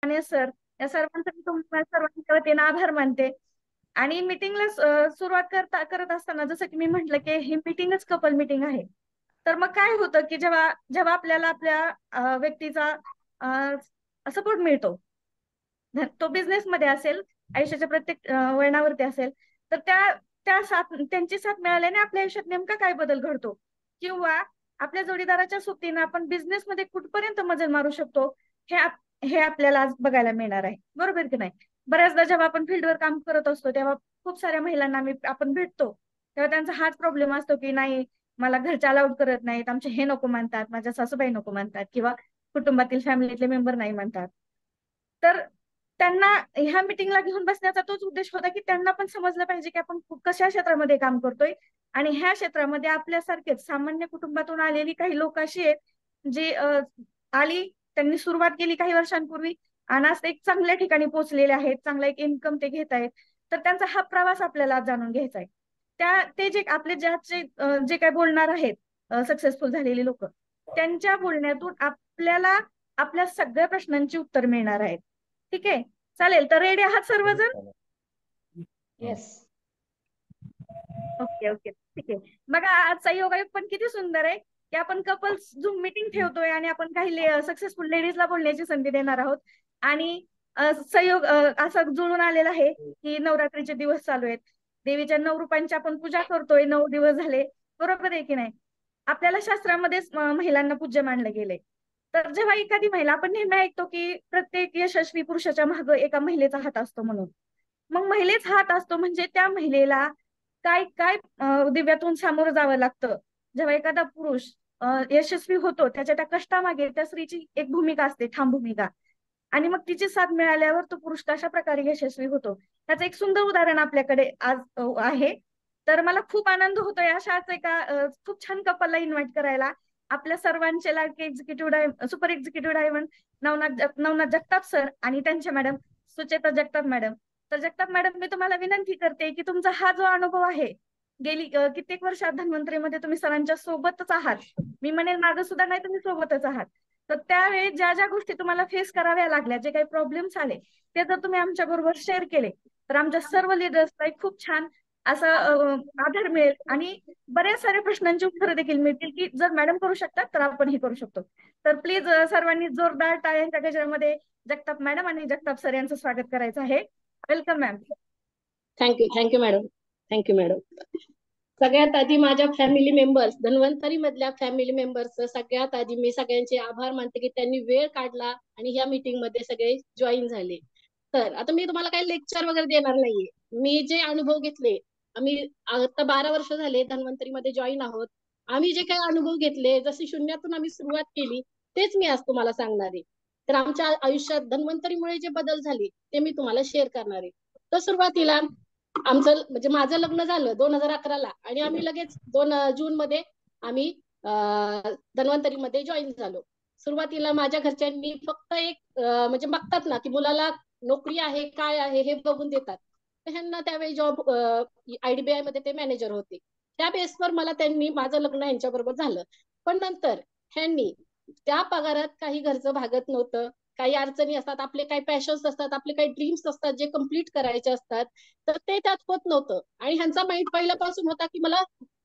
आणि सर, या सर्वांचा मी तुम्हाला सर्वांच्या वतीने आभार मानते. आणि मिटिंगला सुरुवात करत असताना जसं की मी म्हंटल की ही मिटिंगच कपल मिटिंग आहे. तर मग काय होतं की जेव्हा जेव्हा आपल्याला आपल्या व्यक्तीचा सपोर्ट मिळतो, तो बिझनेस मध्ये असेल, आयुष्याच्या प्रत्येक वळणावरती असेल, तर त्यांची साथ मिळाल्याने आपल्या आयुष्यात नेमका काय बदल घडतो, किंवा आपल्या जोडीदाराच्या सोबतीनं आपण बिझनेस मध्ये कुठपर्यंत मजल मारू शकतो, हे आपल्याला आज बघायला मिळणार आहे. बरोबर की नाही? बऱ्याचदा जेव्हा आपण फील्डवर काम करत असतो तेव्हा खूप साऱ्या महिलांना आपण भेटतो, तेव्हा त्यांचा हाच प्रॉब्लेम असतो की नाही, मला घरचे अलाउड करत नाहीत, आमचे हे नको म्हणतात, माझ्या सासूबाई नको म्हणतात, किंवा कुटुंबातील फॅमिलीतले मेंबर नाही म्हणतात. तर त्यांना ह्या मिटिंगला घेऊन बसण्याचा तोच उद्देश होता की त्यांना पण समजलं पाहिजे की आपण कशा क्षेत्रामध्ये काम करतोय, आणि ह्या क्षेत्रामध्ये आपल्यासारखेच सामान्य कुटुंबातून आलेली काही लोक अशी आहेत जी आली, त्यांनी सुरुवात केली काही वर्षांपूर्वी, आणि आज ते एक चांगल्या ठिकाणी पोहोचलेले आहेत, चांगला एक इन्कम ते घेत आहेत. तर त्यांचा हा प्रवास आपल्याला जाणून घ्यायचा आहे. ते जे आपले जे काय बोलणार आहेत सक्सेसफुल झालेली लोक, त्यांच्या बोलण्यातून आपल्याला आपल्या सगळ्या प्रश्नांची उत्तर मिळणार आहेत. ठीक आहे, चालेल. तर रेडी आहात सर्वजण? येस. ओके ओके, ठीक आहे. बघा, आजचा योगायोग पण किती सुंदर आहे की आपण कपल्स झूम मीटिंग ठेवतोय आणि आपण काही सक्सेसफुल लेडीजला बोलण्याची संधी देणार आहोत. आणि संयोग असा जुळून आलेला आहे की नवरात्रीचे दिवस चालू आहेत, देवीच्या 9 रूपांची आपण पूजा करतोय, 9 दिवस झाले. बरोबर आहे की नाही? आपल्याला शास्त्रामध्येच महिलांना पूज्य मानलं गेलंय. तर जेव्हा एखादी महिला, आपण नेहमी ऐकतो की प्रत्येक यशस्वी पुरुषाच्या मागे एका महिलेचा हात असतो म्हणून, मग महिलेचा हात असतो म्हणजे त्या महिलेला काय काय दिव्यातून सामोरं जावं लागतं. जेव्हा एखादा पुरुष यशस्वी होतो, त्याच्या त्या कष्टामागे त्या स्त्रीची एक भूमिका असते, ठाम भूमिका. आणि मग तिची साथ मिळाल्यावर तो पुरुष कशा प्रकारे यशस्वी होतो, त्याचं एक सुंदर उदाहरण आपल्याकडे आज आहे. तर मला खूप आनंद होतोय अशाच एका खूप छान कपलला इन्व्हाइट करायला. आपल्या सर्वांचे लाडके executive super executive diamond Navnath Jagtap sir आणि त्यांच्या मॅडम सुचेता जगताप मॅडम. तर जगताप मॅडम, मी तुम्हाला विनंती करते की तुमचा हा जो अनुभव आहे, गेली कित्येक वर्षात धन्वंतरीमध्ये तुम्ही सरांच्या सोबतच आहात, मी म्हणेल मागं सुद्धा नाही, तुम्ही सोबतच आहात. तर त्यावेळी ज्या ज्या गोष्टी तुम्हाला फेस कराव्या लागल्या, जे काही प्रॉब्लेम्स आले, ते जर तुम्ही आमच्या बरोबर शेअर केले तर आमच्या सर्व लिडर्सला एक खूप छान असा आधार मिळेल, आणि बऱ्याच साऱ्या प्रश्नांची उत्तरं देखील मिळतील की जर मॅडम करू शकतात तर आपण हे करू शकतो. तर प्लीज सर्वांनी जोरदार टाळ्यांच्या गजरामध्ये जगताप मॅडम आणि जगताप सर यांचं स्वागत करायचं आहे. Welcome ma'am. Thank you madam. Thank you madam. सगळ्यात आधी माझ्या फॅमिली मेंबर्स, धन्वंतरी मधल्या फॅमिली मेंबर्स, सगळ्यात आधी मी सगळ्यांचे आभार मानते की त्यांनी वेळ काढला आणि ह्या मीटिंग मध्ये सगळे जॉईन झाले. तर आता मी तुम्हाला काही लेक्चर वगैरे देणार नाहीये. मी जे अनुभव घेतले, आम्ही आता 12 वर्ष झाले धन्वंतरी मध्ये जॉईन आहोत. आम्ही जे काही अनुभव घेतले, जशी शून्यातून आम्ही सुरुवात केली, तेच मी आज तुम्हाला सांगणार आहे. तर आमच्या आयुष्यात धन्वंतरीमुळे जे बदल झाले ते मी तुम्हाला शेअर करणार आहे. तर सुरुवातीला आमचं म्हणजे माझं लग्न झालं 2011ला आणि आम्ही लगेच 2 जून मध्ये आम्ही धन्वंतरी मध्ये जॉईन झालो. सुरुवातीला माझ्या घरच्यांनी फक्त एक म्हणजे बघतात ना की मुलाला नोकरी आहे काय आहे हे बघून देतात. तर ह्यांना त्यावेळी जॉब IDBI मध्ये ते मॅनेजर होते. त्या बेसवर मला त्यांनी माझं लग्न यांच्याबरोबर झालं. पण नंतर ह्यांनी त्या पगारात काही घरचं भागत नव्हतं, काही अडचणी असतात, आपले काही पॅशन्स असतात, आपले काही ड्रीम्स असतात जे कम्प्लीट करायचे असतात, तर ते त्यात होत नव्हतं. आणि ह्यांचा माइंड पहिल्यापासून होता की मला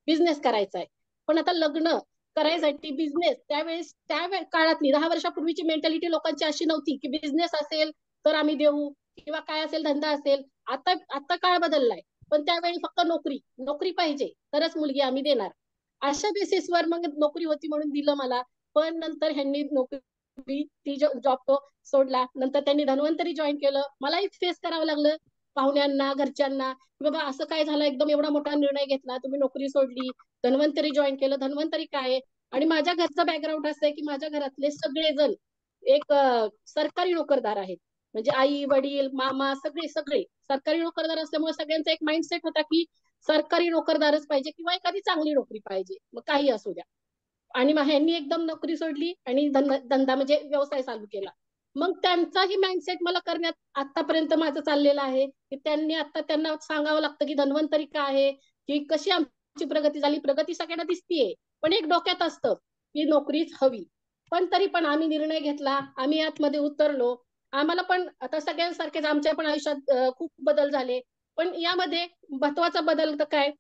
बिझनेस करायचा आहे. पण आता लग्न करायसाठी बिझनेस, त्यावेळेस त्या काळातली 10 वर्षापूर्वीची मेंटॅलिटी लोकांची अशी नव्हती की बिझनेस असेल तर आम्ही देऊ, किंवा काय असेल धंदा असेल. आता आता काळ बदललाय. पण त्यावेळी फक्त नोकरी नोकरी पाहिजे तरच मुलगी आम्ही देणार, अशा बेसिसवर मग नोकरी होती म्हणून दिलं मला. पण नंतर ह्यांनी नोकरी ती जॉब तो सोडला. नंतर त्यांनी धन्वंतरी जॉईन केलं. मलाही फेस करावं लागलं पाहुण्यांना, घरच्यांना, की बाबा असं काय झालं, एकदम एवढा मोठा निर्णय घेतला, तुम्ही नोकरी सोडली, धन्वंतरी जॉईन केलं. धन्वंतरी काय आहे? आणि माझ्या घरचं बॅकग्राऊंड असं आहे की माझ्या घरातले सगळेजण एक सरकारी नोकरदार आहेत. म्हणजे आई वडील मामा सगळे सगळे सरकारी नोकरदार असल्यामुळे सगळ्यांचा एक माइंडसेट होता की सरकारी नोकरदारच पाहिजे किंवा एखादी चांगली नोकरी पाहिजे, मग काही असू द्या. आणि मग ह्यांनी एकदम नोकरी सोडली आणि धंदा म्हणजे व्यवसाय चालू केला. मग त्यांचाही माइंडसेट मला करण्यात आतापर्यंत माझं चाललेलं आहे की त्यांनी आता त्यांना सांगावं लागतं की धन्वंतरी काय आहे, की कशी आमची प्रगती झाली. प्रगती सगळ्यांना दिसतीये, पण एक डोक्यात असतं की नोकरीच हवी. पण तरी पण आम्ही निर्णय घेतला, आम्ही आतमध्ये उतरलो आम्हाला पण आता सगळ्यांसारखेच आमच्या पण आयुष्यात खूप बदल झाले. पण यामध्ये महत्वाचा बदल तर काय,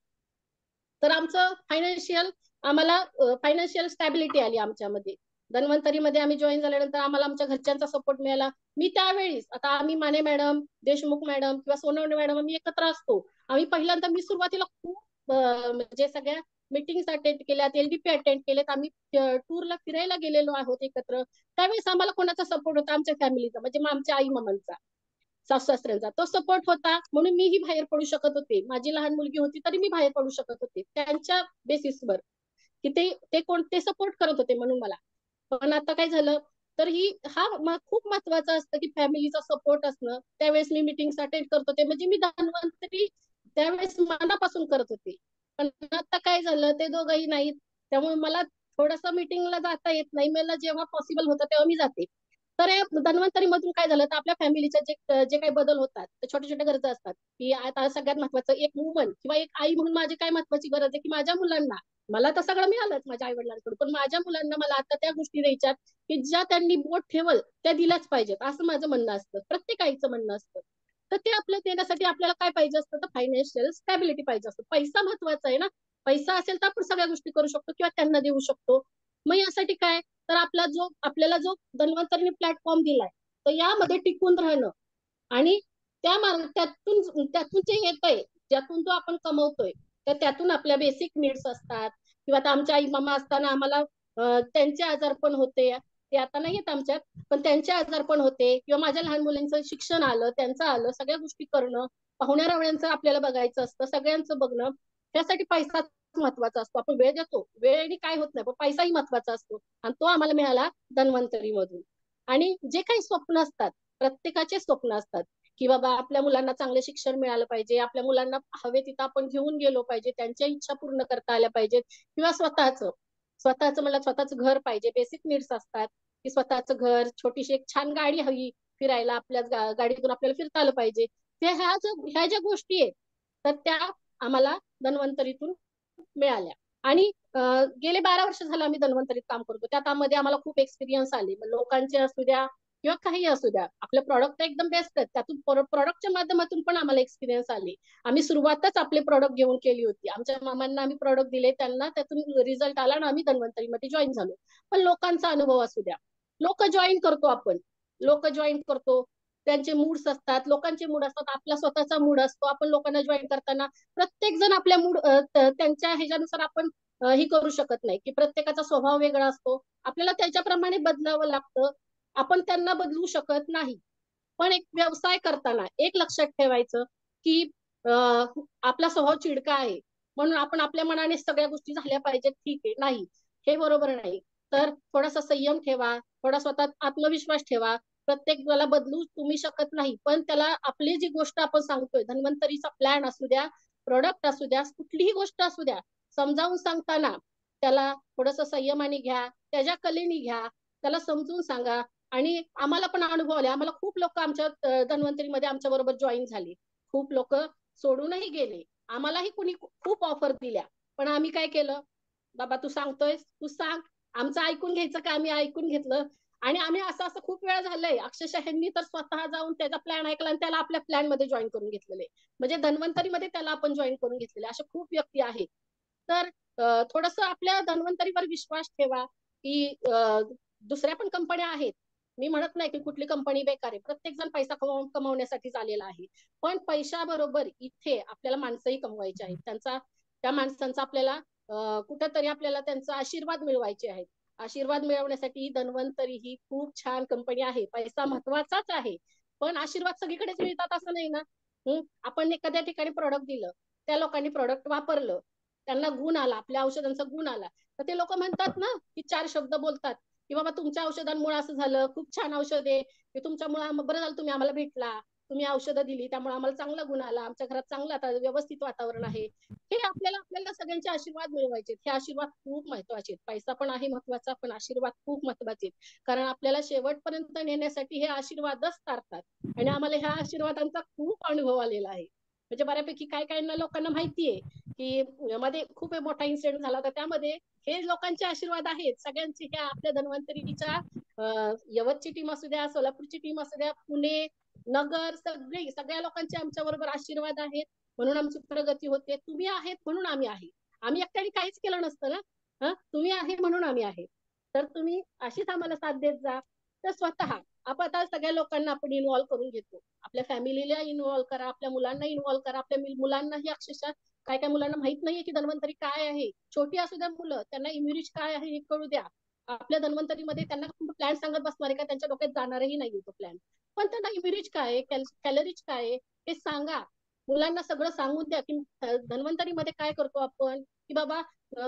तर आमचं फायनान्शियल, आम्हाला फायनान्शियल स्टॅबिलिटी आली आमच्यामध्ये. धन्वंतरीमध्ये आम्ही जॉईन झाल्यानंतर आम्हाला आमच्या घरच्यांचा सपोर्ट मिळाला. मी त्यावेळीस, आता आम्ही माने मॅडम, देशमुख मॅडम किंवा सोनवणे मॅडम आम्ही एकत्र असतो. आम्ही पहिल्यांदा, मी सुरुवातीला खूप म्हणजे सगळ्या मीटिंग्स अटेंड केल्यात, एलडीपी अटेंड केलेत, आम्ही टूरला फिरायला गेलेलो आहोत एकत्र. त्यावेळेस आम्हाला कोणाचा सपोर्ट होता, आमच्या फॅमिलीचा, म्हणजे मग आमच्या आई मामांचा, सासू सासऱ्यांचा तो सपोर्ट होता. म्हणून मीही बाहेर पडू शकत होते. माझी लहान मुलगी होती तरी मी बाहेर पडू शकत होते त्यांच्या बेसिसवर, की ते कोणते सपोर्ट करत होते म्हणून मला. पण आता काय झालं, तर ही खूप महत्वाचं असतं की फॅमिलीचा सपोर्ट असणं. त्यावेळेस मी मीटिंग अटेंड करत होते, म्हणजे मी धन्वंतरी त्यावेळेस मनापासून करत होते. पण आता काय झालं, ते दोघंही नाहीत. त्यामुळे मला थोडंसं मीटिंगला जाता येत नाही. मला जेव्हा पॉसिबल होतं तेव्हा मी जाते. तर या धन्वंतरी मधून काय झालं, तर आपल्या फॅमिलीच्या जे जे काही बदल होतात, ते छोट्या छोट्या गरजा असतात, की आता सगळ्यात महत्वाचं एक वुमन किंवा एक आई म्हणून माझी काय महत्वाची गरज आहे, की माझ्या मुलांना, मला तर सगळं मिळालंच माझ्या आई वडिलांकडून, पण माझ्या मुलांना मला आता त्या गोष्टी द्यायच्यात की ज्या त्यांनी बोट ठेवल त्या दिल्याच पाहिजेत, असं माझं म्हणणं असतं, प्रत्येक आईचं म्हणणं असतं. तर ते आपल्याला देण्यासाठी आपल्याला काय पाहिजे असतं, तर फायनान्शियल स्टॅबिलिटी पाहिजे असतं. पैसा महत्वाचा आहे ना, पैसा असेल तर आपण सगळ्या गोष्टी करू शकतो किंवा त्यांना देऊ शकतो. मग यासाठी काय, तर आपल्याला जो धन्वंतरीने प्लॅटफॉर्म दिलाय, तर यामध्ये टिकून राहणं आणि त्यातून त्यातून जे येतंय, ज्यातून तो आपण कमवतोय, तर त्यातून आपल्या बेसिक नीड्स असतात. किंवा आता आमच्या आई मामा असताना आम्हाला त्यांचे आजार पण होते, ते आता नाही येत आमच्यात, पण त्यांचे आजार पण होते, किंवा माझ्या लहान मुलांचं शिक्षण आलं, त्यांचं आलं, सगळ्या गोष्टी करणं, पाहुण्या रावळ्यांचं आपल्याला बघायचं असतं, सगळ्यांचं बघणं. त्यासाठी पैसा महत्वाचा असतो. आपण वेळ देतो, वेळेने काय होत नाही, पण पैसाही महत्वाचा असतो, आणि तो आम्हाला मिळाला धन्वंतरी मधून. आणि जे काही स्वप्न असतात, प्रत्येकाचे स्वप्न असतात, की बाबा आपल्या मुलांना चांगले शिक्षण मिळालं पाहिजे, आपल्या मुलांना हवे तिथं आपण घेऊन गेलो पाहिजे, त्यांच्या इच्छा पूर्ण करता आल्या पाहिजेत, किंवा स्वतःचं मला स्वतःचं घर पाहिजे, बेसिक नीड्स असतात, की स्वतःचं घर, छोटीशी एक छान गाडी हवी फिरायला, आपल्या गाडीतून आपल्याला फिरता आलं पाहिजे. ह्या ज्या गोष्टी आहेत, तर त्या आम्हाला धन्वंतरीतून मिळाल्या. आणि गेले 12 वर्ष झालं आम्ही धन्वंतरीत काम करतो. त्यामध्ये आम्हाला खूप एक्सपिरियन्स आले. मग लोकांचे असू द्या किंवा काही असू द्या, आपले प्रॉडक्ट एकदम बेस्ट आहेत. त्यातून प्रॉडक्टच्या माध्यमातून पण आम्हाला एक्सपिरियन्स आले. आम्ही सुरुवातच आपले प्रॉडक्ट घेऊन केली होती. आमच्या मामांना आम्ही प्रॉडक्ट दिले, त्यांना त्यातून रिझल्ट आला आणि आम्ही धन्वंतरीमध्ये जॉईन झालो. पण लोकांचा अनुभव असू द्या, लोक जॉईन करतो आपण, लोक जॉईन करतो, त्यांचे मूड्स असतात, लोकांचे मूड असतात, आपला स्वतःचा मूड असतो. आपण लोकांना जॉईन करताना प्रत्येक जण आपल्या मूड त्यांच्या ह्याच्यानुसार आपण ही करू शकत नाही, की प्रत्येकाचा स्वभाव वेगळा असतो, आपल्याला त्याच्याप्रमाणे बदलावं लागतं, आपण त्यांना बदलू शकत नाही. पण एक व्यवसाय करताना एक लक्षात ठेवायचं, की आपला स्वभाव चिडका आहे म्हणून आपण आपल्या मनाने सगळ्या गोष्टी झाल्या पाहिजेत, ठीक आहे, नाही, हे बरोबर नाही. तर थोडासा संयम ठेवा, थोडा स्वतः आत्मविश्वास ठेवा. प्रत्येकाला बदलू तुम्ही शकत नाही, पण त्याला आपली जी गोष्ट आपण सांगतोय, धन्वंतरीचा प्लॅन असू द्या, प्रोडक्ट असू द्या, कुठलीही गोष्ट असू द्या, समजावून सांगताना त्याला थोडस संयमाने घ्या, त्याच्या कलेने घ्या, त्याला समजून सांगा. आणि आम्हाला पण अनुभव आले, आम्हाला खूप लोक आमच्या धन्वंतरीमध्ये आमच्या बरोबर जॉईन झाले, खूप लोक सोडूनही गेले, आम्हालाही कुणी खूप ऑफर दिल्या, पण आम्ही काय केलं, बाबा तू सांगतोय तू सांग, आमचं ऐकून घ्यायचं का, आम्ही ऐकून घेतलं. आणि आम्ही असं असं खूप वेळा झालंय, अक्षरशः ह्यांनी तर स्वतः जाऊन त्याचा प्लॅन ऐकला आणि त्याला आपल्या प्लॅन मध्ये जॉईन करून घेतलेले, म्हणजे धन्वंतरीमध्ये त्याला आपण जॉईन करून घेतलेले, अशा खूप व्यक्ती आहेत. तर थोडस आपल्या धन्वंतरीवर विश्वास ठेवा, की दुसऱ्या पण कंपन्या आहेत, मी म्हणत नाही की कुठली कंपनी बेकार आहे, प्रत्येक जण पैसा कमवण्यासाठी आलेला आहे, पण पैशाबरोबर इथे आपल्याला माणसंही कमवायची आहेत, त्या माणसांचा आपल्याला कुठंतरी आपल्याला त्यांचा आशीर्वाद मिळवायचे आहेत. आशीर्वाद मिळवण्यासाठी धन्वंतरी ही खूप छान कंपनी आहे. पैसा महत्वाचाच आहे, पण आशीर्वाद सगळीकडेच मिळतात असं नाही ना. आपण एखाद्या ठिकाणी प्रोडक्ट दिलं, त्या लोकांनी प्रोडक्ट वापरलं, त्यांना गुण आला, आपल्या औषधांचा गुण आला, तर ते लोक म्हणतात ना, की 4 शब्द बोलतात, की बाबा तुमच्या औषधांमुळे असं झालं, खूप छान औषध आहे, की तुमच्यामुळे बरं झालं तुम्ही आम्हाला भेटला, तुम्ही औषधं दिली त्यामुळे आम्हाला चांगला गुण आला, आमच्या घरात चांगलं आता व्यवस्थित वातावरण आहे. हे आपल्याला सगळ्यांचे आशीर्वाद मिळवायचे, हे आशीर्वाद खूप महत्वाचे आहेत. पैसा पण आहे महत्वाचा, पण आशीर्वाद खूप महत्वाचे आहेत, कारण आपल्याला शेवटपर्यंत नेण्यासाठी हे आशीर्वादच तारतात, आणि आम्हाला ह्या आशीर्वादांचा खूप अनुभव आलेला आहे. म्हणजे बऱ्यापैकी काय काय लोकांना माहितीये की मध्ये खूप मोठा इन्सिडेंट झाला होता, त्यामध्ये हे लोकांचे आशीर्वाद आहेत सगळ्यांची, ह्या आपल्या धन्वंतरीच्या यवतची टीम असू द्या, सोलापूरची टीम असू द्या, पुणे, नगर, सगळ्या लोकांचे आमच्या बरोबर आशीर्वाद आहेत, म्हणून आमची प्रगती होते. तुम्ही आहेत म्हणून आम्ही आहे. आम्ही एकट्याने काहीच केलं नसतं ना. तुम्ही आहे म्हणून आम्ही आहे. तर तुम्ही अशीच आम्हाला साथ देत जा. तर स्वतः आपण आता सगळ्या लोकांना आपण इन्व्हॉल्व करून घेतो. आपल्या फॅमिलीला इन्व्हॉल्व करा, आपल्या मुलांना इन्व्हॉल्व करा. आपल्या मुलांनाही अक्षरशः काय काय मुलांना माहित नाहीये की धन्वंतरी काय आहे. छोटी असू द्या मुलं, त्यांना इम्युनिटी काय आहे हे कळू द्या. आपल्या धन्वंतरीमध्ये त्यांना प्लॅन सांगत बसणार आहे का, त्यांच्या डोक्यात जाणारही नाही तो प्लॅन. पण त्यांना इम्युनिटी काय आहे, कॅलरीज काय आहे हे सांगा. मुलांना सगळं सांगून द्या की धन्वंतरीमध्ये काय करतो आपण, की बाबा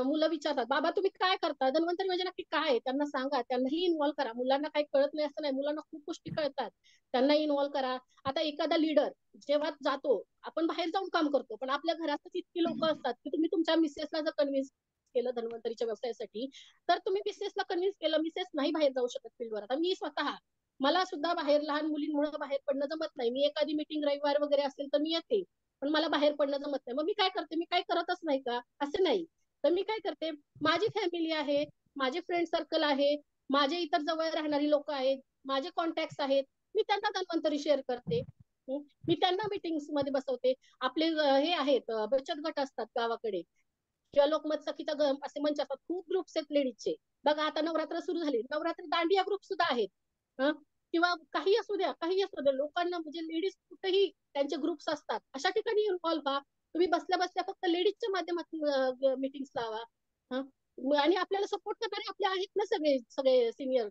मुलं विचारतात बाबा तुम्ही काय करता, धन्वंतरी म्हणजे नक्की काय आहे त्यांना सांगा, त्यांनाही इन्व्हॉल्व करा. मुलांना काही कळत नाही असं नाही, मुलांना खूप गोष्टी कळतात, त्यांना इन्व्हॉल्व करा. आता एखादा लीडर जेव्हा जातो, आपण बाहेर जाऊन काम करतो, पण आपल्या घरातच इतकी लोक असतात की तुम्ही तुमच्या मिसेसला जर कन्व्हिन्स केलं धन्वंतरीच्या व्यवसायासाठी, तर तुम्ही मिसेसला कन्व्हिन्स केलं, मिसेस नाही बाहेर जाऊ शकत फील्डवर. आता मी स्वतः, मला सुद्धा बाहेर लहान मुलींमुळे बाहेर पडणं जमत नाही. मी एखादी मीटिंग रविवार वगैरे असेल तर मी येते, पण मला बाहेर पडणं जमत नाही. मग मी काय करते, मी काय करतच नाही का असं नाही. तर मी काय करते, माझी फॅमिली आहे, माझे फ्रेंड सर्कल आहे, माझे इतर जवळ राहणारी लोक आहेत, माझे कॉन्टॅक्ट आहेत, मी त्यांना धन्वंतरी शेअर करते. मी त्यांना मीटिंग्स मध्ये बसवते. आपले हे आहेत बचत गट असतात गावाकडे, किंवा लोकमत सखीचा असे मंच असतात, खूप ग्रुप्स आहेत लेडीजचे. बघा आता नवरात्र सुरू झाली, नवरात्री दांडिया ग्रुप सुद्धा आहेत. किंवा काही असू द्या, काही असू द्या, लोकांना म्हणजे लेडीज कुठेही त्यांचे ग्रुप्स असतात, अशा ठिकाणी इन्व्हॉल्व व्हा. तुम्ही बसल्या बसल्या फक्त लेडीजच्या माध्यमातून मीटिंग लावा. आणि आपल्याला सपोर्ट करणारे आपले आहेत ना, सगळे सगळे सिनियर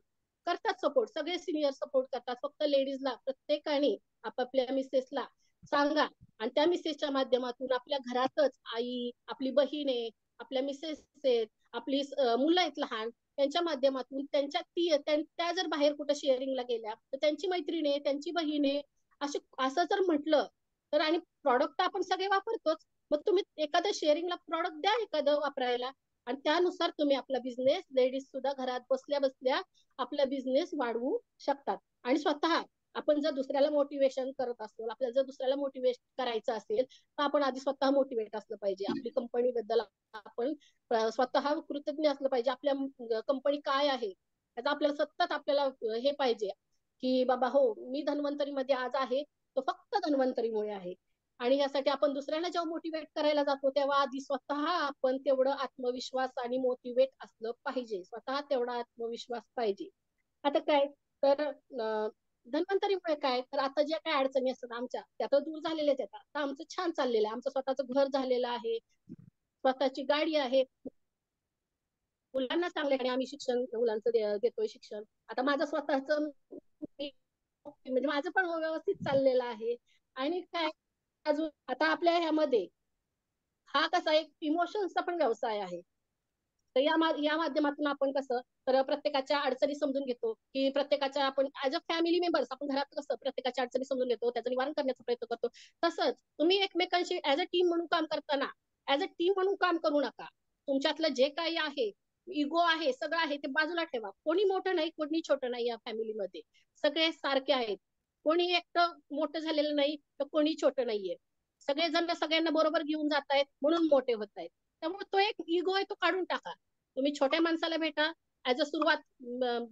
करतात सपोर्ट, सगळे सिनियर सपोर्ट करतात. फक्त लेडीजला प्रत्येकाने आपापल्या मिसेसला सांगा, आणि त्या मिसेसच्या माध्यमातून आपल्या घरातच आई, आपली बहीण आहे, आपल्या मिसेस आहेत, आपली मुलं आहेत लहान, त्यांच्या माध्यमातून त्या जर बाहेर कुठं शेअरिंगला गेल्या तर त्यांची मैत्रीण आहे, त्यांची बहीण आहे, असं जर म्हटलं तर. आणि प्रॉडक्ट आपण सगळे वापरतोच, मग तुम्ही एखादं शेअरिंगला प्रॉडक्ट द्या एखादं वापरायला, आणि त्यानुसार तुम्ही आपला बिझनेस, लेडीज सुद्धा घरात बसल्या बसल्या आपला बिझनेस वाढवू शकतात. आणि स्वतः आपण जर दुसऱ्याला मोटिवेशन करत असतो, आपल्याला जर दुसऱ्याला मोटिवेट करायचं असेल, तर आपण आधी स्वतः मोटिवेट असलं पाहिजे. आपली कंपनी बद्दल आपण स्वतः कृतज्ञ असलं पाहिजे. आपल्या कंपनी काय आहे त्याचा आपल्याला सतत आपल्याला हे पाहिजे, की बाबा हो, मी धन्वंतरी मध्ये आज आहे, तो फक्त धन्वंतरीमुळे आहे. आणि यासाठी आपण दुसऱ्यांना जेव्हा मोटिवेट करायला जातो, तेव्हा आधी स्वतः आपण तेवढं आत्मविश्वास आणि मोटिवेट असलं पाहिजे. स्वतः तेवढा आत्मविश्वास पाहिजे. आता काय, तर धन्वंतरीमुळे काय, तर आता ज्या काय अडचणी असतात आमच्या, त्या तर दूर झालेल्याच आहेत. आता आमचं छान चाललेलं आहे, आमचं स्वतःचं घर झालेलं आहे, स्वतःची गाडी आहे, मुलांना चांगल्याकडे आम्ही शिक्षण मुलांचं देतोय शिक्षण. आता माझं स्वतःच म्हणजे माझं पण व्यवस्थित चाललेलं आहे. आणि काय अजून, आता आपल्या ह्यामध्ये हा कसा एक इमोशन्सचा पण व्यवसाय आहे. तर या माध्यमातून आपण कसं, तर प्रत्येकाच्या अडचणी समजून घेतो, की प्रत्येकाच्या आपण ऍज अ फॅमिली मेंबर्स आपण घरात कसं प्रत्येकाच्या अडचणी समजून घेतो, त्याचं निवारण करण्याचा प्रयत्न करतो. तसंच तुम्ही एकमेकांशी ऍज अ टीम म्हणून काम करताना, ऍज अ टीम म्हणून काम करू नका. तुमच्यातलं जे काही आहे, इगो आहे, सगळं आहे, ते बाजूला ठेवा. कोणी मोठं नाही, कोणी छोटं नाही या फॅमिलीमध्ये, सगळे सारखे आहेत. कोणी एकटं मोठं झालेलं नाही, तर कोणी छोटं नाहीये. सगळेजण सगळ्यांना बरोबर घेऊन जात आहेत म्हणून मोठे होत आहेत. त्यामुळे तो एक इगो आहे, तो काढून टाका. तुम्ही छोट्या माणसाला भेटा, ऍज अ सुरुवात,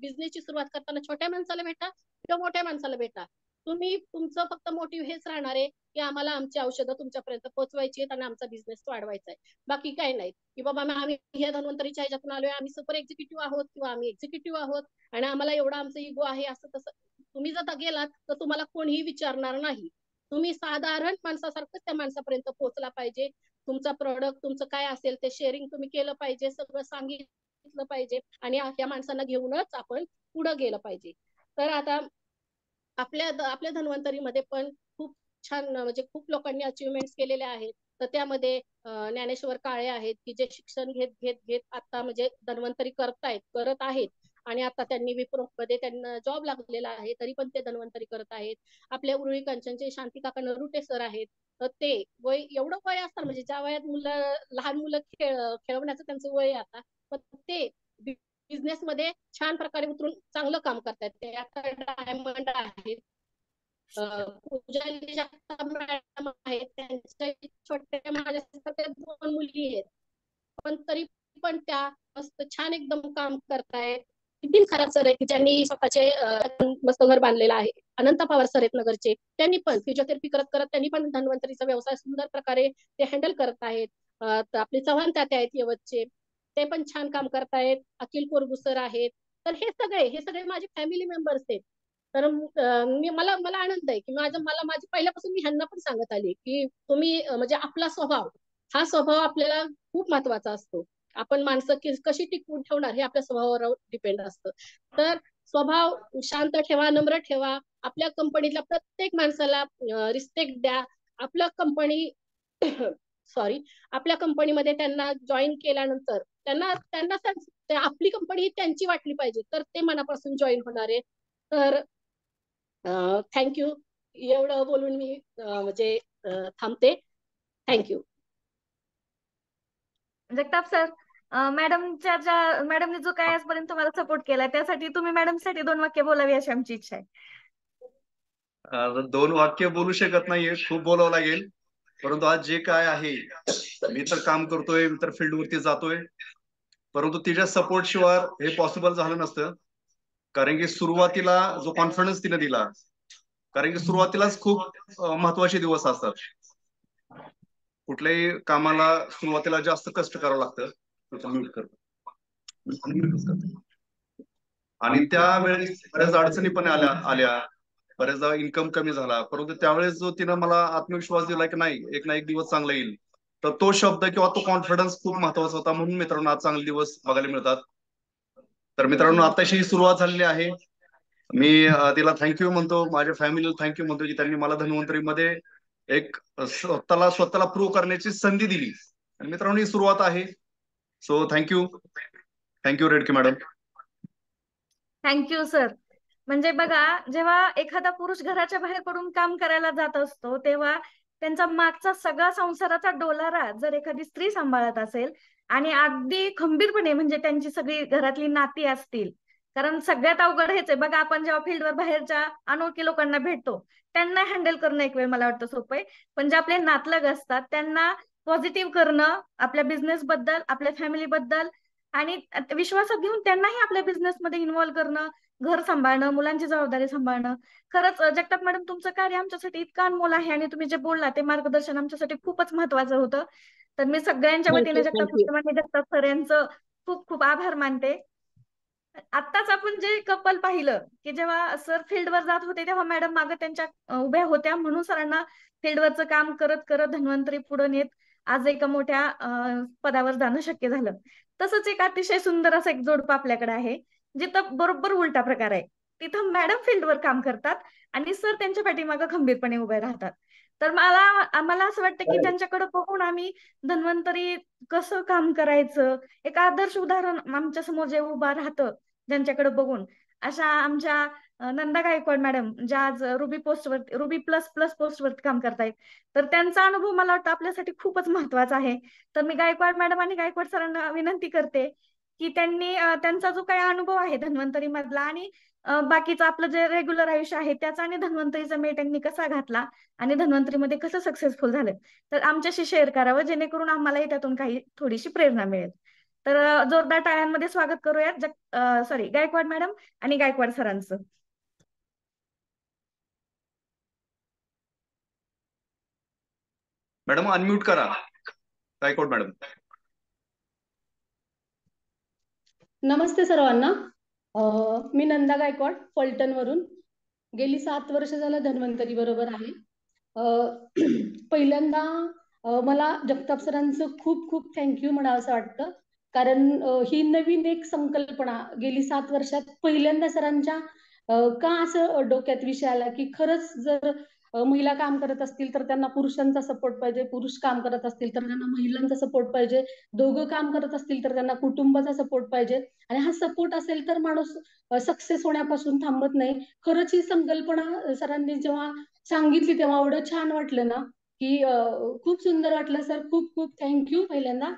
बिझनेसची सुरुवात करताना छोट्या माणसाला भेटा किंवा मोठ्या माणसाला भेटा. तुम्ही तुमचं फक्त मोटिव्ह हेच राहणार आहे, की आम्हाला आमची औषधं तुमच्यापर्यंत पोहोचवायची आहेत आणि आमचा बिझनेस वाढवायचा आहे. बाकी काही नाही, की बाबा आम्ही हे धन्वंतरीच्या ह्याच्यातून आलोय, आम्ही सुपर एक्झिक्युटिव्ह आहोत किंवा आम्ही एक्झिक्युटिव्ह आहोत आणि आम्हाला एवढा आमचा इगो आहे असं तसं. तुम्ही जर गेलात तर तुम्हाला कोणीही विचारणार नाही. तुम्ही साधारण माणसासारखंच त्या माणसापर्यंत पोहोचला पाहिजे. तुमचा प्रोडक्ट, तुमचं काय असेल ते शेअरिंग तुम्ही केलं पाहिजे, सगळं सांगितलं पाहिजे, आणि त्या माणसांना घेऊनच आपण पुढे गेलं पाहिजे. तर आता आपल्या धन्वंतरीमध्ये पण खूप छान म्हणजे खूप लोकांनी अचिव्हमेंट केलेल्या आहेत. तर त्यामध्ये ज्ञानेश्वर काळे आहेत, की जे शिक्षण घेत घेत घेत आता म्हणजे धन्वंतरी करत आहेत. आणि आता त्यांनी विप्रो मध्ये त्यांना जॉब लागलेला आहे, तरी पण ते धन्वंतरी करत आहेत. आपल्या उरुळी कंचनचे शांती काका नरुटे सर आहेत. तर ते वय, एवढं वय असतं म्हणजे ज्या वयात लहान मुलं खेळवण्याचं त्यांचं वय आहे आता, पण ते बिझनेस मध्ये छान प्रकारे उतरून चांगलं काम करतात. ते आता डायमंड आहेत. पूजाली जगताप मॅडम आहेत, त्यांच्या छोट्या माझ्यासारख्या 2 मुली आहेत, पण तरी पण त्या मस्त छान एकदम काम करतायत. नितीन खरात सर आहेत की ज्यांनी स्वतःचे मस्त घर बांधलेलं आहे. अनंत पवार सर आहेत नगरचे, त्यांनी पण फिजिओथेरपी करत करत त्यांनी पण धन्वंतरीचा व्यवसाय सुंदर प्रकारे ते हँडल करत आहेत. आपले चव्हाण तात्या आहेत यवतचे, ते पण छान काम करतायत. अखिल कोरगू सर आहेत. तर हे सगळे माझे फॅमिली मेंबर्स आहेत. तर मला मला आनंद आहे की माझी पहिल्यापासून मी ह्यांना पण सांगत आले की तुम्ही म्हणजे आपला स्वभाव, हा स्वभाव आपल्याला खूप महत्वाचा असतो. आपण माणसं कशी टिकवून ठेवणार हे आपल्या स्वभावावर डिपेंड असतं. तर स्वभाव शांत ठेवा, नम्र ठेवा. आपल्या कंपनीतल्या प्रत्येक माणसाला रिस्पेक्ट द्या. आपल्या कंपनी सॉरी आपल्या कंपनीमध्ये त्यांना जॉईन केल्यानंतर त्यांना त्यांना आपली कंपनी ही त्यांची वाटली पाहिजे, तर ते मनापासून जॉईन होणार आहे. तर थँक्यू. एवढं बोलून मी म्हणजे थांबते. थँक्यू. जगताप सर, मॅडमने जो काय आजपर्यंत तुम्हाला सपोर्ट केला त्यासाठी तुम्ही मॅडमसाठी 2 वाक्य बोलावी अशी आमची इच्छा आहे. 2 वाक्य बोलू शकत नाहीये, खूप बोलावं लागेल. परंतु आज जे काय आहे, मी तर काम करतोय, मी तर फील्डवरती जातोय, परंतु तिच्या सपोर्ट शिवाय हे पॉसिबल झालं नसतं. कारण की सुरुवातीला जो कॉन्फिडन्स तिने दिला, कारण की सुरुवातीलाच खूप महत्वाचे दिवस असतात. कुठल्याही कामाला सुरुवातीला जास्त कष्ट करावं लागतं. आणि त्यावेळेस बऱ्याच अडचणी पण आल्या, बऱ्याचदा इन्कम कमी झाला, परंतु त्यावेळेस जो तिनं मला आत्मविश्वास दिला की नाही, एक ना एक दिवस चांगला येईल, तर तो शब्द किंवा तो कॉन्फिडन्स खूप महत्वाचा होता. म्हणून मित्रांनो आज चांगले दिवस बघायला मिळतात. तर मित्रांनो आताशी सुरुवात झालेली आहे. मी तिला थँक्यू म्हणतो, माझ्या फॅमिलीला थँक्यू म्हणतो की त्यांनी मला धन्वंतरीमध्ये एक स्वतःला प्रूव्ह करण्याची संधी दिली. आणि मित्रांनो ही सुरुवात आहे. So thank you Redke madam. Thank you sir. म्हणजे बघा, जेव्हा एखादा पुरुष घराच्या बाहेर पडून काम करायला जात असतो तेव्हा त्यांचा मागचा सगळा संसाराचा डोलारा जर एखादी स्त्री सांभाळत असेल आणि अगदी खंबीरपणे म्हणजे त्यांची सगळी घरातली नाती असतील, कारण सगळ्यात अवघड हेच आहे बघा. आपण जेव्हा फील्डवर बाहेरच्या अनोळखी लोकांना भेटतो त्यांना हँडल करणं एक वेळ मला वाटतं सोपं आहे, पण जे आपले नातलग असतात त्यांना पॉझिटिव्ह करणं आपल्या बिझनेस बद्दल, आपल्या फॅमिली बद्दल आणि विश्वासात घेऊन त्यांनाही आपल्या बिझनेसमध्ये इन्व्हॉल्व करणं, घर सांभाळणं, मुलांची जबाबदारी सांभाळणं. खरंच जगताप मॅडम तुमचं कार्य आमच्यासाठी इतकं अनमोल आहे आणि तुम्ही जे बोलला ते मार्गदर्शन आमच्यासाठी खूपच महत्वाचं होतं. तर मी सगळ्यांच्या वतीने जगताप थँक्यू. मॅडम आणि जगताप सर यांचं खूप खूप आभार मानते. आत्ताच आपण जे कपल पाहिलं की जेव्हा सर फील्डवर जात होते तेव्हा मॅडम मागे त्यांच्या उभ्या होत्या, म्हणून सरांना फील्डवरचं काम करत करत धन्वंतरी पुढे नेत आज एका मोठ्या पदावर जाणं शक्य झालं. तसंच एक अतिशय सुंदर असं एक जोडपं आपल्याकडे आहे, जिथं बरोबर उलटा प्रकार आहे. तिथं मॅडम फील्डवर काम करतात आणि सर त्यांच्या पाठीमागे खंबीरपणे उभे राहतात. तर मला असं वाटतं की ज्यांच्याकडे बघून आम्ही धन्वंतरी कसं काम करायचं एक आदर्श उदाहरण आमच्या समोर जे उभा राहतं, ज्यांच्याकडे बघून अशा आमच्या नंदा गायकवाड मॅडम ज्या आज रुबी प्लस प्लस पोस्ट वरती काम करतायत, तर त्यांचा अनुभव मला वाटतं आपल्यासाठी खूपच महत्वाचा आहे. तर मी गायकवाड मॅडम आणि गायकवाड सरांना विनंती करते की त्यांनी त्यांचा जो काही अनुभव आहे धन्वंतरी मधला आणि बाकीचं आपलं जे रेग्युलर आयुष्य आहे त्याचा आणि धन्वंतरीचा मेळ त्यांनी कसा घातला आणि धन्वंतरीमध्ये कसं सक्सेसफुल झालं तर आमच्याशी शेअर करावं, जेणेकरून आम्हालाही त्यातून काही थोडीशी प्रेरणा मिळेल. तर जोरदार टाळ्यांमध्ये स्वागत करूयात गायकवाड मॅडम आणि गायकवाड सरांचं. मॅडम अनम्यूट करा गायकवाड मॅडम. नमस्ते सर्वांना. मी नंदा गायकवाड फलटण वरून गेली 7 वर्ष झालं धन्वंतरी बरोबर आहे. पहिल्यांदा मला जगताप सरांचं खूप खूप थँक्यू म्हणावंसं वाटतं, कारण ही नवीन एक संकल्पना गेली 7 वर्षात पहिल्यांदा सरांच्या का असं डोक्यात विषय आला की खरंच जर महिला काम करत असतील तर त्यांना पुरुषांचा सपोर्ट पाहिजे, पुरुष काम करत असतील तर त्यांना महिलांचा सपोर्ट पाहिजे, दोघं काम करत असतील तर त्यांना कुटुंबाचा सपोर्ट पाहिजे आणि हा सपोर्ट असेल तर माणूस सक्सेस होण्यापासून थांबत नाही. खरंच ही संकल्पना सरांनी जेव्हा सांगितली तेव्हा एवढं छान वाटलं ना की खूप सुंदर वाटलं सर. खूप खूप थँक्यू. पहिल्यांदा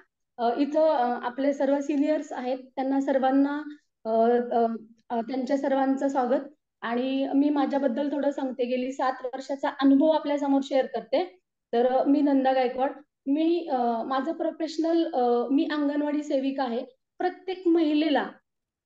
इथं आपले सर्व सिनियर्स आहेत त्यांना सर्वांना त्यांच्या सर्वांचं स्वागत. आणि मी माझ्याबद्दल थोडं सांगते. गेली 7 वर्षाचा अनुभव आपल्या समोर शेअर करते. तर मी नंदा गायकवाड. माझं प्रोफेशनल, मी अंगणवाडी सेविका आहे. प्रत्येक महिलेला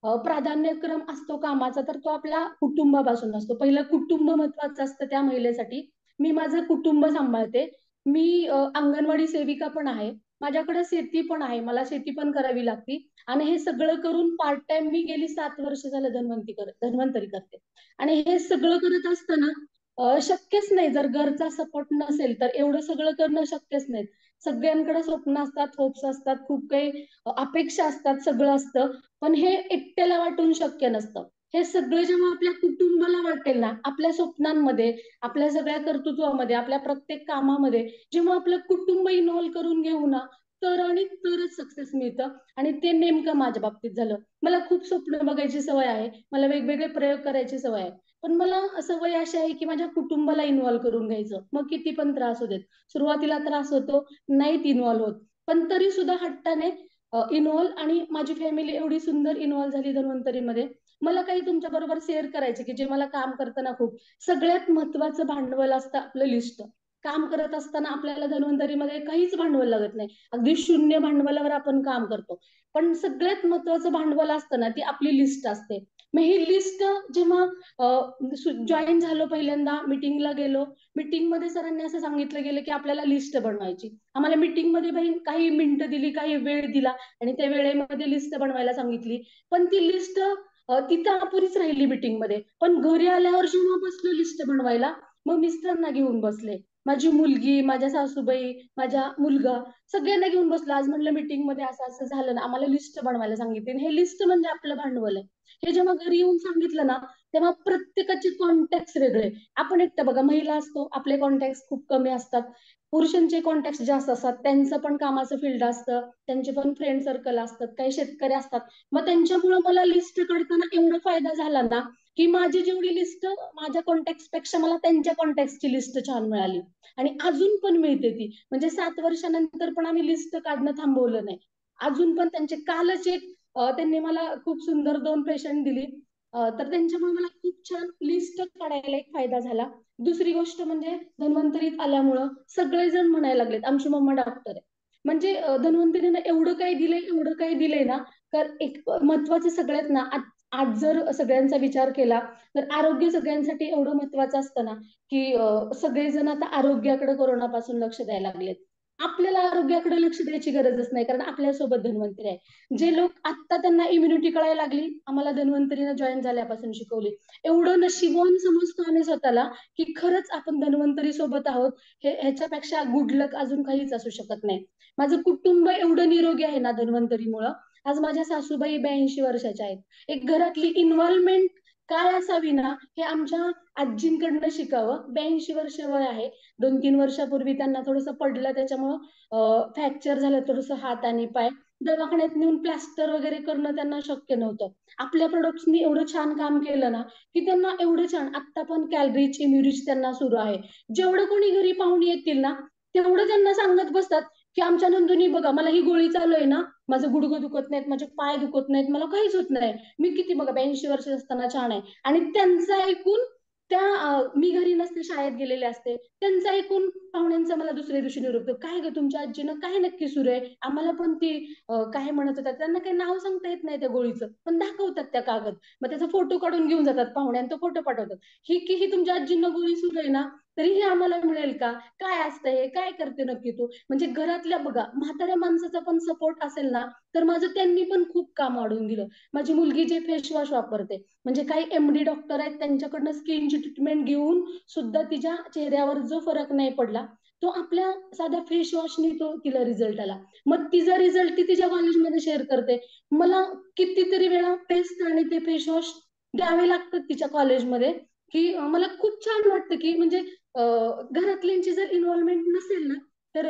प्राधान्यक्रम असतो कामाचा, तर तो आपल्या कुटुंबापासून असतो. पहिलं कुटुंब महत्वाचं असतं त्या महिलेसाठी. मी माझं कुटुंब सांभाळते. मी अंगणवाडी सेविका पण आहे. माझ्याकडे शेती पण आहे, मला शेती पण करावी लागते. आणि हे सगळं करून पार्ट टाइम मी गेली 7 वर्ष झालं धन्वंतरी करते. आणि हे सगळं करत असताना शक्यच नाही, जर घरचा सपोर्ट नसेल तर एवढं सगळं करणं शक्यच नाही. सगळ्यांकडे स्वप्न असतात, होप्स असतात, खूप काही अपेक्षा असतात, सगळं असतं. पण हे एकट्याला वाटून शक्य नसतं. हे सगळं जेव्हा आपल्या कुटुंबाला वाटेल ना, आपल्या स्वप्नांमध्ये, आपल्या सगळ्या कर्तृत्वामध्ये, आपल्या प्रत्येक कामामध्ये जेव्हा आपलं कुटुंब इन्व्हॉल्व करून घेऊ ना, तर आणि तरच सक्सेस मिळतं. आणि ते नेमकं माझ्या बाबतीत झालं. मला खूप स्वप्न बघायची सवय आहे, मला वेगवेगळे प्रयोग करायची सवय आहे. पण मला सवय अशी आहे की माझ्या कुटुंबाला इन्व्हॉल्व करून घ्यायचं, मग किती पण त्रास होऊ देत. सुरुवातीला त्रास होतो, नाहीत इन्व्हॉल्व होत, पण तरी सुद्धा हट्टाने इन्व्हॉल्व. आणि माझी फॅमिली एवढी सुंदर इन्व्हॉल्व झाली धन्वंतरीमध्ये. मला काही तुमच्या बरोबर शेअर करायचे की जे मला काम करताना खूप, सगळ्यात महत्वाचं भांडवल असतं आपलं लिस्ट. काम करत असताना आपल्याला धन्वंतरीमध्ये काहीच भांडवल लागत नाही, अगदी शून्य भांडवलावर आपण काम करतो. पण सगळ्यात महत्वाचं भांडवल असतं ना, ती आपली लिस्ट असते. मग ही लिस्ट जेव्हा जॉईन झालो, पहिल्यांदा मीटिंगला गेलो. मीटिंग मध्ये सरांनी असं सांगितलं गेलं की आपल्याला लिस्ट बनवायची. आम्हाला मीटिंग मध्ये काही मिनिटं दिली, काही वेळ दिला आणि त्या वेळेमध्ये लिस्ट बनवायला सांगितली. पण ती लिस्ट तिथं अपुरीच राहिली मीटिंग मध्ये. पण घरी आल्यावर जेव्हा बसलो लिस्ट बनवायला, मग मिस्टरांना घेऊन बसले, माझी मुलगी, माझ्या सासूबाई, माझा मुलगा, सगळ्यांना घेऊन बसलो. आज म्हटलं मीटिंग मध्ये असं असं झालं ना, आम्हाला लिस्ट बनवायला सांगितली. आणि हे लिस्ट म्हणजे आपलं भांडवल आहे. हे जेव्हा घरी येऊन सांगितलं ना, तेव्हा प्रत्येकाचे कॉन्टॅक्ट वेगळे. आपण एकटं बघा, महिला असतो, आपले कॉन्टॅक्ट खूप कमी असतात. पुरुषांचे कॉन्टॅक्ट जास्त असतात, त्यांचं पण कामाचं फील्ड असतं, त्यांचे पण फ्रेंड सर्कल असतात, काही शेतकरी असतात. मग त्यांच्यामुळे मला लिस्ट काढताना एवढा फायदा झाला ना, की माझी जेवढी लिस्ट माझ्या कॉन्टॅक्ट पेक्षा मला त्यांच्या कॉन्टॅक्टची लिस्ट छान मिळाली. आणि अजून पण मिळते ती. म्हणजे 7 वर्षानंतर पण आम्ही लिस्ट काढणं थांबवलं नाही. अजून पण त्यांचे कालच एक त्यांनी मला खूप सुंदर 2 पेशंट दिली. तर त्यांच्यामुळे मला खूप छान लिस्ट काढायला एक फायदा झाला. दुसरी गोष्ट म्हणजे धन्वंतरीत आल्यामुळं सगळेजण म्हणायला लागलेत आमची मम्मा डॉक्टर आहे. म्हणजे धन्वंतरीनं एवढं काही दिलंय, एवढं काही दिलंय ना. तर एक महत्वाचं सगळ्यात ना, आज जर सगळ्यांचा विचार केला तर आरोग्य सगळ्यांसाठी एवढं महत्वाचं असतं ना, की सगळेजण आता आरोग्याकडे कोरोनापासून लक्ष द्यायला लागलेत. आपल्याला आरोग्याकडे लक्ष द्यायची गरजच नाही, कारण आपल्यासोबत धन्वंतरी आहे. जे लोक आता त्यांना इम्युनिटी कळायला लागली, आम्हाला धन्वंतरीनं जॉईन झाल्यापासून शिकवली. एवढं नशिबवान समजतो आम्ही स्वतःला, की खरंच आपण धन्वंतरी सोबत आहोत. ह्याच्यापेक्षा गुड लक अजून काहीच असू शकत नाही. माझं कुटुंब एवढं निरोगी आहे ना धन्वंतरीमुळं. आज माझ्या सासूबाई 82 वर्षाच्या आहेत. एक घरातली इन्व्हॉल्वमेंट काय असावी ना, हे आमच्या आजींकडनं शिकावं. 82 वर्ष वय आहे. 2-3 वर्षापूर्वी त्यांना थोडंसं पडलं, त्याच्यामुळं फ्रॅक्चर झालं थोडंसं हात आणि पाय. दवाखान्यात नेऊन प्लास्टर वगैरे करणं त्यांना शक्य नव्हतं. आपल्या प्रोडक्ट्सनी एवढं छान काम केलं ना, की त्यांना एवढं छान. आता पण कॅलरीच इम्युरिच त्यांना सुरू आहे. जेवढं कोणी घरी पाहुणे येतील ना, तेवढं त्यांना सांगत बसतात की आमच्या नंदुनी बघा, मला ही गोळी चालू आहे ना, माझं गुडघं दुखत नाहीत, माझे पाय दुखत नाहीत, मला काहीच होत नाही. मी किती बघा 82 वर्ष असताना छान आहे. आणि त्यांचं ऐकून त्या मी घरी नसते, शाळेत गेलेले असते, त्यांचं ऐकून पाहुण्यांचा मला दुसऱ्या दिवशी निरोप येतो, काय ग तुमच्या आजीनं काय नक्की सुरू आहे. आम्हाला पण ती काय म्हणत होतात, त्यांना काही नाव सांगता येत नाही त्या गोळीचं, पण दाखवतात त्या कागद. मग त्याचा फोटो काढून घेऊन जातात पाहुणे आणि तो फोटो पाठवतात. ही तुमच्या आजीनं गोळी सुरू आहे ना, तरी हे आम्हाला मिळेल का, काय असतं हे, काय करते नक्की तू. म्हणजे घरातल्या बघा, म्हाताऱ्या माणसाचा पण सपोर्ट असेल ना, तर माझं त्यांनी पण खूप काम वाढवून दिलं. माझी मुलगी जे फेस वॉश वापरते, म्हणजे काही MD डॉक्टर आहेत त्यांच्याकडनं स्किनची ट्रीटमेंट घेऊन सुद्धा तिच्या चेहऱ्यावर जो फरक नाही पडला, तो आपल्या साध्या फेस वॉशनी तो तिला रिझल्ट आला. मग तिचा रिझल्ट ती तिच्या कॉलेजमध्ये शेअर करते. मला कितीतरी वेळा पेस्ट आणि ते फेस वॉश द्यावे लागतात तिच्या कॉलेजमध्ये, की मला खूप छान वाटतं की म्हणजे घरातल्यांची जर इन्व्हॉल्वमेंट नसेल ना, तर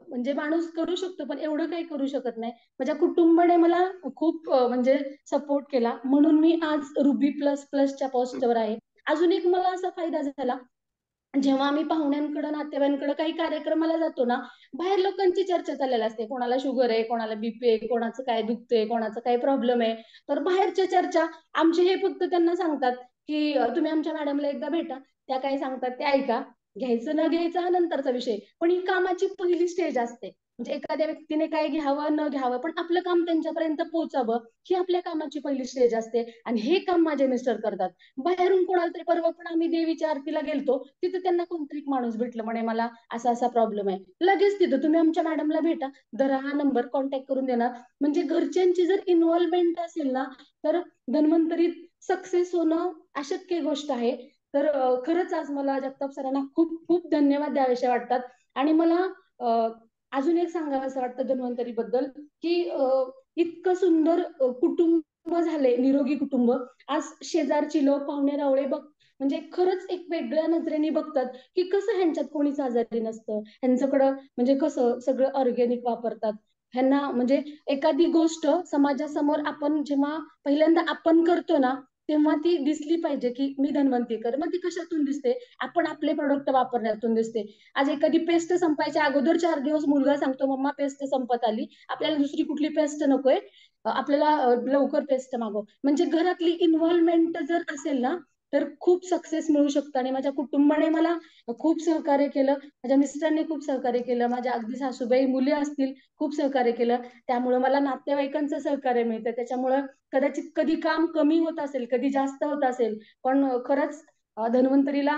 म्हणजे माणूस करू शकतो पण एवढं काही करू शकत नाही. माझ्या कुटुंबाने मला खूप म्हणजे सपोर्ट केला, म्हणून मी आज रुबी प्लस प्लसच्या पोस्टवर आहे. अजून एक मला असा फायदा झाला, जेव्हा आम्ही पाहुण्यांकडे नातेवाईकांकडे काही कार्यक्रमाला जातो ना, बाहेर लोकांची चर्चा चाललेली असते, कोणाला शुगर आहे, कोणाला BP आहे, कोणाचं काय दुखतंय, कोणाचं काय प्रॉब्लेम आहे. तर बाहेरच्या चर्चा आमचे हे फक्त त्यांना सांगतात की तुम्ही आमच्या मॅडमला एकदा भेटा, त्या काय सांगतात ते ऐका, घ्यायचं न घ्यायचं हा नंतरचा विषय, पण ही कामाची पहिली स्टेज असते. म्हणजे एखाद्या व्यक्तीने काय घ्यावं न घ्यावं, पण आपलं काम त्यांच्यापर्यंत पोहोचावं ही आपल्या कामाची पहिली स्टेज असते. आणि हे काम माझे मिस्टर करतात. बाहेरून कोणाला तरी, परवा पण आम्ही देवीच्या आरतीला गेलतो, तिथं त्यांना कोणतरी एक माणूस भेटलं, म्हणे मला असा असा प्रॉब्लेम आहे. लगेच तिथं तुम्ही आमच्या मॅडमला भेटा, जरा हा नंबर कॉन्टॅक्ट करून देणार. म्हणजे घरच्यांची जर इन्व्हॉल्वमेंट असेल ना, तर धन्वंतरीत सक्सेस होणं अशक्य गोष्ट आहे. तर खरंच आज मला जगताप सरांना खूप खूप धन्यवाद द्यावेसे वाटतात. आणि मला अजून एक सांगावं असं वाटतं धन्वंतरी बद्दल, की इतकं सुंदर कुटुंब झाले, निरोगी कुटुंब. आज शेजारची लोक, पाहुणे रावळे बघ, म्हणजे खरंच एक वेगळ्या नजरेने बघतात, की कसं ह्यांच्यात कोणीच आजारी नसतं, ह्यांच्याकडं म्हणजे कसं सगळं ऑर्गॅनिक वापरतात. ह्यांना म्हणजे एखादी गोष्ट समाजासमोर आपण जेव्हा पहिल्यांदा आपण करतो ना, तेव्हा ती दिसली पाहिजे, की मी धन्वंतीकर. मग ती कशातून दिसते? आपण आपले प्रोडक्ट वापरण्यातून दिसते. आज एखादी पेस्ट संपायच्या अगोदर 4 दिवस मुलगा सांगतो, मम्मा पेस्ट संपत आली, आपल्याला दुसरी कुठली पेस्ट नकोय, आपल्याला लवकर पेस्ट मागव. म्हणजे घरातली इन्व्हॉल्वमेंट जर असेल ना, तर खूप सक्सेस मिळू शकतं. आणि माझ्या कुटुंबाने मला खूप सहकार्य केलं, माझ्या मिस्टरांनी खूप सहकार्य केलं, माझ्या अगदी सासूबाई, मुली असतील, खूप सहकार्य केलं. त्यामुळे मला नातेवाईकांचं सहकार्य मिळतं. त्याच्यामुळं कदाचित कधी काम कमी होत असेल, कधी जास्त होत असेल, पण खरंच धन्वंतरीला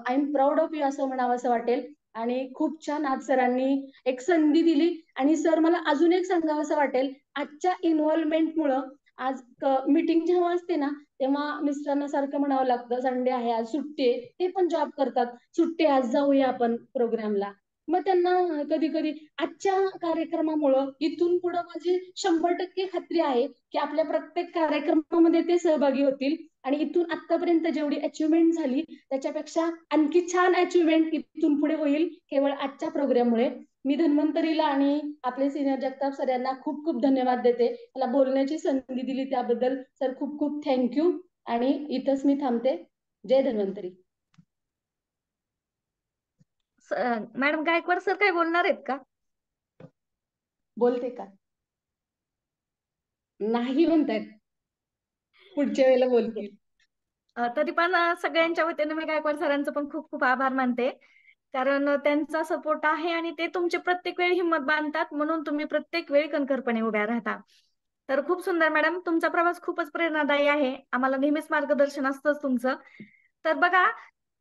I am proud of you असं म्हणावं असं वाटेल. आणि खूप छान आज सरांनी एक संधी दिली. आणि सर, मला अजून एक सांगावं असं वाटेल, आजच्या इन्व्हॉल्वमेंटमुळं आज मीटिंग जेव्हा असते ना, तेव्हा मिस्टरांना सारखं म्हणावं लागतं, संडे आहे, आज सुट्टी आहे, ते पण जॉब करतात, सुट्टी आज जाऊया आपण प्रोग्रामला. मग त्यांना कधी कधी आजच्या कार्यक्रमामुळं इथून पुढे माझी 100% खात्री आहे, की आपल्या प्रत्येक कार्यक्रमामध्ये ते सहभागी होतील. आणि इथून आतापर्यंत जेवढी अचिव्हमेंट झाली, त्याच्यापेक्षा आणखी छान अचिव्हमेंट इथून पुढे होईल, केवळ आजच्या प्रोग्राममुळे. मी धन्वंतरीला आणि आपले सिनियर जगताप सर यांना खूप खूप धन्यवाद देते. मला बोलण्याची संधी दिली त्याबद्दल सर खूप खूप थँक्यू. आणि इथंच मी थांबते. जय धन्वंतरी. मॅडम गायकवाड सर काय बोलणार आहेत का? बोलते का? नाही म्हणतायत, पुढच्या वेळेला बोलतील. तरी पण सगळ्यांच्या वतीने मी गायकवाड सरांचं पण खूप खूप आभार मानते. कारण त्यांचा सपोर्ट आहे आणि ते तुमची प्रत्येक वेळी हिंमत बांधतात, म्हणून तुम्ही प्रत्येक वेळी कणखरपणे उभ्या राहता. तर खूप सुंदर मॅडम, तुमचा प्रवास खूपच प्रेरणादायी आहे. आम्हाला नेहमीच मार्गदर्शन असतंच तुमचं. तर बघा,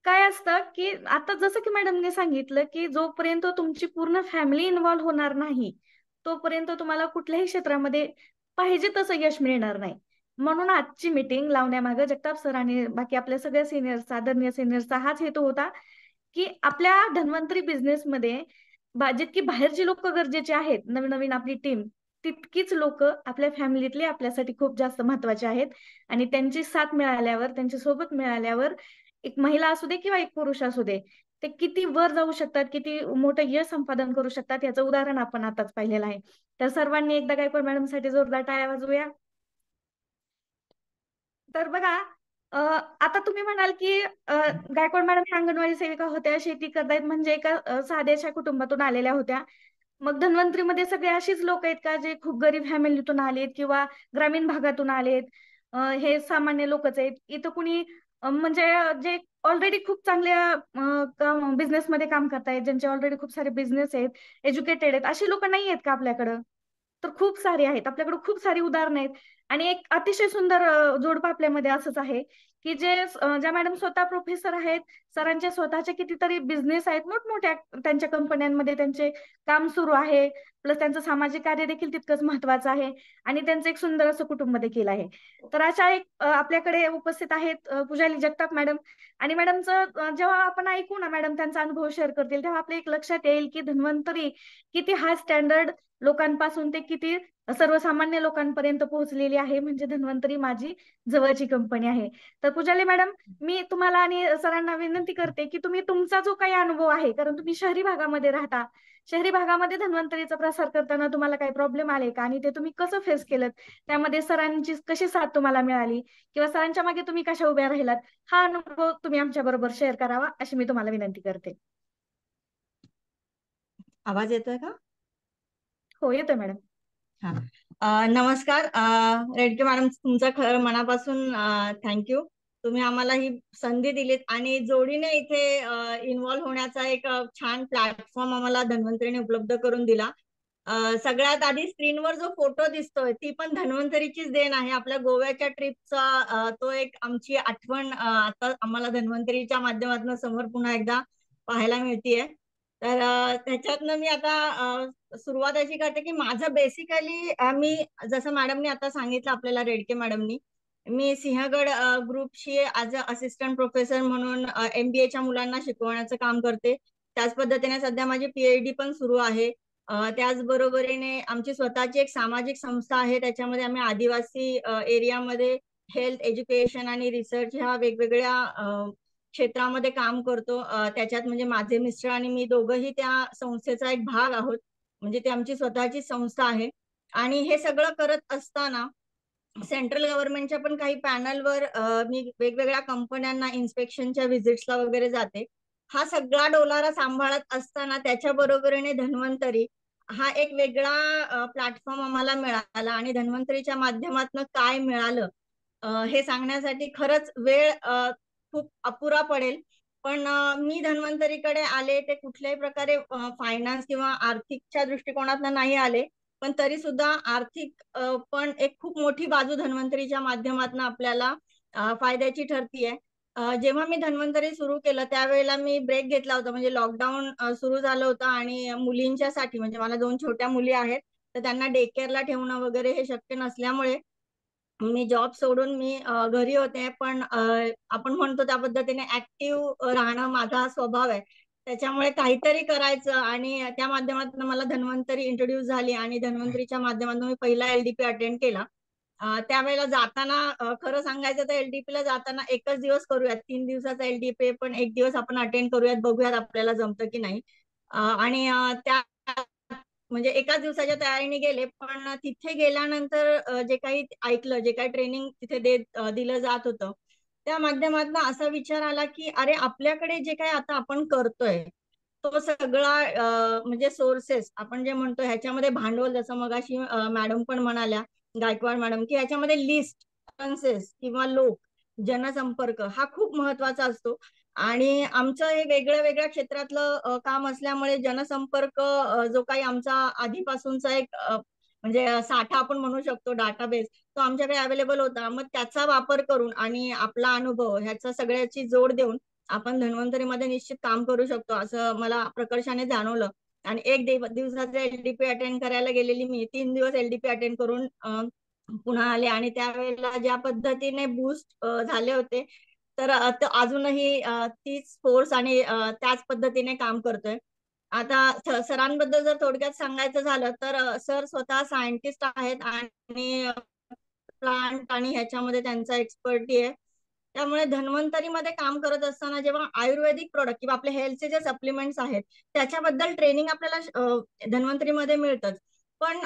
काय असतं की आता जसं की मॅडमने सांगितलं, की जोपर्यंत तुमची पूर्ण फॅमिली इन्व्हॉल्व्ह होणार नाही, तोपर्यंत तुम्हाला कुठल्याही क्षेत्रामध्ये पाहिजे तसं यश मिळणार नाही. म्हणून आजची मीटिंग लावण्यामागे जगताप सर आणि बाकी आपल्या सगळ्या सिनियर्सचा, आदरणीय सिनियर्सचा हाच हेतू होता, की आपल्या धन्वंतरी बिझनेसमध्ये जितकी बाहेरची लोक गरजेची आहेत, नवीन नवीन आपली टीम, तितकीच लोक आपल्या फॅमिलीतले आपल्यासाठी खूप जास्त महत्वाचे आहेत. आणि त्यांची साथ मिळाल्यावर, त्यांच्या सोबत मिळाल्यावर, एक महिला असू दे किंवा एक पुरुष असू दे, ते किती वर जाऊ शकतात, किती मोठं यश संपादन करू शकतात, याचं उदाहरण आपण आताच पाहिलेलं आहे. तर सर्वांनी एकदा गायकवाड मॅडम साठी जोरदार टाळ्या वाजवूया. तर बघा, आता तुम्ही म्हणाल की गायकवाड मॅडम ह्या अंगणवाडी सेविका होत्या, शेती करतायत, म्हणजे एका साध्याशा कुटुंबातून आलेल्या होत्या. मग धन्वंतरीमध्ये सगळे अशीच लोक आहेत का जे खूप गरीब फॅमिलीतून आलेत किंवा ग्रामीण भागातून आलेत? हे सामान्य लोकच आहेत इथं? कुणी म्हणजे जे ऑलरेडी खूप चांगल्या बिझनेसमध्ये काम करतायत, ज्यांचे ऑलरेडी खूप सारे बिझनेस आहेत, एज्युकेटेड आहेत, अशी लोक नाही आहेत का आपल्याकडं? तर खूप सारी आहेत आपल्याकडे, खूप सारी उदाहरणं आहेत. आणि एक अतिशय सुंदर जोडपं आपल्यामध्ये असंच आहे, की ज्या मॅडम स्वतः प्रोफेसर आहेत, सरांचे स्वतःचे कितीतरी बिझनेस आहेत, मोठमोठ्या त्यांच्या कंपन्यांमध्ये त्यांचे काम सुरू आहे, प्लस त्यांचं सामाजिक कार्य देखील तितकंच महत्वाचं आहे, आणि त्यांचं एक सुंदर असं कुटुंब देखील आहे. तर अशा एक आपल्याकडे उपस्थित आहेत पूजाली जगताप मॅडम. आणि मॅडमचं जेव्हा आपण ऐकू ना, मॅडम त्यांचा अनुभव शेअर करतील, तेव्हा आपल्या एक लक्षात येईल की धन्वंतरी किती हाय स्टँडर्ड लोकांपासून ते किती सर्वसामान्य लोकांपर्यंत पोहोचलेली आहे. म्हणजे धन्वंतरी माझी जवळची कंपनी आहे. तर पूजाली मॅडम, मी तुम्हाला आणि सरांना विनंती करते की तुम्ही तुमचा जो काही अनुभव आहे, कारण तुम्ही शहरी भागामध्ये राहता, शहरी भागामध्ये धन्वंतरीचा प्रसार करताना तुम्हाला काही प्रॉब्लेम आले का, आणि ते तुम्ही कसं फेस केलं, त्यामध्ये सरांची कशी साथ तुम्हाला मिळाली, किंवा सरांच्या मागे तुम्ही कशा उभ्या राहिलात, हा अनुभव तुम्ही आमच्या बरोबर शेअर करावा, अशी मी तुम्हाला विनंती करते. आवाज येतोय का? हो, येतोय मॅडम. नमस्कार रेडके मॅडम, तुमचा खरं मनापासून थँक्यू. तुम्ही आम्हाला ही संधी दिलीत आणि जोडीने इथे इन्व्हॉल्व्ह होण्याचा एक छान प्लॅटफॉर्म आम्हाला धन्वंतरीने उपलब्ध करून दिला. सगळ्यात आधी स्क्रीनवर जो फोटो दिसतोय ती पण धन्वंतरीचीच देण आहे. आपल्या गोव्याच्या ट्रिपचा तो एक आमची आठवण आता आम्हाला धन्वंतरीच्या माध्यमातून समोर पुन्हा एकदा पाहायला मिळतीये. तर त्याच्यातनं मी आता सुरुवात अशी करते की माझं बेसिकली मी जसं मॅडमनी आता सांगितलं आपल्याला रेडके मॅडमनी, मी सिंहगड ग्रुपशी ॲज अ असिस्टंट प्रोफेसर म्हणून MBA च्या मुलांना शिकवण्याचं काम करते. त्याच पद्धतीने सध्या माझी PhD पण सुरू आहे. त्याचबरोबरीने आमची स्वतःची एक सामाजिक संस्था आहे. त्याच्यामध्ये आम्ही आदिवासी एरियामध्ये हेल्थ, एज्युकेशन आणि रिसर्च ह्या वेगवेगळ्या क्षेत्रामध्ये काम करतो. त्याच्यात म्हणजे माझे मिस्टर आणि मी दोघंही त्या संस्थेचा एक भाग आहोत. म्हणजे ती आमची स्वतःची संस्था आहे. आणि हे सगळं करत असताना सेंट्रल गव्हर्नमेंटच्या पण काही पॅनलवर मी वेगवेगळ्या कंपन्यांना इन्स्पेक्शनच्या व्हिजिट्सला वगैरे जाते. हा सगळा डोलारा सांभाळत असताना त्याच्या बरोबरीने धन्वंतरी हा एक वेगळा प्लॅटफॉर्म आम्हाला मिळाला आणि धन्वंतरीच्या माध्यमातून काय मिळालं हे सांगण्यासाठी खरंच वेळ खूप अपुरा पडेल. पण मी धन्वंतरीकडे आले ते कुठल्याही प्रकारे फायनान्स किंवा आर्थिकच्या दृष्टिकोनातून नाही आले, पण तरी सुद्धा आर्थिक पण एक खूप मोठी बाजू धन्वंतरीच्या माध्यमातून आपल्याला फायद्याची ठरतीये. जेव्हा मी धन्वंतरी सुरू केलं त्यावेळेला मी ब्रेक घेतला होता. म्हणजे लॉकडाऊन सुरू झालं होतं आणि मुलींच्यासाठी म्हणजे मला 2 छोट्या मुली आहेत, तर त्यांना डे केअरला ठेवणं वगैरे हे शक्य नसल्यामुळे मी जॉब सोडून मी घरी होते. पण आपण म्हणतो त्या पद्धतीने ऍक्टिव्ह राहणं माझा स्वभाव आहे. त्याच्यामुळे काहीतरी करायचं आणि त्या माध्यमातून मला धन्वंतरी इंट्रोड्यूस झाली आणि धन्वंतरीच्या माध्यमातून मी पहिला LDP अटेंड केला. त्यावेळेला जाताना खरं सांगायचं तर LDP ला जाताना एकच दिवस करूयात, 3 दिवसाचा LDP पण एक दिवस आपण अटेंड करूयात, बघूयात आपल्याला जमतं की नाही. आणि त्या म्हणजे एकाच दिवसाच्या तयारीने गेले. पण तिथे गेल्यानंतर जे काही ऐकलं, जे काही ट्रेनिंग तिथे दिलं जात होतं, त्या माध्यमातून असा विचार आला की अरे आपल्याकडे जे काही आता आपण करतोय तो सगळा म्हणजे सोर्सेस आपण जे म्हणतो ह्याच्यामध्ये भांडवल, जसं मगाशी मॅडम पण म्हणाल्या, गायकवाड मॅडम, की ह्याच्यामध्ये लिस्ट, किंवा लोक, जनसंपर्क हा खूप महत्वाचा असतो. आणि आमचं हे वेगळ्या वेगळ्या क्षेत्रातलं काम असल्यामुळे जनसंपर्क जो काही आमचा आधीपासूनचा एक म्हणजे साठा आपण म्हणू शकतो, डाटाबेस, तो आमच्याकडे अवेलेबल होता. मग त्याचा वापर करून आणि आपला अनुभव ह्याचा सगळ्याची जोड देऊन आपण धन्वंतरीमध्ये निश्चित काम करू शकतो असं मला प्रकर्षाने जाणवलं. आणि एक दिवसाचा LDP अटेंड करायला गेलेली मी 3 दिवस LDP अटेंड करून पुन्हा आले. आणि त्यावेळेला ज्या पद्धतीने बूस्ट झाले होते, तर अजूनही तीच फोर्स आणि त्याच पद्धतीने काम करतोय. आता सरांबद्दल जर थोडक्यात सांगायचं झालं तर सर स्वतः सायंटिस्ट आहेत आणि प्लांट आणि ह्याच्यामध्ये त्यांचा एक्सपर्टी आहे. त्यामुळे धन्वंतरीमध्ये काम करत असताना जेव्हा आयुर्वेदिक प्रोडक्ट किंवा आपले हेल्थचे जे सप्लिमेंट्स आहेत त्याच्याबद्दल ट्रेनिंग आपल्याला धन्वंतरीमध्ये मिळतच. पण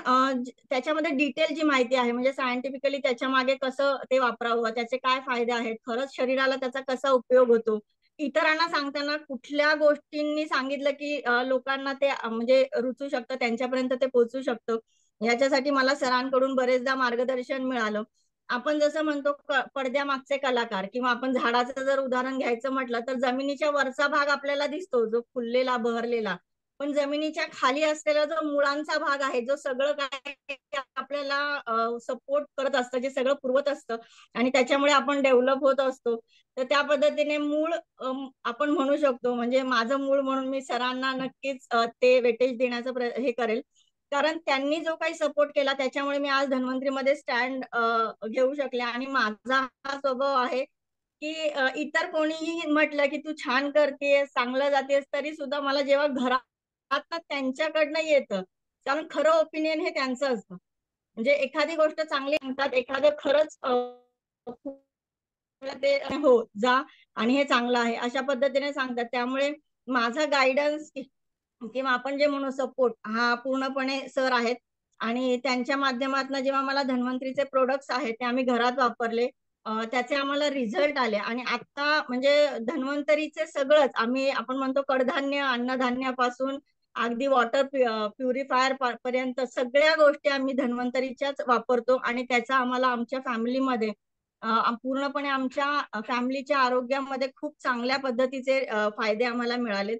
त्याच्यामध्ये डिटेल जी माहिती आहे म्हणजे सायंटिफिकली त्याच्या मागे कसं ते वापरावं, त्याचे काय फायदे आहेत, खरंच शरीराला त्याचा कसा उपयोग होतो, इतरांना सांगताना कुठल्या गोष्टींनी सांगितलं की लोकांना ते म्हणजे रुचू शकतं, त्यांच्यापर्यंत ते पोहोचू शकतं, याच्यासाठी मला सरांकडून बरेचदा मार्गदर्शन मिळालं. आपण जसं म्हणतो पडद्यामागचे कलाकार, किंवा आपण झाडाचं जर उदाहरण घ्यायचं म्हटलं तर जमिनीच्या वरचा भाग आपल्याला दिसतो जो फुललेला बहरलेला, पण जमिनीच्या खाली असलेला जो मुळांचा भाग आहे, जो सगळं काय आपल्याला सपोर्ट करत असतं, जे सगळं पुरवत असतं आणि त्याच्यामुळे आपण डेव्हलप होत असतो. तर त्या पद्धतीने मूळ आपण म्हणू शकतो, म्हणजे माझं मूळ म्हणून मी सरांना नक्कीच ते वेटेज देण्याचं हे करेल. कारण त्यांनी जो काही सपोर्ट केला त्याच्यामुळे मी आज धन्वंतरीमध्ये स्टँड घेऊ शकले. आणि माझा हा स्वभाव आहे की इतर कोणीही म्हटलं की तू छान करतेस, चांगलं जातेस, तरी सुद्धा मला जेव्हा घरात त्यांच्याकडनं येतं, कारण खरं ओपिनियन हे त्यांचं असतं. म्हणजे एखादी गोष्ट चांगली सांगतात, एखादं खरंच ते हो जा आणि हे चांगलं आहे अशा पद्धतीने सांगतात. त्यामुळे माझा गायडन्स किंवा आपण जे म्हणू सपोर्ट हा पूर्णपणे सर आहेत. आणि त्यांच्या माध्यमातून जेव्हा मला धन्वंतरीचे प्रोडक्ट्स आहेत ते आम्ही घरात वापरले, त्याचे आम्हाला रिझल्ट आले. आणि आता म्हणजे धन्वंतरीचे सगळंच आम्ही आपण म्हणतो कडधान्य, अन्नधान्यापासून अगदी वॉटर प्युरिफायर पर्यंत सगळ्या गोष्टी आम्ही धन्वंतरीच्याच वापरतो. आणि त्याचा आम्हाला आमच्या फॅमिलीमध्ये पूर्णपणे आमच्या फॅमिलीच्या आरोग्यामध्ये खूप चांगल्या पद्धतीचे फायदे आम्हाला मिळालेत.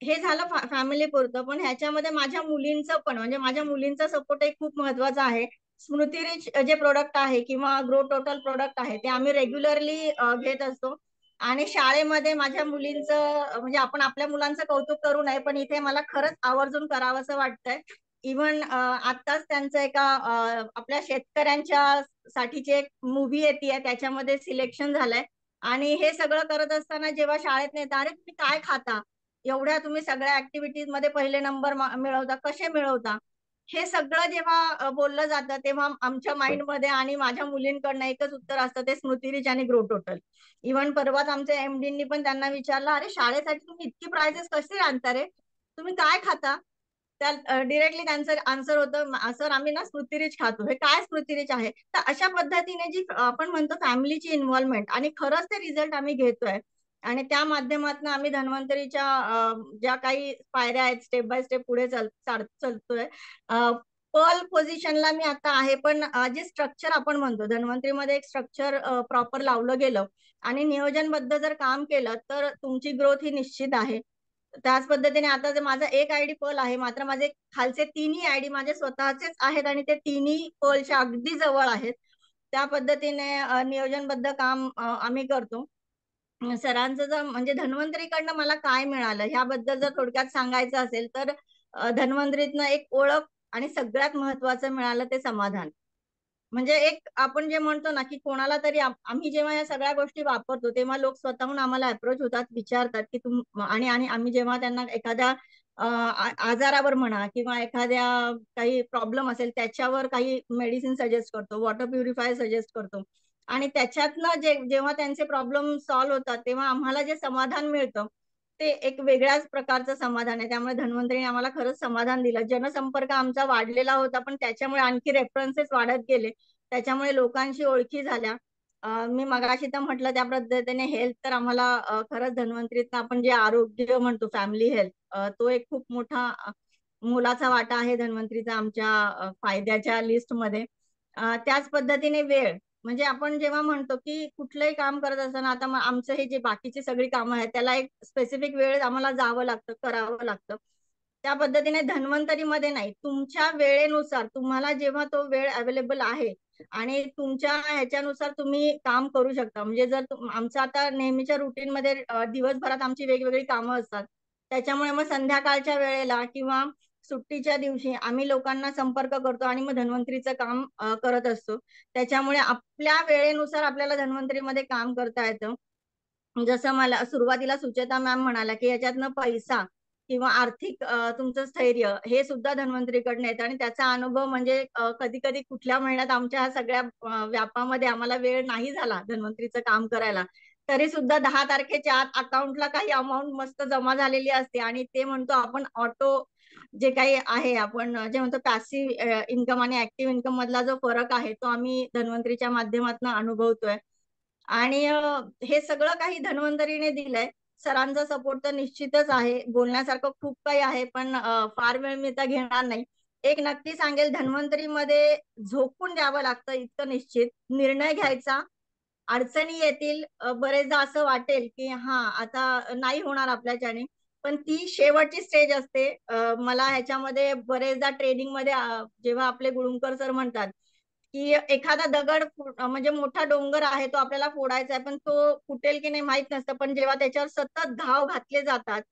हे झालं फॅमिली पुरतं, पण ह्याच्यामध्ये माझ्या मुलींचं पण, म्हणजे माझ्या मुलींचा सपोर्ट एक खूप महत्वाचा आहे. स्मृती रिच जे प्रोडक्ट आहे किंवा ग्रो टोटल प्रोडक्ट आहे ते आम्ही रेग्युलरली घेत असतो. आणि शाळेमध्ये माझ्या मुलींचं म्हणजे आपण आपल्या मुलांचं कौतुक करू नये, पण इथे मला खरंच आवर्जून करावंसं वाटतंय. इव्हन आत्ताच त्यांचं एका आपल्या शेतकऱ्यांच्या साठीची एक मूवी येते, त्याच्यामध्ये सिलेक्शन झालंय. आणि हे सगळं करत असताना जेव्हा शाळेत नेता, अरे तुम्ही काय खाता, एवढ्या तुम्ही सगळ्या ऍक्टिव्हिटीज मध्ये पहिले नंबर मिळवता, कसे मिळवता, हे सगळं जेव्हा बोललं जातं तेव्हा आमच्या माइंड मध्ये आणि माझ्या मुलींकडनं एकच उत्तर असतं, ते स्मृती रिच आणि ग्रो टोटल. इव्हन परवाच आमच्या एमडींनी पण त्यांना विचारलं, अरे शाळेसाठी तुम्ही इतकी प्राइजेस कसे आणता रे, तुम्ही काय खाता? त्या डिरेक्टली त्यांचं आन्सर होतं, सर आम्ही ना स्मृती रिच खातो. हे काय स्मृती रिच आहे? तर अशा पद्धतीने जी आपण म्हणतो फॅमिलीची इन्व्हॉल्वमेंट, आणि खरंच ते रिझल्ट आम्ही घेतोय. आणि त्या माध्यमातून आम्ही धन्वंतरीच्या ज्या काही पायऱ्या आहेत स्टेप बाय स्टेप पुढे चालतोय. पर्ल पोझिशनला मी आता आहे, पण जे स्ट्रक्चर आपण म्हणतो धन्वंतरीमध्ये एक स्ट्रक्चर प्रॉपर लावलं गेलं आणि नियोजनबद्ध जर काम केलं तर तुमची ग्रोथ ही निश्चित आहे. त्याच पद्धतीने आता जर माझा एक आयडी पर्ल आहे, मात्र माझे खालचे तिन्ही आयडी माझे स्वतःचेच आहेत आणि ते तिन्ही पर्लच्या अगदी जवळ आहेत. त्या पद्धतीने नियोजनबद्ध काम आम्ही करतो. सरांचं जर म्हणजे धन्वंतरीकडनं मला काय मिळालं ह्याबद्दल जर थोडक्यात सांगायचं असेल तर धन्वंतरीतनं एक ओळख आणि सगळ्यात महत्वाचं मिळालं ते समाधान. म्हणजे एक आपण जे म्हणतो ना की कोणाला तरी आम्ही जेव्हा या सगळ्या गोष्टी वापरतो तेव्हा लोक स्वतःहून आम्हाला अप्रोच होतात, विचारतात की आणि आणि आम्ही जेव्हा त्यांना एखाद्या आजारावर म्हणा किंवा एखाद्या काही प्रॉब्लेम असेल त्याच्यावर काही मेडिसिन सजेस्ट करतो, वॉटर प्युरिफायर सजेस्ट करतो, आणि त्याच्यातनं जेव्हा त्यांचे प्रॉब्लेम सॉल्व्ह होतात तेव्हा आम्हाला जे समाधान मिळतं ते एक वेगळ्याच प्रकारचं समाधान आहे. त्यामुळे धन्वंतरीने आम्हाला खरंच समाधान दिलं. जनसंपर्क आमचा वाढलेला होता, पण त्याच्यामुळे आणखी रेफरन्सेस वाढत गेले, त्याच्यामुळे लोकांशी ओळखी झाल्या. मी मगाशी तर म्हटलं त्या पद्धतीने हेल्थ तर आम्हाला खरंच धन्वंतरीतनं आपण जे आरोग्य म्हणतो फॅमिली हेल्थ, तो एक खूप मोठा मोलाचा वाटा आहे धन्वंतरीचा आमच्या फायद्याच्या लिस्टमध्ये. त्याच पद्धतीने वेळ, म्हणजे आपण जेव्हा म्हणतो की कुठलंही काम करत असताना आता आमचं हे जे बाकीची सगळी कामं आहेत त्याला एक स्पेसिफिक वेळ आम्हाला जावं लागतं, करावं लागतं. त्या पद्धतीने धन्वंतरीमध्ये नाही, तुमच्या वेळेनुसार तुम्हाला जेव्हा तो वेळ अवेलेबल आहे आणि तुमच्या ह्याच्यानुसार तुम्ही काम करू शकता. म्हणजे जर आमचं आता नेहमीच्या रुटीन मध्ये दिवसभरात आमची वेगवेगळी कामं असतात, त्याच्यामुळे मग संध्याकाळच्या वेळेला किंवा सुट्टीच्या दिवशी आम्ही लोकांना संपर्क करतो आणि मग धन्वंतरीचं काम करत असतो. त्याच्यामुळे आपल्या वेळेनुसार आपल्याला धन्वंतरीमध्ये काम करता येतं. जसं मला सुरुवातीला सुचेता मॅम म्हणाल्या की याच्यातनं पैसा किंवा आर्थिक तुमचं स्थैर्य हे सुद्धा धन्वंतरीकडनं येतं, आणि त्याचा अनुभव म्हणजे कधी कधी कुठल्या महिन्यात आमच्या सगळ्या व्यापामध्ये आम्हाला वेळ नाही झाला धन्वंतरीचं काम करायला, तरी सुद्धा 10 तारखेच्या आत अकाउंटला काही अमाऊंट मस्त जमा झालेली असते, आणि ते म्हणतो आपण ऑटो जे काही आहे, आपण जे म्हणतो पॅसिव्ह इन्कम आणि ऍक्टिव्ह इन्कम मधला जो फरक आहे तो आम्ही धन्वंतरीच्या माध्यमातून अनुभवतोय. आणि हे सगळं काही धन्वंतरीने दिलंय. सरांचा सपोर्ट तर निश्चितच आहे. बोलण्यासारखं खूप काही आहे, पण फार वेळ मी तर घेणार नाही. एक नक्की सांगेल, धन्वंतरीमध्ये झोकून द्यावं लागतं इतकं निश्चित. निर्णय घ्यायचा, अडचणी येतील, बरेचदा असं वाटेल की हा आता नाही होणार आपल्याच्याने, पण ती शेवटची स्टेज असते. मला ह्याच्यामध्ये बरेचदा ट्रेनिंग मध्ये जेव्हा आपले गुळुंकर सर म्हणतात की एखादा दगड म्हणजे मोठा डोंगर आहे तो आपल्याला फोडायचा आहे, पण तो फुटेल की नाही माहित नसतं, पण जेव्हा त्याच्यावर सतत घाव घातले जातात,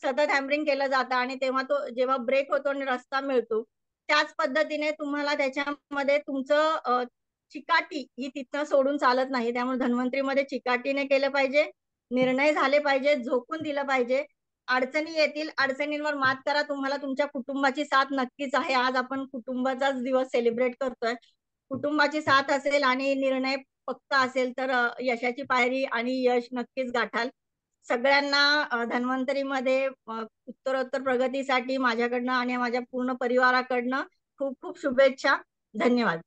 सतत हॅमरिंग केलं जातं आणि तेव्हा तो जेव्हा ब्रेक होतो आणि रस्ता मिळतो, त्याच पद्धतीने तुम्हाला त्याच्यामध्ये तुमचं चिकाटी ही तिथनं सोडून चालत नाही. त्यामुळे धन्वंतरीमध्ये चिकाटीने केलं पाहिजे, निर्णय झाले पाहिजे, झोकून दिलं पाहिजे. अडचणी येतील, अडचणींवर मात करा. तुम्हाला तुमच्या कुटुंबाची साथ नक्कीच आहे. आज आपण कुटुंबाचाच दिवस सेलिब्रेट करतोय. कुटुंबाची साथ असेल आणि निर्णय पक्का असेल तर यशाची पायरी आणि यश नक्कीच गाठाल. सगळ्यांना धन्वंतरीमध्ये उत्तरोत्तर प्रगतीसाठी माझ्याकडनं आणि माझ्या पूर्ण परिवाराकडनं खूप खूप शुभेच्छा. धन्यवाद.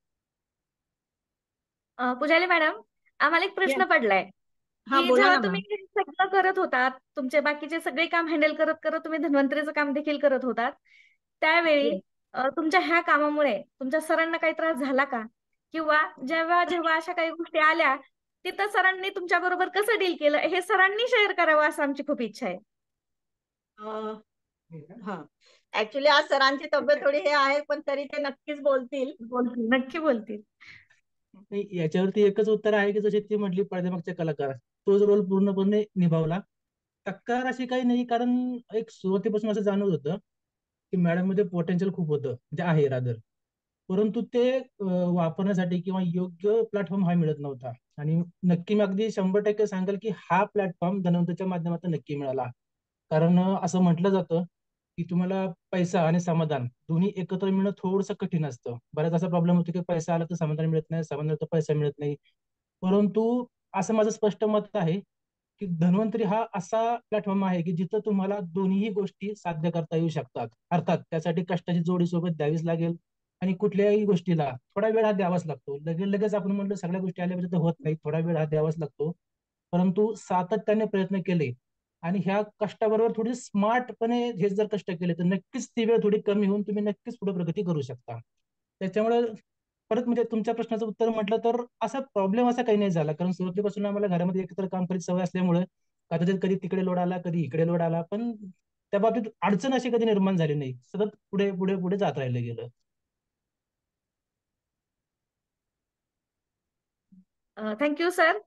पुजाली मॅडम, आम्हाला एक प्रश्न Yes. पडलाय हा की बोला जेव्हा ना तुम्ही मॅम. हे सगळं करत होतात, तुमचे बाकीचे सगळे काम हँडल करत करत तुम्ही धन्वंतरीचं काम देखील करत होतात, त्यावेळी Yes. तुमच्या ह्या कामामुळे तुमच्या सरांना काही त्रास झाला का? किंवा जेव्हा जेव्हा अशा काही गोष्टी आल्या तिथं सरांनी तुमच्या बरोबर कसं डील केलं हे सरांनी शेअर करावं असं आमची खूप इच्छा आहे. हा, ऍक्च्युली आज सरांची तब्येत थोडी हे आहे, पण तरी ते नक्कीच बोलतील. नक्की बोलतील. याच्यावरती एकच उत्तर आहे की जशी ती म्हटली पडद्यामागच्या कलाकार, तोच रोल पूर्णपणे निभावला. तक्रार अशी काही नाही, कारण एक सुरुवातीपासून असं जाणवत होतं की मॅडम मध्ये पोटेन्शियल खूप होतं, म्हणजे आहे रादर, परंतु ते वापरण्यासाठी किंवा योग्य प्लॅटफॉर्म हा मिळत नव्हता. आणि नक्की मी अगदी 100% सांगेल की हा प्लॅटफॉर्म धनवंतच्या माध्यमातून नक्की मिळाला. कारण असं म्हटलं जातं की तुम्हाला पैसा आणि समाधान दोन्ही एकत्र मिळणं थोडंसं कठीण असतं. बऱ्याच असा प्रॉब्लेम होतो की पैसा आला तर समाधान मिळत नाही, समाधान आलं तर पैसा मिळत नाही. परंतु असं माझं स्पष्ट मत आहे की धन्वंतरी हा असा प्लॅटफॉर्म आहे की जिथं तुम्हाला दोन्ही गोष्टी साध्य करता येऊ शकतात. अर्थात त्यासाठी कष्टाची जोडी सोबत द्यावीच लागेल आणि कुठल्याही गोष्टीला थोडा वेळ हा द्यावाच लागतो. लगेच आपण म्हणलं सगळ्या गोष्टी आल्या पाहिजे तर होत नाही, थोडा वेळ हा द्यावाच लागतो. परंतु सातत्याने प्रयत्न केले आणि ह्या कष्टाबरोबर थोडी स्मार्टपणे हे जर कष्ट केले तर नक्कीच ती वेळ थोडी कमी होऊन तुम्ही नक्कीच पुढे प्रगती करू शकता. त्याच्यामुळे परत म्हणजे तुमच्या प्रश्नाचं उत्तर म्हटलं तर असा प्रॉब्लेम असा काही नाही झाला, कारण सुरुवातीपासून आम्हाला घरामध्ये एकत्र काम करीत सवय असल्यामुळे कदाचित कधी तिकडे लोड आला कधी इकडे लोड आला, पण त्या बाबतीत अडचण अशी कधी निर्माण झाली नाही. सतत पुढे पुढे पुढे जात राहिलं गेलं. Thank you sir.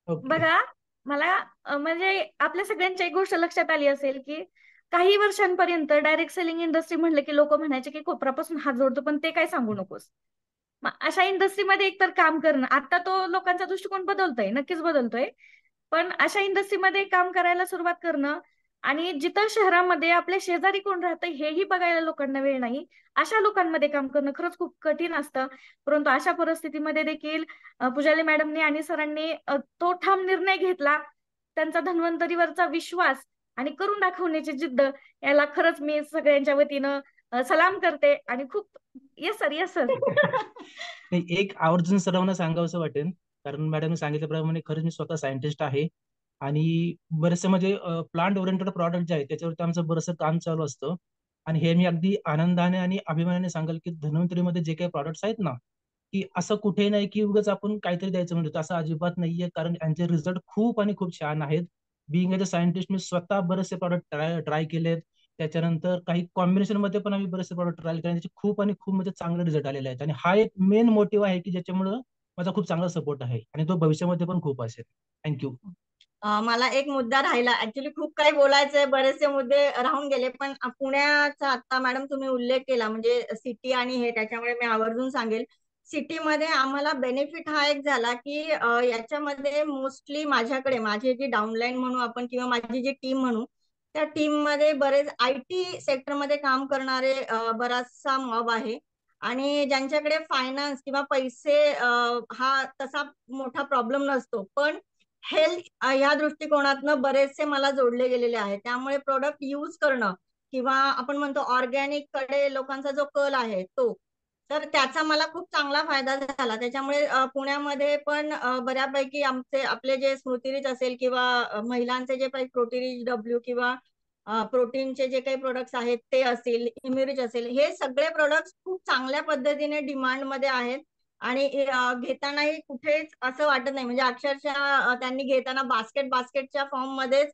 ओके. बघा, मला म्हणजे आपल्या सगळ्यांची एक गोष्ट लक्षात आली असेल की काही वर्षांपर्यंत डायरेक्ट सेलिंग इंडस्ट्री म्हणलं की लोक म्हणायचे की कोपरापासून हात जोडतो, पण ते काय सांगू नकोस. अशा इंडस्ट्रीमध्ये एकतर काम करणं, आता तो लोकांचा दृष्टिकोन बदलतोय, नक्कीच बदलतोय, पण अशा इंडस्ट्रीमध्ये काम करायला सुरुवात करणं आणि जिथं शहरामध्ये आपल्या शेजारी कोण राहतं हेही बघायला लोकांना वेळ नाही, अशा लोकांमध्ये काम करणं खरंच खूप कठीण असतं. परंतु अशा परिस्थितीमध्ये देखील पुजारी मॅडमनी आणि सरांनी तो ठाम निर्णय घेतला. त्यांचा धन्वंतरीवरचा विश्वास आणि करून दाखवण्याची जिद्द, याला खरंच मी सगळ्यांच्या वतीनं सलाम करते. आणि खूप येस सर, येस सर. नाही, एक आवर्जून सर्वांना सांगावंसं वाटेल, कारण मॅडमने सांगितल्याप्रमाणे खरंच मी स्वतः सायंटिस्ट आहे आणि बरेचसे म्हणजे प्लांट ओरिएंटेड प्रॉडक्ट जे आहे त्याच्यावरती आमचं बरंचसं काम चालू असतं. आणि हे मी अगदी आनंदाने आणि अभिमानाने सांगेल की धन्वंतरीमध्ये जे काही प्रॉडक्ट्स आहेत ना, की असं कुठे नाही की उगाच आपण काहीतरी द्यायचं म्हणतो, असं अजिबात नाहीये, कारण यांचे रिझल्ट खूप आणि खूप छान आहेत. बिईंग एज अ सायंटिस्ट मी स्वतः बरेचसे प्रॉडक्ट ट्राय केलेत. त्याच्यानंतर काही कॉम्बिनेशन मध्ये पण आम्ही बरेचसे प्रॉडक्ट ट्राय केले, त्याचे खूप आणि खूप म्हणजे चांगले रिझल्ट आलेले आहेत. आणि हा एक मेन मोटिव्ह आहे की ज्याच्यामुळे माझा खूप चांगला सपोर्ट आहे आणि तो भविष्यामध्ये पण खूप असेल. थँक्यू. मला एक मुद्दा राहिला, ऍक्च्युली खूप काही बोलायचंय, बरेचसे मुद्दे राहून गेले, पण पुण्याचा आता मॅडम तुम्ही उल्लेख केला म्हणजे सिटी आणि हे, त्याच्यामुळे मी आवर्जून सांगेल. सिटीमध्ये आम्हाला बेनिफिट हा एक झाला की याच्यामध्ये मोस्टली माझ्याकडे माझी जी डाऊनलाईन म्हणू आपण किंवा माझी जी टीम म्हणू, त्या टीम मध्ये बरेच IT सेक्टरमध्ये काम करणारे बराचसा मॉब आहे. आणि ज्यांच्याकडे फायनान्स किंवा पैसे हा तसा मोठा प्रॉब्लेम नसतो, पण हेल्थ ह्या दृष्टिकोनातनं बरेचसे मला जोडले गेलेले आहेत. त्यामुळे प्रोडक्ट यूज करणं किंवा आपण म्हणतो ऑर्गॅनिक कडे लोकांचा जो कल आहे तो, तर त्याचा मला खूप चांगला फायदा झाला. त्याच्यामुळे पुण्यामध्ये पण बऱ्यापैकी आपले जे स्मृतिरीच असेल किंवा महिलांचे जे काही प्रोटीरिच डब्ल्यू किंवा प्रोटीनचे जे काही प्रोडक्ट्स आहेत ते असतील, इम्युरिच असेल, हे सगळे प्रोडक्ट्स खूप चांगल्या पद्धतीने डिमांड मध्ये आहेत. आणि घेतानाही कुठेच असं वाटत नाही, म्हणजे अक्षरशः त्यांनी घेताना बास्केटच्या फॉर्म मध्येच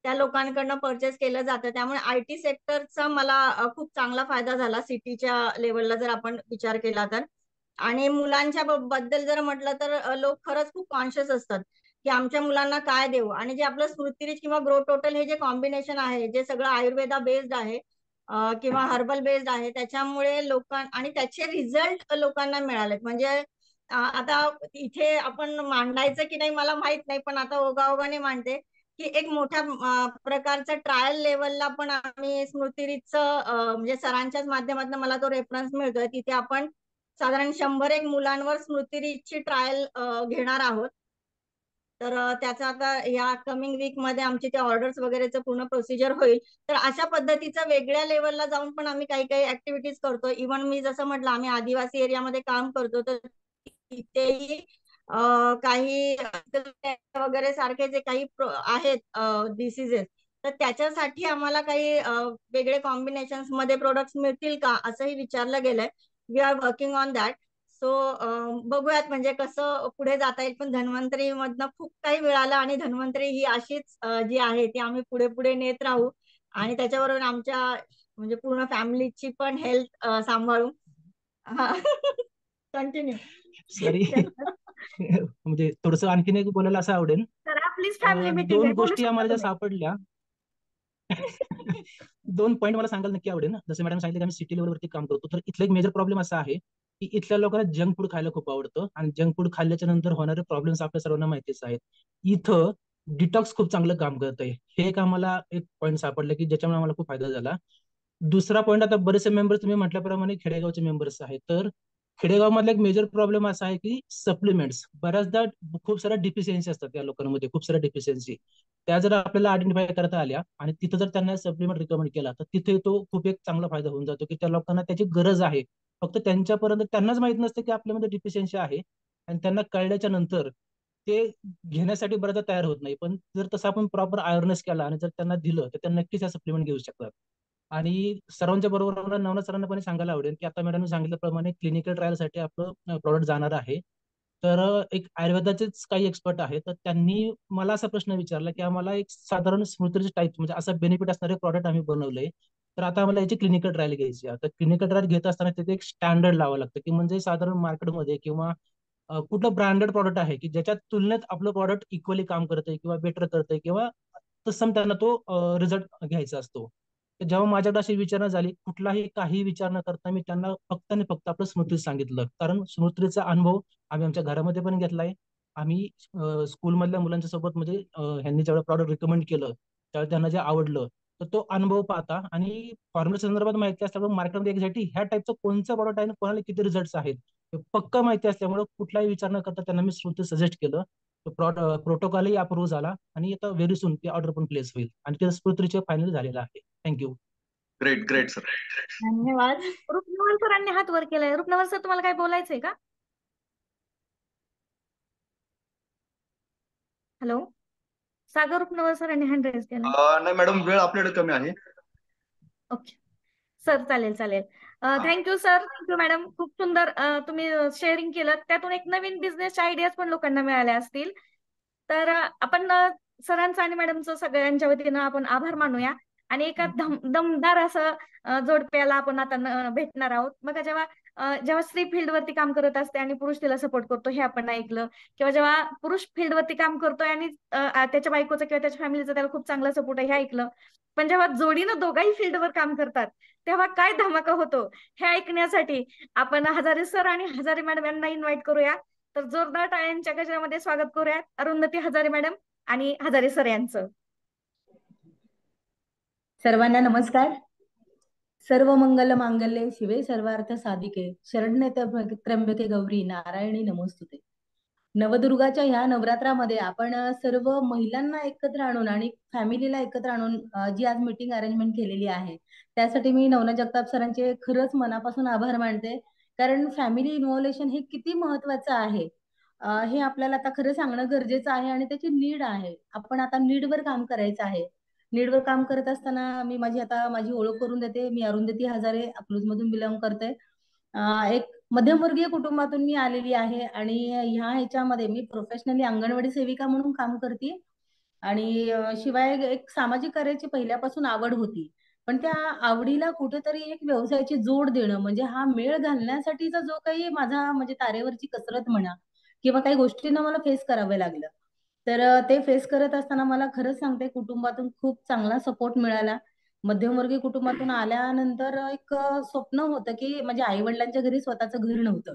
त्या लोकांकडनं परचेस केलं जातं. त्यामुळे IT सेक्टरचा मला खूप चांगला फायदा झाला सिटीच्या लेवलला जर आपण विचार केला तर. आणि मुलांच्या बद्दल जर म्हटलं तर लोक खरंच खूप कॉन्शियस असतात की आमच्या मुलांना काय देऊ. आणि जे आपलं स्मृतिरीच किंवा ग्रो टोटल हे जे कॉम्बिनेशन आहे, जे सगळं आयुर्वेदा बेस्ड आहे किंवा हर्बल बेस्ड आहे, त्याच्यामुळे आणि त्याचे रिझल्ट लोकांना मिळालेत. म्हणजे आता इथे आपण मांडायचं की नाही मला माहित नाही, पण आता ओघाओघाने मांडते की एक मोठ्या प्रकारचं ट्रायल लेवलला पण आम्ही स्मृतिरीचं म्हणजे सरांच्याच माध्यमातून मला तो रेफरन्स मिळतोय. तिथे आपण साधारण 100 मुलांवर स्मृतिरीजची ट्रायल घेणार आहोत. तर त्याचा आता या कमिंग वीक मध्ये आमची त्या ऑर्डर्स वगैरेचं पूर्ण प्रोसिजर होईल. तर अशा पद्धतीचं वेगळ्या लेवलला जाऊन पण आम्ही काही काही ऍक्टिव्हिटीज करतो. इव्हन मी जसं म्हटलं आम्ही आदिवासी एरियामध्ये काम करतो, तर तिथेही काही वगैरे सारखे जे काही आहेत डिसीजेस, तर त्याच्यासाठी आम्हाला काही वेगळे कॉम्बिनेशन्स मध्ये प्रोडक्ट्स मिळतील का असंही विचारलं गेलंय. We are working on that. So बघूयात म्हणजे कसं पुढे जाता येईल. पण धन्वंतरी मधनं खूप काही मिळालं आणि धन्वंतरी ही अशीच जी आहे ती आम्ही पुढे पुढे नेत राहू आणि त्याच्याबरोबर आमच्या म्हणजे पूर्ण फॅमिलीची पण हेल्थ सांभाळू. कंटिन्यू. सॉरी. म्हणजे थोडस आणखीन एक बोलायला असं आवडेल. तर आपलीच फॅमिली मीटिंग दोन आहे, बोलू गोष्टी शकता आम्हाला ज्या तुम्ही. सापडल्या. दोन पॉईंट मला सांगायला नक्की आवडेल ना. जसं मॅडम सांगितलं की आम्ही सिटी लेवलवरती काम करतो, तर इथला एक मेजर प्रॉब्लेम असा आहे की इथल्या लोकांना जंक फूड खायला खूप आवडतं आणि जंक फूड खाल्ल्याच्या नंतर होणारे प्रॉब्लेम्स आपल्या सर्वांना माहितीच आहेत. इथं डिटॉक्स खूप चांगलं काम करत आहे. हे एक आम्हाला एक पॉईंट सापडलं की ज्याच्यामुळे आम्हाला खूप फायदा झाला. दुसरा पॉईंट, आता बरेचसे मेंबर्स तुम्ही म्हटल्याप्रमाणे खेडेगावचे मेंबर्स आहेत, तर खेडेगावमधला एक मेजर प्रॉब्लेम असा आहे की सप्लिमेंट्स बऱ्याचदा खूप साऱ्या डिफिशियन्सी असतात त्या लोकांमध्ये, खूप साऱ्या डिफिशियन्सी. त्या जर आपल्याला आयडेंटिफाय करता आल्या आणि तिथं जर त्यांना सप्लिमेंट रिकमेंड केला तर तिथे तो खूप एक चांगला फायदा होऊन जातो की त्या लोकांना त्याची गरज आहे. फक्त त्यांच्यापर्यंत त्यांनाच माहित नसतं की आपल्यामध्ये डिफिशियन्सी आहे आणि त्यांना कळल्याच्या नंतर ते घेण्यासाठी बऱ्याचदा तयार होत नाही. पण जर तसं आपण प्रॉपर अवेअरनेस केला आणि जर त्यांना दिलं तर त्या नक्कीच या सप्लिमेंट घेऊ शकतात. आणि सर्वांच्या बरोबर मला नवनाथ सरांना पण सांगायला आवडेल की आता मॅडम सांगितल्याप्रमाणे क्लिनिकल ट्रायलसाठी आपलं प्रॉडक्ट जाणार आहे. तर एक आयुर्वेदाचेच काही एक्सपर्ट आहेत, तर त्यांनी मला असा प्रश्न विचारला की आम्हाला एक साधारण स्मृतीचे टाईप म्हणजे असं बेनिफिट असणारे प्रॉडक्ट आम्ही बनवलंय, तर आता आम्हाला याची क्लिनिकल ट्रायल घ्यायची आहे. तर क्लिनिकल ट्रायल घेत असताना तिथे एक स्टँडर्ड लावावं लागतं की म्हणजे साधारण मार्केटमध्ये किंवा कुठलं ब्रँडेड प्रॉडक्ट आहे की ज्याच्या तुलनेत आपलं प्रॉडक्ट इक्वली काम करतंय किंवा बेटर करतंय किंवा तसं त्यांना तो रिझल्ट घ्यायचा असतो. तर जेव्हा माझ्याकडे अशी विचारणा झाली, कुठलाही काही विचार न करता मी त्यांना फक्त आणि फक्त आपलं स्मृती सांगितलं. कारण स्मृतीचा अनुभव आम्ही आमच्या घरामध्ये पण घेतलाय. आम्ही स्कूलमधल्या मुलांच्या सोबत म्हणजे ह्यांनी जेव्हा प्रॉडक्ट रिकमेंड केलं त्यावेळी त्यांना जे आवडलं, तर तो अनुभव पाहता आणि फॉर्म्युला संदर्भात माहिती असल्यामुळे मार्केटमध्ये एक्झॅक्टली ह्या टाईपचं कोणतं प्रॉडक्ट आहे आणि कोणाला किती रिझल्ट आहेत हे पक्का माहिती असल्यामुळे कुठलाही विचार न करता त्यांना मी स्मृती सजेस्ट केलं. प्रोटोकॉलही अप्रूव्ह झाला आणि आता व्हेरी सून ती ऑर्डर पण प्लेस होईल आणि ते स्मृतीचे फायनल झालेलं आहे. थँक्यू. Great great sir. धन्यवाद. रुपनवर सरांनी हात वर केलाय. रुपनवर सर, तुम्हाला काय बोलायचंय का? हॅलो, सागर रुपनवर सरांनी हँड रेज केलाय. नाही मॅडम, वेळ आपल्याकडे कमी आहे. ओके सर, चालेल चालेल. Thank you sir, thank you madam. खूप सुंदर तुम्ही शेअरिंग केलं. त्यातून एक नवीन बिझनेस आयडियाज पण लोकांना मिळाल्या असतील. तर आपण सरांचं आणि मॅडमचं सगळ्यांच्या वतीनं आपण आभार मानूया आणि एका दमदार असं जोडप्याला आपण आता भेटणार आहोत. बघा, जेव्हा स्त्री फील्डवरती काम करत असते आणि पुरुष तिला सपोर्ट करतो हे आपण ऐकलं, किंवा जेव्हा पुरुष फील्डवरती काम करतोय आणि त्याच्या बायकोचं किंवा त्याच्या फॅमिलीचा त्याला खूप चांगला सपोर्ट आहे हे ऐकलं. पण जेव्हा जोडीनं दोघाही फील्डवर काम करतात तेव्हा काय धमाका होतो हे ऐकण्यासाठी आपण हजारे सर आणि हजारे मॅडम यांना इन्व्हाइट करूया. तर जोरदार टाळ्यांच्या गजरामध्ये स्वागत करूयात अरुंधती हजारे मॅडम आणि हजारे सर यांचं. सर्वांना नमस्कार. सर्व मंगल मांगल्ये शिवे सर्वार्थ साधिके शरण्ये त्र्यंबके गौरी नारायणी नमोस्तुते. नवदुर्गाच्या ह्या नवरात्रामध्ये आपण सर्व महिलांना एकत्र आणून आणि फॅमिलीला एकत्र आणून जी आज मीटिंग अरेंजमेंट केलेली आहे त्यासाठी मी नवनाथ जगताप सरांचे खरंच मनापासून आभार मानते. कारण फॅमिली इन्व्हॉल्युशन हे किती महत्वाचं आहे हे आपल्याला आता खरं सांगणं गरजेचं आहे आणि त्याची नीड आहे. आपण आता नीडवर काम करायचं आहे. नीडवर काम करत असताना मी माझी ओळख करून देते. मी अरुंधती हजारे अकलूज मधून बिलॉंग करते. एक मध्यमवर्गीय कुटुंबातून मी आलेली आहे आणि ह्याच्यामध्ये मी प्रोफेशनली अंगणवाडी सेविका म्हणून काम करते आणि शिवाय एक सामाजिक कार्याची पहिल्यापासून आवड होती. पण त्या आवडीला कुठेतरी एक व्यवसायाची जोड देणं म्हणजे हा मेळ घालण्यासाठीचा जो काही माझा म्हणजे तारेवरची कसरत म्हणा किंवा काही गोष्टींना मला फेस करावं लागलं. तर ते फेस करत असताना मला खरंच सांगते कुटुंबातून खूप चांगला सपोर्ट मिळाला. मध्यमवर्गीय कुटुंबातून आल्यानंतर एक स्वप्न होतं की म्हणजे आई वडिलांच्या घरी स्वतःचं घर नव्हतं,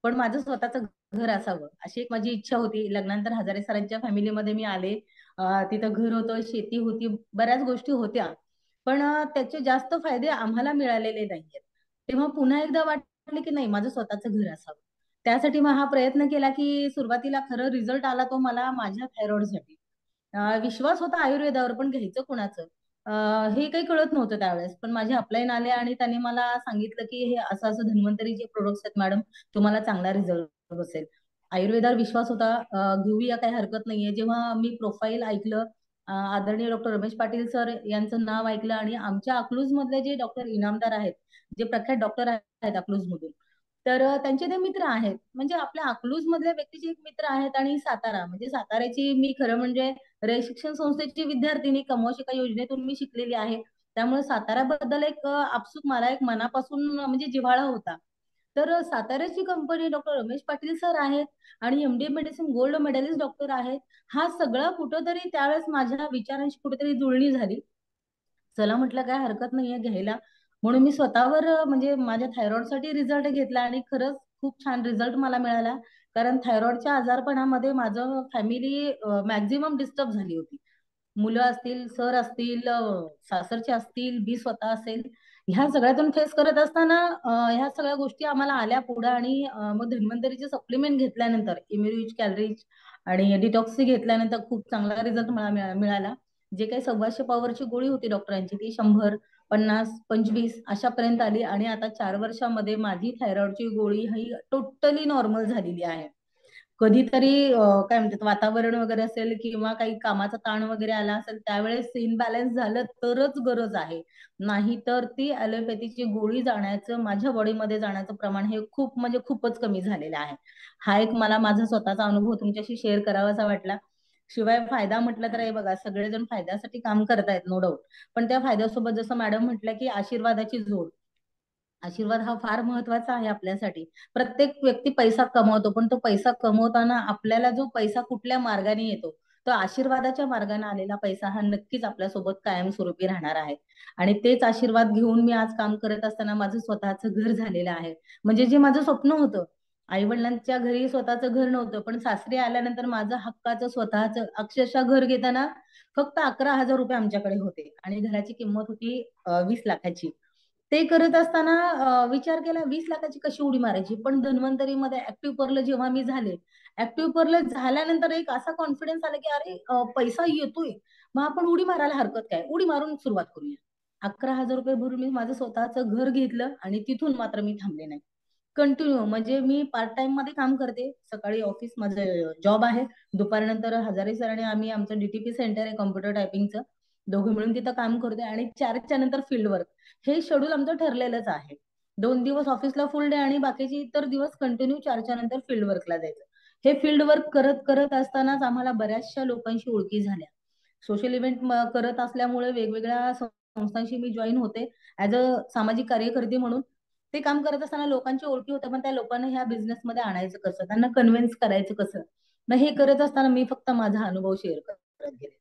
पण माझं स्वतःचं घर असावं अशी एक माझी इच्छा होती. लग्नानंतर हजारे सरांच्या फॅमिलीमध्ये मी आले. तिथं घर होतं, शेती होती, बऱ्याच गोष्टी होत्या, पण त्याचे जास्त फायदे आम्हाला मिळालेले नाहीयेत. तेव्हा पुन्हा एकदा वाटले की नाही माझं स्वतःचं घर असावं. त्यासाठी मग हा प्रयत्न केला की सुरुवातीला खरं रिझल्ट आला तो मला माझ्या थायरॉइडसाठी. विश्वास होता आयुर्वेदावर, पण घ्यायचं कुणाचं हे काही कळत नव्हतं त्यावेळेस. पण माझे अपलाईन आले आणि त्यांनी मला सांगितलं की हे असं असं धन्वंतरीचे प्रोडक्ट्स आहेत मॅडम, तुम्हाला चांगला रिझल्ट बसेल. आयुर्वेदावर विश्वास होता, घेऊया काही हरकत नाहीये. जेव्हा मी प्रोफाईल ऐकलं, आदरणीय डॉक्टर रमेश पाटील सर यांचं नाव ऐकलं आणि आमच्या अकलूज मधले जे डॉक्टर इनामदार आहेत, जे प्रख्यात डॉक्टर आहेत अकलूज मधून, तर त्यांचे ते मित्र आहेत, म्हणजे आपल्या अकलूज मधल्या व्यक्तीचे एक मित्र आहेत. आणि सातारा म्हणजे साताऱ्याची मी खरं म्हणजे रे शिक्षण संस्थेची विद्यार्थिनी कमवा शिका योजनेतून मी शिकलेली आहे. त्यामुळे साताऱ्याबद्दल एक आपसूक मला एक मनापासून म्हणजे जिव्हाळा होता. तर साताऱ्याची company doctor Ramesh Patil sir आहेत आणि MD medicine gold medalist doctor आहेत. हा सगळा कुठंतरी त्यावेळेस माझ्या विचारांशी कुठेतरी जुळणी झाली. चला म्हटलं काय हरकत नाहीये घ्यायला, म्हणून मी स्वतःवर म्हणजे माझ्या थायरॉइडसाठी रिझल्ट घेतला आणि खरंच खूप छान रिझल्ट मला मिळाला. कारण थायरॉइडच्या आजारपणामध्ये माझं फॅमिली मॅक्झिमम डिस्टर्ब झाली होती. मुलं असतील, सर असतील, सासरचे असतील, मी स्वतः असेल, ह्या सगळ्यातून फेस करत असताना ह्या सगळ्या गोष्टी आम्हाला आल्या पुढे. आणि मग धन्वंतरीचे सप्लिमेंट घेतल्यानंतर इम्युरिच कॅलरीज आणि डिटॉक्सी घेतल्यानंतर खूप चांगला रिझल्ट मला मिळाला. जे काही 1,200 पॉवरची गोळी होती डॉक्टरांची ती 100, 50, 25 अशापर्यंत आली. आणि आता 4 वर्षामध्ये माझी थायरॉइडची गोळी ही टोटली नॉर्मल झालेली आहे. कधीतरी काय म्हणतात वातावरण वगैरे असेल किंवा काही कामाचा ताण वगैरे आला असेल त्यावेळेस इनबॅलन्स झालं तरच गरज आहे, नाही तर ती ॲलोपॅथीची गोळी जाण्याचं माझ्या बॉडीमध्ये जाण्याचं प्रमाण हे खूप म्हणजे खूपच कमी झालेलं आहे. हा एक मला माझा स्वतःचा अनुभव तुमच्याशी शेअर करावासा वाटला. शिवाय फायदा म्हटलं तर हे बघा सगळेजण फायद्यासाठी काम करतायत नो डाऊट, पण त्या फायद्यासोबत जसं मॅडम म्हटलं की आशीर्वादाची जोड. आशीर्वाद हा फार महत्वाचा आहे आपल्यासाठी. प्रत्येक व्यक्ती पैसा कमवतो, पण तो पैसा कमवताना आपल्याला जो पैसा कुठल्या मार्गाने येतो, तो आशीर्वादाच्या मार्गाने आलेला पैसा हा नक्कीच आपल्यासोबत कायमस्वरूपी राहणार आहे. आणि तेच आशीर्वाद घेऊन मी आज काम करत असताना माझं स्वतःचं घर झालेलं आहे. म्हणजे जे माझं स्वप्न होतं, आई वडिलांच्या घरी स्वतःचं घर नव्हतं, पण सासरी आल्यानंतर माझं हक्काचं स्वतःचं अक्षरशः घर घेताना फक्त 11,000 रुपये आमच्याकडे होते आणि घराची किंमत होती 20 लाखाची. ते करत असताना विचार केला 20 लाखाची कशी उडी मारायची. पण धन्वंतरीमध्ये ऍक्टिव्ह परल जेव्हा मी झाले, ऍक्टिव्ह परल झाल्यानंतर एक असा कॉन्फिडन्स आला की अरे पैसा येतोय, मग आपण उडी मारायला हरकत काय, उडी मारून सुरुवात करूया. 11,000 रुपये भरून मी माझं स्वतःचं घर घेतलं आणि तिथून मात्र मी थांबले नाही. कंटिन्यू म्हणजे मी पार्ट टाइम मध्ये काम करते. सकाळी ऑफिस माझं जॉब आहे, दुपारनंतर हजारे सर आणि आम्ही आमचं डीटीपी सेंटर आहे कॉम्प्युटर टायपिंगचं, दोघं मिळून तिथं काम करतोय. आणि 4च्या नंतर फील्ड वर्क, हे शेड्यूल आमचं ठरलेलंच आहे. 2 दिवस ऑफिसला फुल डे आणि बाकीचे इतर दिवस कंटिन्यू 4च्या नंतर फील्ड वर्कला जायचं. हे फील्ड वर्क करत करत असतानाच आम्हाला बऱ्याचशा लोकांशी ओळखी झाल्या. सोशल इव्हेंट करत असल्यामुळे वेगवेगळ्या संस्थांशी मी जॉईन होते ऍज अ सामाजिक कार्यकर्ती म्हणून. ते काम करत असताना लोकांची ओळखी होतं, पण त्या लोकांना ह्या बिझनेसमध्ये आणायचं कसं, त्यांना कन्व्हिन्स करायचं कसं. मग हे करत असताना मी फक्त माझा अनुभव शेअर करत गेले.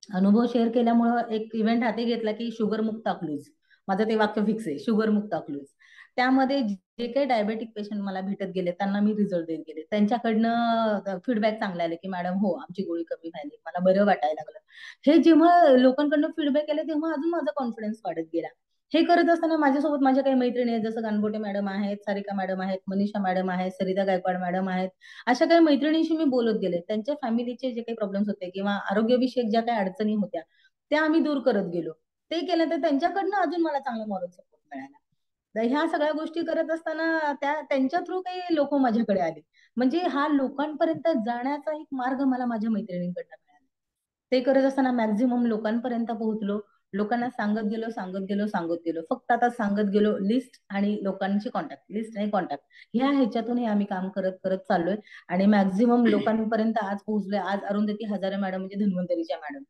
अनुभव शेअर केल्यामुळं एक इव्हेंट हाती घेतला की शुगर मुक्त अकलूज. माझं ते वाक्य फिक्स आहे, शुगर मुक्त अकलूज. त्यामध्ये जे काही डायबेटिक पेशंट मला भेटत गेले त्यांना मी रिझल्ट देत गेले. त्यांच्याकडनं फीडबॅक चांगले आले की मॅडम हो आमची गोळी कमी झाली, मला बरं वाटायला लागलं. हे जेव्हा लोकांकडनं फीडबॅक आले तेव्हा अजून माझा कॉन्फिडन्स वाढत गेला. हे करत असताना माझ्यासोबत माझ्या काही मैत्रिणी आहेत, जसं गानबोटे मॅडम आहेत, सारिका मॅडम आहेत, मनीषा मॅडम आहेत, सरिता गायकवाड मॅडम आहेत. अशा काही मैत्रिणींशी मी बोलत गेले. त्यांच्या फॅमिलीचे जे काही प्रॉब्लेम्स होते किंवा आरोग्यविषयक ज्या काही अडचणी होत्या त्या आम्ही दूर करत गेलो. ते केलं तर त्यांच्याकडनं अजून मला चांगला मॉरल सपोर्ट मिळाला. तर ह्या सगळ्या गोष्टी करत असताना त्यांच्या थ्रू काही लोक माझ्याकडे आले. म्हणजे हा लोकांपर्यंत जाण्याचा एक मार्ग मला माझ्या मैत्रिणींकडनं मिळाला. ते करत असताना मॅक्झिमम लोकांपर्यंत पोहोचलो. लोकांना सांगत गेलो सांगत गेलो सांगत गेलो, फक्त आता सांगत गेलो लिस्ट आणि लोकांची कॉन्टॅक्ट, लिस्ट आणि कॉन्टॅक्ट ह्या ह्याच्यातूनही आम्ही काम करत करत चाललोय. आणि मॅक्झिमम लोकांपर्यंत आज पोहोचलोय. आज अरुंधती हजारे मॅडम म्हणजे धन्वंतरीच्या मॅडम,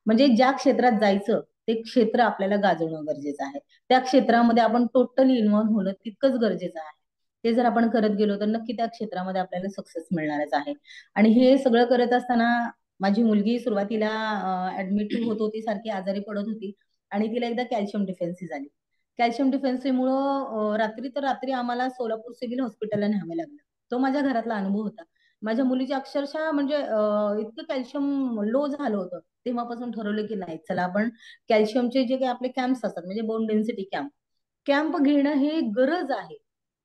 म्हणजे ज्या क्षेत्रात जायचं ते क्षेत्र आपल्याला गाजवणं गरजेचं आहे. त्या क्षेत्रामध्ये आपण टोटली इन्व्हॉल्व्ह होणं तितकंच गरजेचं आहे. ते जर आपण करत गेलो तर नक्की त्या क्षेत्रामध्ये आपल्याला सक्सेस मिळणारच आहे. आणि हे सगळं करत असताना माझी मुलगी सुरुवातीला ऍडमिट होत होती, सारखी आजारी पडत होती आणि तिला एकदा कॅल्शियम डिफिशियन्सी झाली. कॅल्शियम डिफिशियन्सीमुळं रात्री तर रात्री आम्हाला सोलापूर सिव्हिल हॉस्पिटलला न्यावं लागलं. तो माझ्या घरातला अनुभव होता. माझ्या मुलीची अक्षरशः म्हणजे इतकं कॅल्शियम लो झालं होतं. तेव्हापासून ठरवलं की नाही चला आपण कॅल्शियमचे जे काही आपले कॅम्प्स असतात म्हणजे बोन डेन्सिटी कॅम्प घेणं हे गरज आहे.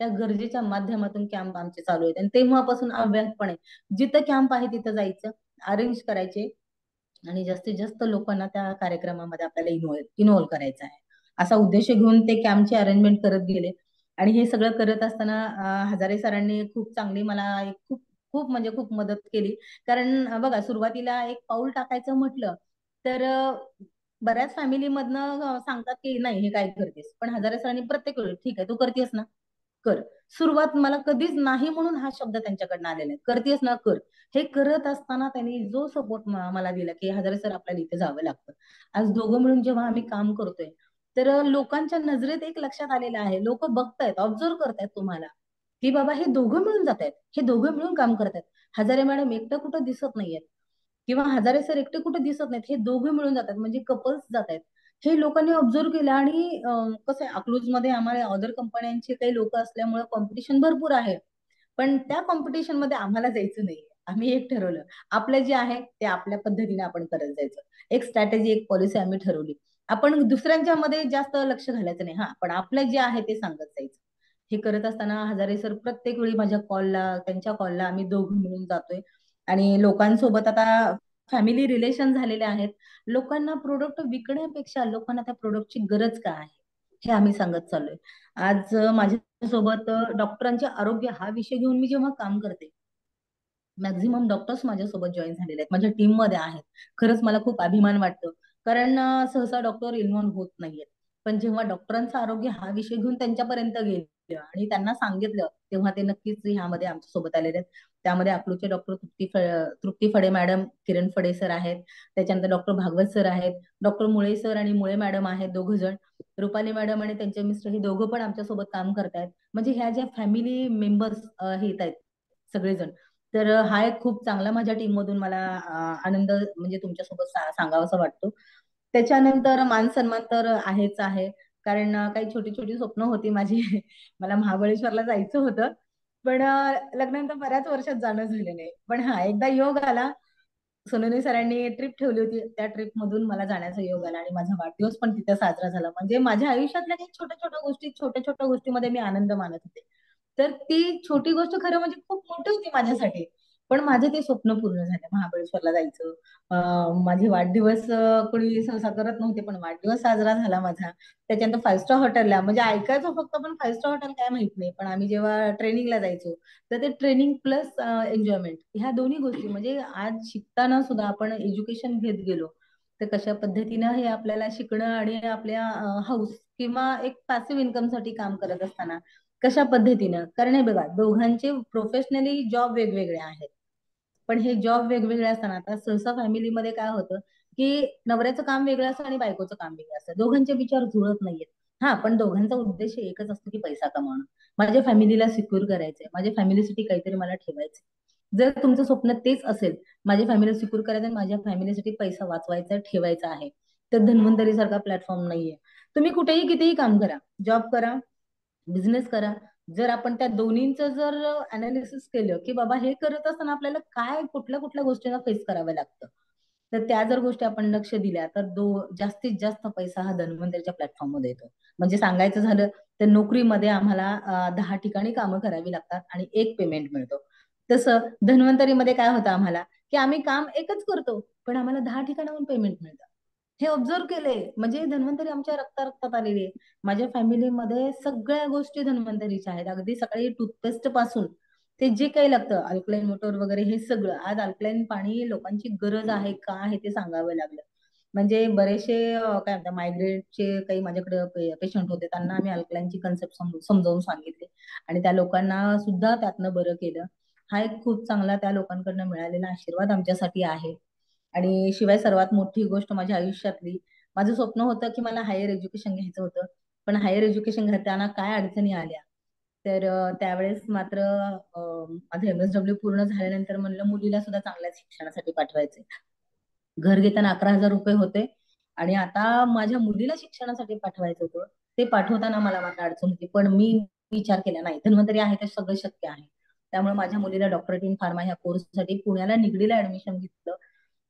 त्या गरजेच्या माध्यमातून कॅम्प आमचे चालू आहेत आणि तेव्हापासून अव्याहतपणे जिथं कॅम्प आहे तिथं जायचं, अरेंज करायचे आणि जास्तीत जास्त लोकांना त्या कार्यक्रमामध्ये आपल्याला इन्व्हॉल्व करायचं आहे. असा उद्देश घेऊन ते कॅम्पचे अरेंजमेंट करत गेले. आणि हे सगळं करत असताना हजारे सरांनी खूप चांगली मला एक खूप खूप म्हणजे खूप मदत केली. कारण बघा सुरुवातीला एक पाऊल टाकायचं म्हटलं तर बऱ्याच फॅमिली मधनं सांगतात की नाही हे काय करतेस, पण हजारे सरांनी प्रत्येक वेळी ठीक आहे तू करतेस ना, कर. सुरुवात मला कधीच नाही म्हणून हा शब्द त्यांच्याकडनं आलेला आहे. करतेस ना, कर. हे करत असताना त्यांनी जो सपोर्ट मला दिला की हजारे सर आपल्याला इथे जावं लागतं. आज दोघं मिळून जेव्हा आम्ही काम करतोय तर लोकांच्या नजरेत एक लक्षात आलेलं आहे. लोक बघतायत, ऑब्झर्व करतायत तुम्हाला की बाबा हे दोघं मिळून जात आहेत, हे दोघं मिळून काम करतायत. हजारे मॅडम एकटं कुठं दिसत नाहीयेत किंवा हजारे सर एकटे कुठे दिसत नाहीत, हे दोघे मिळून जातात म्हणजे कपल्स जात आहेत. हे लोकांनी ऑब्झर्व केलं. आणि कसं आहे, अकलूज मध्ये आम्हाला अदर कंपन्यांचे काही लोक असल्यामुळे कॉम्पिटिशन भरपूर आहे. पण त्या कॉम्पिटिशन मध्ये आम्हाला जायचं नाही. आम्ही एक ठरवलं, आपलं जे आहे ते आपल्या पद्धतीने आपण करत जायचं. एक स्ट्रॅटेजी, एक पॉलिसी आम्ही ठरवली. आपण दुसऱ्यांच्या मध्ये जास्त लक्ष घालायचं नाही, पण आपलं जे आहे ते सांगत जायचं. हे करत असताना हजारे सर प्रत्येक वेळी माझ्या कॉलला, त्यांच्या कॉलला आम्ही दोघं मिळून जातोय. आणि लोकांसोबत आता फॅमिली रिलेशन झालेले आहेत. लोकांना प्रोडक्ट विकण्यापेक्षा लोकांना त्या प्रोडक्टची गरज काय आहे हे आम्ही सांगत चाललोय. आज माझ्यासोबत डॉक्टरांचे आरोग्य हा विषय घेऊन मी जेव्हा काम करते, मॅक्झिमम डॉक्टर्स माझ्यासोबत जॉईन झालेले आहेत, माझ्या टीम मध्ये आहेत. खरंच मला खूप अभिमान वाटतो, कारण सहसा डॉक्टर इन्व्हॉल्व्ह होत नाहीयेत. पण जेव्हा डॉक्टरांचं आरोग्य हा विषय घेऊन त्यांच्यापर्यंत गेलं आणि त्यांना सांगितलं, तेव्हा ते नक्कीच ह्यामध्ये आमच्यासोबत आलेले आहेत. त्यामध्ये अकलूजचे डॉक्टर तृप्ती फडे मॅडम, किरण फडे सर आहेत. त्याच्यानंतर डॉक्टर भागवत सर आहेत, डॉक्टर मुळे सर आणि मुळे मॅडम आहेत, दोघं जण. रुपाली मॅडम आणि त्यांचे मिस्टर हे दोघं पण आमच्यासोबत काम करतायत. म्हणजे ह्या ज्या फॅमिली मेंबर्स हे येत आहेत सगळेजण. तर हा एक खूप चांगला माझ्या टीम मधून मला आनंद म्हणजे तुमच्यासोबत सांगावासा वाटतो. त्याच्यानंतर मान सन्मान तर आहेच आहे, कारण काही छोटी छोटी स्वप्न होती माझी. मला महाबळेश्वरला जायचं होतं, पण लग्नानंतर बऱ्याच वर्षात जाणं झालं नाही. पण हा एकदा योग आला, सोनोनी सरांनी ट्रिप ठेवली होती, त्या ट्रिप मधून मला जाण्याचा योग आला आणि माझा वाढदिवस पण तिथे साजरा झाला. म्हणजे माझ्या आयुष्यातल्या काही छोट्या छोट्या गोष्टी, छोट्या छोट्या गोष्टीमध्ये मी आनंद मानत होते. तर ती छोटी गोष्ट खरं म्हणजे खूप मोठी होती माझ्यासाठी, पण माझे ते स्वप्न पूर्ण झाले. महाबळेश्वरला जायचं, माझे वाढदिवस कोणी सहसा करत नव्हते, पण वाढदिवस साजरा झाला माझा. त्याच्यानंतर 5 स्टार हॉटेलला, म्हणजे ऐकायचो फक्त, पण 5 स्टार हॉटेल काय माहित नाही. पण आम्ही जेव्हा ट्रेनिंगला जायचो तर ते ट्रेनिंग प्लस एन्जॉयमेंट, ह्या दोन्ही गोष्टी, म्हणजे आज शिकताना सुद्धा आपण एज्युकेशन घेत गेलो तर कशा पद्धतीनं हे आपल्याला शिकणं आणि आपल्या हाऊस किंवा एक पॅसिव्ह इन्कम साठी काम करत असताना कशा पद्धतीनं. कारण हे बघा, दोघांचे प्रोफेशनली जॉब वेगवेगळे आहेत, पण हे जॉब वेगवेगळे असताना आता सहसा फॅमिलीमध्ये काय होतं की नवऱ्याचं काम वेगळं असतं आणि बायकोचं काम वेगळं असतं, दोघांचे विचार जुळत नाहीयेत. हा, पण दोघांचा उद्देश एकच असतो की पैसा कमावणं, माझ्या फॅमिलीला सिक्युअर करायचंय, माझ्या फॅमिलीसाठी काहीतरी मला ठेवायचंय. जर तुमचं स्वप्न तेच असेल, माझ्या फॅमिलीला सिक्युअर करायचं आणि माझ्या फॅमिलीसाठी पैसा वाचवायचा, ठेवायचा आहे, तर धन्वंतरी सारखा प्लॅटफॉर्म नाहीये. तुम्ही कुठेही कितीही काम करा, जॉब करा, बिझनेस करा, जर आपण त्या दोन्हींचं जर अनालिसिस केलं की बाबा हे करत असताना आपल्याला काय कुठल्या कुठल्या गोष्टींना फेस करावं लागतं, तर त्या जर गोष्टी आपण लक्ष दिल्या तर जास्तीत जास्त पैसा हा धन्वंतरीच्या प्लॅटफॉर्म मध्ये येतो. म्हणजे सांगायचं झालं तर नोकरीमध्ये आम्हाला 10 ठिकाणी कामं करावी लागतात आणि एक पेमेंट मिळतो. तसं धन्वंतरीमध्ये काय होतं आम्हाला, की आम्ही काम एकच करतो पण आम्हाला 10 ठिकाणाहून पेमेंट मिळतं. हे ऑब्झर्व केलंय, म्हणजे धन्वंतरी आमच्या रक्तात आलेली आहे. माझ्या फॅमिलीमध्ये सगळ्या गोष्टी धन्वंतरीच्या आहेत, अगदी सकाळी टूथपेस्ट पासून ते जे काही लागतं, अल्कलाईन वॉटर वगैरे, हे सगळं. आज अल्कलाईन पाणी लोकांची गरज आहे का आहे ते सांगावं लागलं. म्हणजे बरेचसे काय म्हणतात, मायग्रेनचे काही माझ्याकडे पेशंट होते, त्यांना आम्ही अल्कलाईनची कन्सेप्ट समजावून सांगितले आणि त्या लोकांना सुद्धा त्यातनं बरं केलं. हा एक खूप चांगला त्या लोकांकडनं मिळालेला आशीर्वाद आमच्यासाठी आहे. आणि शिवाय सर्वात मोठी गोष्ट माझ्या आयुष्यातली, माझं स्वप्न होतं की मला हायर एज्युकेशन घ्यायचं होतं, पण हायर एज्युकेशन घेताना काय अडचणी आल्या, तर त्यावेळेस मात्र माझं MSW पूर्ण झाल्यानंतर म्हणलं मुलीला सुद्धा चांगल्या शिक्षणासाठी पाठवायचे. घर घेताना 11,000 रुपये होते आणि आता माझ्या मुलीला शिक्षणासाठी पाठवायचं होतं. ते पाठवताना मला मात्र अडचण होती, पण मी विचार केला नाही, धन्वंतरी आहे तर सगळं शक्य आहे. त्यामुळे माझ्या मुलीला डॉक्टरेट इन फार्मा ह्या कोर्ससाठी पुण्याला निगडीला ऍडमिशन घेतलं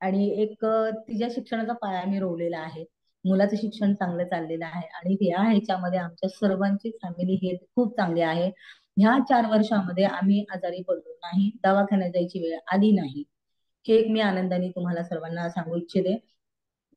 आणि एक तिच्या शिक्षणाचा पाया मी रोवलेला आहे. मुलाचं शिक्षण चांगलं चाललेलं आहे आणि या ह्याच्यामध्ये आमच्या सर्वांची फॅमिली हे खूप चांगली आहे. ह्या 4 वर्षामध्ये आम्ही आजारी पडलो नाही, दवाखान्यात जायची वेळ आली नाही. हे एक मी आनंदाने तुम्हाला सर्वांना सांगू इच्छिते.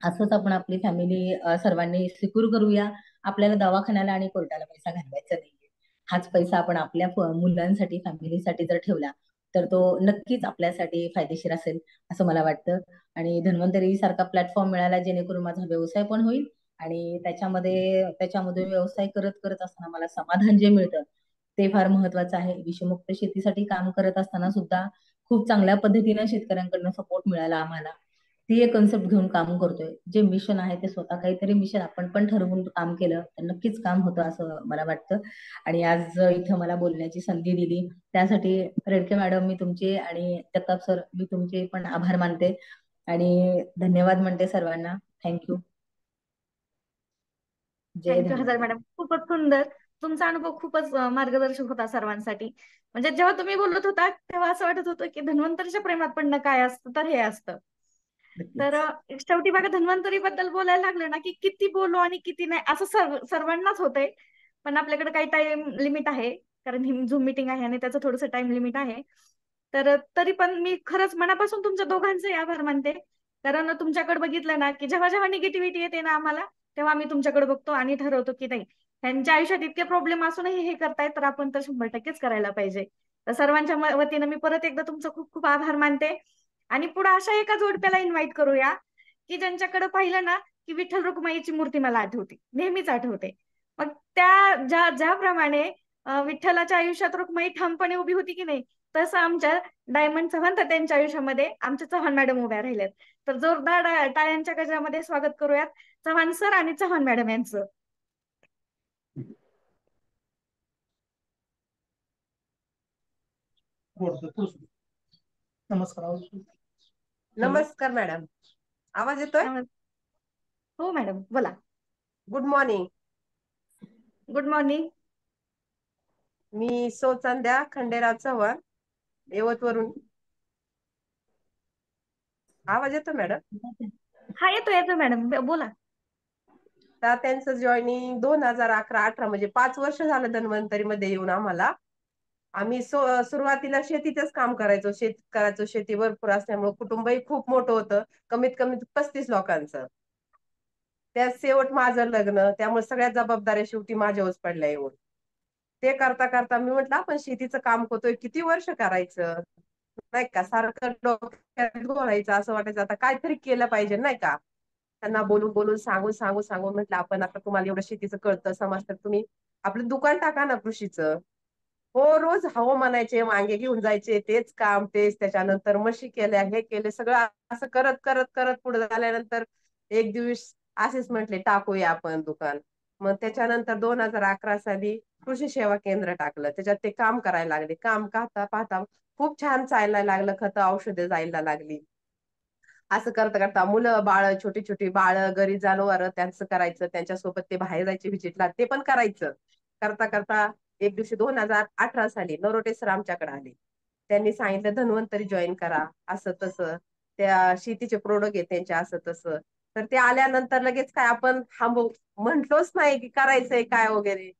असंच आपण आपली फॅमिली सर्वांनी सिक्युअर करूया. आपल्याला दवाखान्याला आणि कोर्टाला पैसा घालवायचा नाहीये. हाच पैसा आपण आपल्या मुलांसाठी, फॅमिलीसाठी जर ठेवला तर तो नक्कीच आपल्यासाठी फायदेशीर असेल असं मला वाटतं. आणि धन्वंतरी सारखा प्लॅटफॉर्म मिळाला जेणेकरून माझा व्यवसाय पण होईल आणि त्याच्यामध्ये व्यवसाय करत करत असताना मला समाधान जे मिळतं ते फार महत्वाचं आहे. विषमुक्त शेतीसाठी काम करत असताना सुद्धा खूप चांगल्या पद्धतीने शेतकऱ्यांकडून सपोर्ट मिळाला आम्हाला. ती एक कन्सेप्ट घेऊन काम करतोय. जे मिशन आहे ते स्वतः काहीतरी मिशन आपण पण ठरवून काम केलं तर नक्कीच काम होतं असं मला वाटतं. आणि आज इथं मला बोलण्याची संधी दिली त्यासाठी रेडके मॅडम मी तुमचे आणि जगताप सर मी तुमचे पण आभार मानते आणि धन्यवाद म्हणते सर्वांना. थँक्यू. जय थँक्यू हजार धन्वंतरी. मॅडम, खूपच सुंदर. तुमचा अनुभव खूपच मार्गदर्शक होता सर्वांसाठी. म्हणजे जेव्हा तुम्ही बोलत होता तेव्हा असं वाटत होतं की धन्वंतरीच्या प्रेमात पडणं काय असतं, तर हे असतं. तर नक्कीच. शेवटी बघा धन्वंतरी बद्दल बोलायला लागलं ना की किती बोलू आणि किती नाही असं सर्वांनाच होतंय. पण आपल्याकडे काही टाइम लिमिट आहे, कारण ही झूम मिटिंग आहे आणि त्याचं थोडंसं टाइम लिमिट आहे. तर तरी पण मी खरंच मनापासून तुमच्या दोघांचे आभार मानते. कारण तुमच्याकडे बघितलं ना की जेव्हा जेव्हा निगेटिव्हिटी येते ना आम्हाला, तेव्हा आम्ही तुमच्याकडे बघतो आणि ठरवतो की नाही, त्यांच्या आयुष्यात इतके प्रॉब्लेम असूनही हे करतायत तर आपण तर 100%च करायला पाहिजे. तर सर्वांच्या वतीनं मी परत एकदा तुमचं खूप खूप आभार मानते. आणि पुढे अशा एका जोडप्याला इन्व्हाइट करूया की ज्यांच्याकडे पाहिलं ना की विठ्ठल रुक्माईची मूर्ती मला आठवते, नेहमीच आठवते. मग त्या ज्याप्रमाणे विठ्ठलाच्या आयुष्यात रुक्माई ठामपणे उभी होती की नाही, तसं आमच्या डायमंड चव्हाण त्यांच्या आयुष्यामध्ये आमच्या चव्हाण मॅडम उभ्या राहिल्यात. तर जोरदार टाळ्यांच्या गजरामध्ये स्वागत करूयात चव्हाण सर आणि चव्हाण मॅडम यांचं. नमस्कार. नमस्कार मॅडम, आवाज येतोय? हो मॅडम बोला. Good morning. Good morning. मी सौचांद्या खंडेराव चव्हाण, यवतवरून. आवाज येतो मॅडम? हा येतो येतो मॅडम, बोला. तर त्यांचं जॉईनिंग 2011-18 म्हणजे 5 वर्ष झालं धन्वंतरी मध्ये येऊन आम्हाला. आम्ही सुरुवातीला शेतीतच काम करायचो, शेती भरपूर असल्यामुळे कुटुंबही खूप मोठं होतं, कमीत कमी 35 लोकांचं. त्यात शेवट माझं लग्न, त्यामुळे सगळ्या जबाबदाऱ्या शेवटी माझ्यावरच पडल्या येऊन. ते करता करता मी म्हटलं आपण शेतीचं काम करतोय, किती वर्ष करायचं नाही का, सारखं डोक्यात घोळायचं, असं वाटायचं आता काहीतरी केलं पाहिजे नाही का. त्यांना बोलून बोलून सांगून म्हटलं आपण आता तुम्हाला एवढं शेतीचं कळतं समजतं, तुम्ही आपलं दुकान टाका ना कृषीचं. हो, रोज हो म्हणायचे, वांगे घेऊन जायचे, तेच काम तेच, त्याच्यानंतर म्हशी केल्या, हे केले, सगळं असं करत करत करत पुढे झाल्यानंतर एक दिवस असेच म्हटले टाकूया आपण दुकान. मग त्याच्यानंतर 2011 साली कृषी सेवा केंद्र टाकलं, त्याच्यात ते काम करायला लागले. काम पाहता पाहता खूप छान चालायला लागलं, खतं औषधे जायला लागली. असं करता करता मुलं बाळ, छोटी छोटी बाळ, घरी जनावर त्यांचं करायचं, त्यांच्यासोबत ते बाहेर जायचे व्हिजिटला, ते पण करायचं. करता करता एक दिवशी 2018 साली नरोटे सर आमच्याकडे आले. त्यांनी सांगितलं धन्वंतरी जॉईन करा, असं तसं, त्या शेतीचे प्रोडक्ट आहे त्यांचे असं तसं. तर ते आल्यानंतर लगेच काय आपण म्हंटलोच नाही की करायचंय काय वगैरे.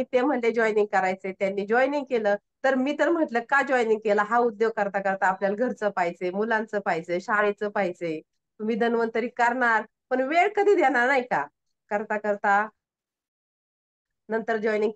ते म्हणले जॉईनिंग करायचंय, त्यांनी जॉईनिंग केलं. तर मी तर म्हटलं का जॉईनिंग केला, हा उद्योग करता करता आपल्याला घरचं पाहिजे, मुलांचं पाहिजे, शाळेचं पाहिजे, तुम्ही धन्वंतरी करणार पण वेळ कधी देणार नाही का. करता करता नंतर जॉईनिंग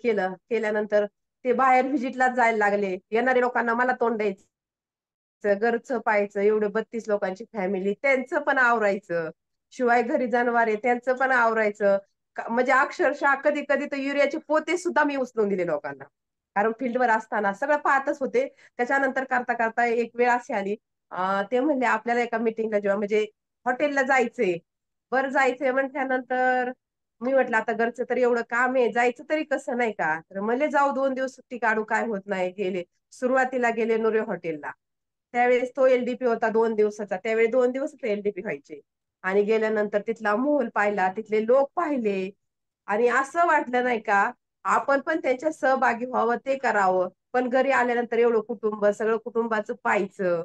केल्यानंतर ते बाहेर व्हिजिटला जायला लागले, येणाऱ्या लोकांना मला तोंड द्यायचं, घरचं पाहायचं, एवढे 32 लोकांची फॅमिली, त्यांचं पण आवरायचं, शिवाय घरी जनावरे त्यांचं पण आवरायचं. म्हणजे अक्षरशः कधी कधी तर युरियाचे पोते सुद्धा मी उचलून दिले लोकांना, कारण फील्डवर असताना सगळं पाहतच होते. त्याच्यानंतर करता करता एक वेळ अशी आली, ते म्हणले आपल्याला एका मिटिंगला जेव्हा म्हणजे हॉटेलला जायचंय. बरं जायचंय म्हटल्यानंतर मी म्हटलं आता घरचं तरी एवढं काम आहे, जायचं तरी कसं नाही का. तर म्हणले जाऊ 2 दिवस सुट्टी काढू, काय होत नाही. सुरुवातीला गेले नुरे हॉटेलला, त्यावेळेस तो एलडीपी होता 2 दिवसाचा, त्यावेळी 2 दिवस एलडीपी व्हायचे. आणि गेल्यानंतर तिथला माहोल पाहिला, तिथले लोक पाहिले, आणि असं वाटलं नाही का आपण पण त्यांच्या सहभागी व्हावं, ते करावं. पण घरी आल्यानंतर एवढं कुटुंब, सगळं कुटुंबाचं पाहायचं.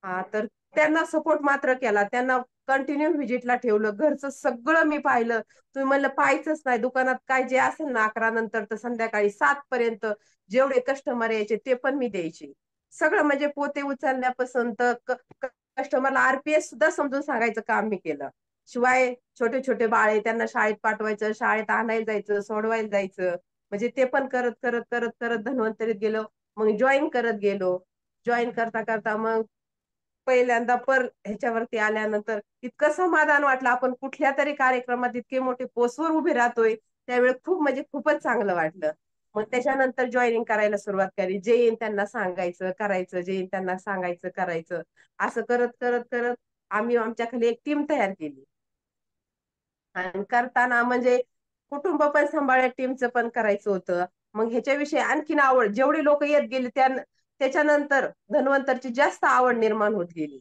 हा, तर त्यांना सपोर्ट मात्र केला, त्यांना कंटिन्यू व्हिजिटला ठेवलं, घरचं सगळं मी पाहिलं. तुम्ही म्हणलं पाहायचंच नाही, दुकानात काय जे असेल ना 11 नंतर तर संध्याकाळी 7 पर्यंत जेवढे कस्टमर यायचे ते पण मी द्यायची. सगळं म्हणजे पोते उचलण्यापासून तर कस्टमरला आरपीएस सुद्धा समजून सांगायचं काम मी केलं. शिवाय छोटे छोटे बाळे त्यांना शाळेत पाठवायचं, शाळेत आणायला जायचं, सोडवायला जायचं, म्हणजे ते पण करत करत करत करत धन्वंतरीत गेलो. मग जॉईन करत गेलो. जॉईन करता करता मग पहिल्यांदा ह्याच्यावरती आल्यानंतर इतकं समाधान वाटलं, आपण कुठल्या तरी कार्यक्रमात इतके मोठे पोस्टवर उभे राहतोय, त्यावेळी खूप म्हणजे खूपच चांगलं वाटलं. मग त्याच्यानंतर जॉईनिंग करायला सुरुवात केली. जे येईन त्यांना सांगायचं करायचं, जे येईन त्यांना सांगायचं करायचं. असं करत करत करत आम्ही आमच्या खाली एक टीम तयार केली. आणि करताना म्हणजे कुटुंब पण सांभाळत टीमचं पण करायचं होतं. मग ह्याच्याविषयी आणखीन आवड, जेवढी लोक येत गेली त्याच्यानंतर धन्वंतरची जास्त आवड निर्माण होत गेली.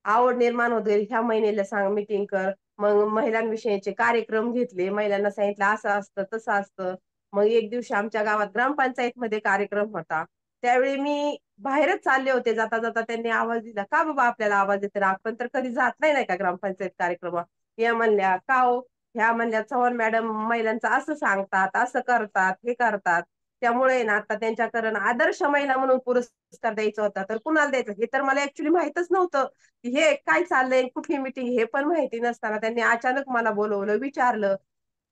ह्या महिन्याला सांग मीटिंग कर. मग महिलांविषयीचे कार्यक्रम घेतले. महिलांना सांगितलं असं असतं तसं असतं. मग एक दिवशी आमच्या गावात ग्रामपंचायत मध्ये कार्यक्रम होता. त्यावेळी मी बाहेरच चालले होते. जाता जाता त्यांनी आवाज दिला, का बाबा आपल्याला आवाज येतो ना, आपण तर कधी जात नाही का ग्रामपंचायत कार्यक्रमात. या म्हणल्या का हो, ह्या म्हणल्या चव्हाण मॅडम महिलांचं असं सांगतात, असं करतात, हे करतात. त्यामुळे ना आता त्यांच्याकडून आदर्श महिला म्हणून पुरस्कार द्यायचा होता. तर कुणाला द्यायचं हे तर मला ऍक्च्युली माहितच नव्हतं. हे काय चाललंय, कुठली मीटिंग हे पण माहिती नसताना त्यांनी अचानक मला बोलवलं, विचारलं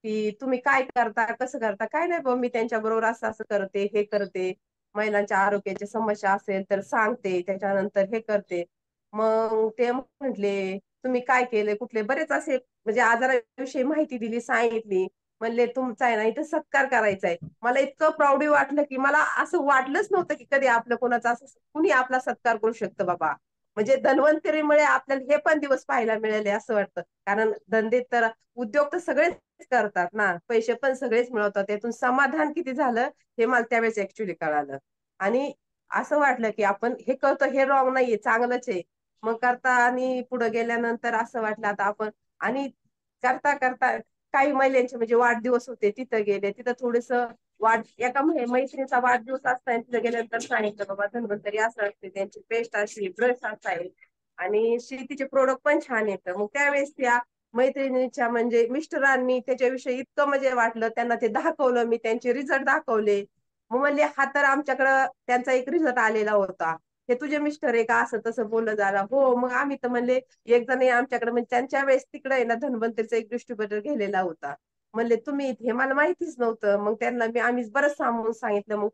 की तुम्ही काय करता, कसं करता. काय नाही बाबा, मी त्यांच्या बरोबर असं असं करते, हे करते. महिलांच्या आरोग्याची समस्या असेल तर सांगते, त्याच्यानंतर हे करते. मग ते म्हटले तुम्ही काय केले, कुठले बरेच असे म्हणजे आजाराविषयी माहिती दिली, सांगितली. म्हणले तुमचा आहे ना इथं सत्कार करायचा आहे. मला इतकं प्राऊडी वाटलं की मला असं वाटलंच नव्हतं की कधी आपलं कोणाचा असं कुणी आपला सत्कार करू शकतं बाबा. म्हणजे धन्वंतरीमुळे आपल्याला हे पण दिवस पाहायला मिळाले असं वाटतं. कारण धंदे तर उद्योग तर सगळेच करतात ना, पैसे पण सगळेच मिळवतात. त्यातून समाधान किती झालं हे मला त्यावेळेस ऍक्च्युली कळालं. आणि असं वाटलं की आपण हे करतो हे रॉंग नाहीये, चांगलंच आहे. मग करता आणि पुढे गेल्यानंतर असं वाटलं आता आपण आणि करता करता काही महिलांचे म्हणजे वाढदिवस होते, तिथं गेले. तिथं थोडस एका मैत्रिणीचा वाढदिवस असता तिथं गेल्यानंतर सांगितलं बाबा धन्वंतरी असं असते, त्यांची पेस्ट अशी ब्रश असाय आणि शेतीचे प्रोडक्ट पण छान येतं. मग त्यावेळेस त्या मैत्रिणीच्या म्हणजे मिस्टरांनी त्याच्याविषयी इतकं म्हणजे वाटलं, त्यांना ते दाखवलं, मी त्यांचे रिझल्ट दाखवले. मग म्हणले हा तर आमच्याकडं त्यांचा एक रिझल्ट आलेला होता, हे तुझे मिस्टर आहे का, असं तसं बोललं झालं. हो, मग आम्ही तर म्हणले एक जण आमच्याकडे म्हणजे त्यांच्या वेळेस तिकडे आहे ना धन्वंतरीचा एक डिस्ट्रीब्युटर गेलेला होता. म्हणले तुम्ही हे मला माहितीच नव्हतं. मग त्यांना आम्ही बरंच सांगून सांगितलं. मग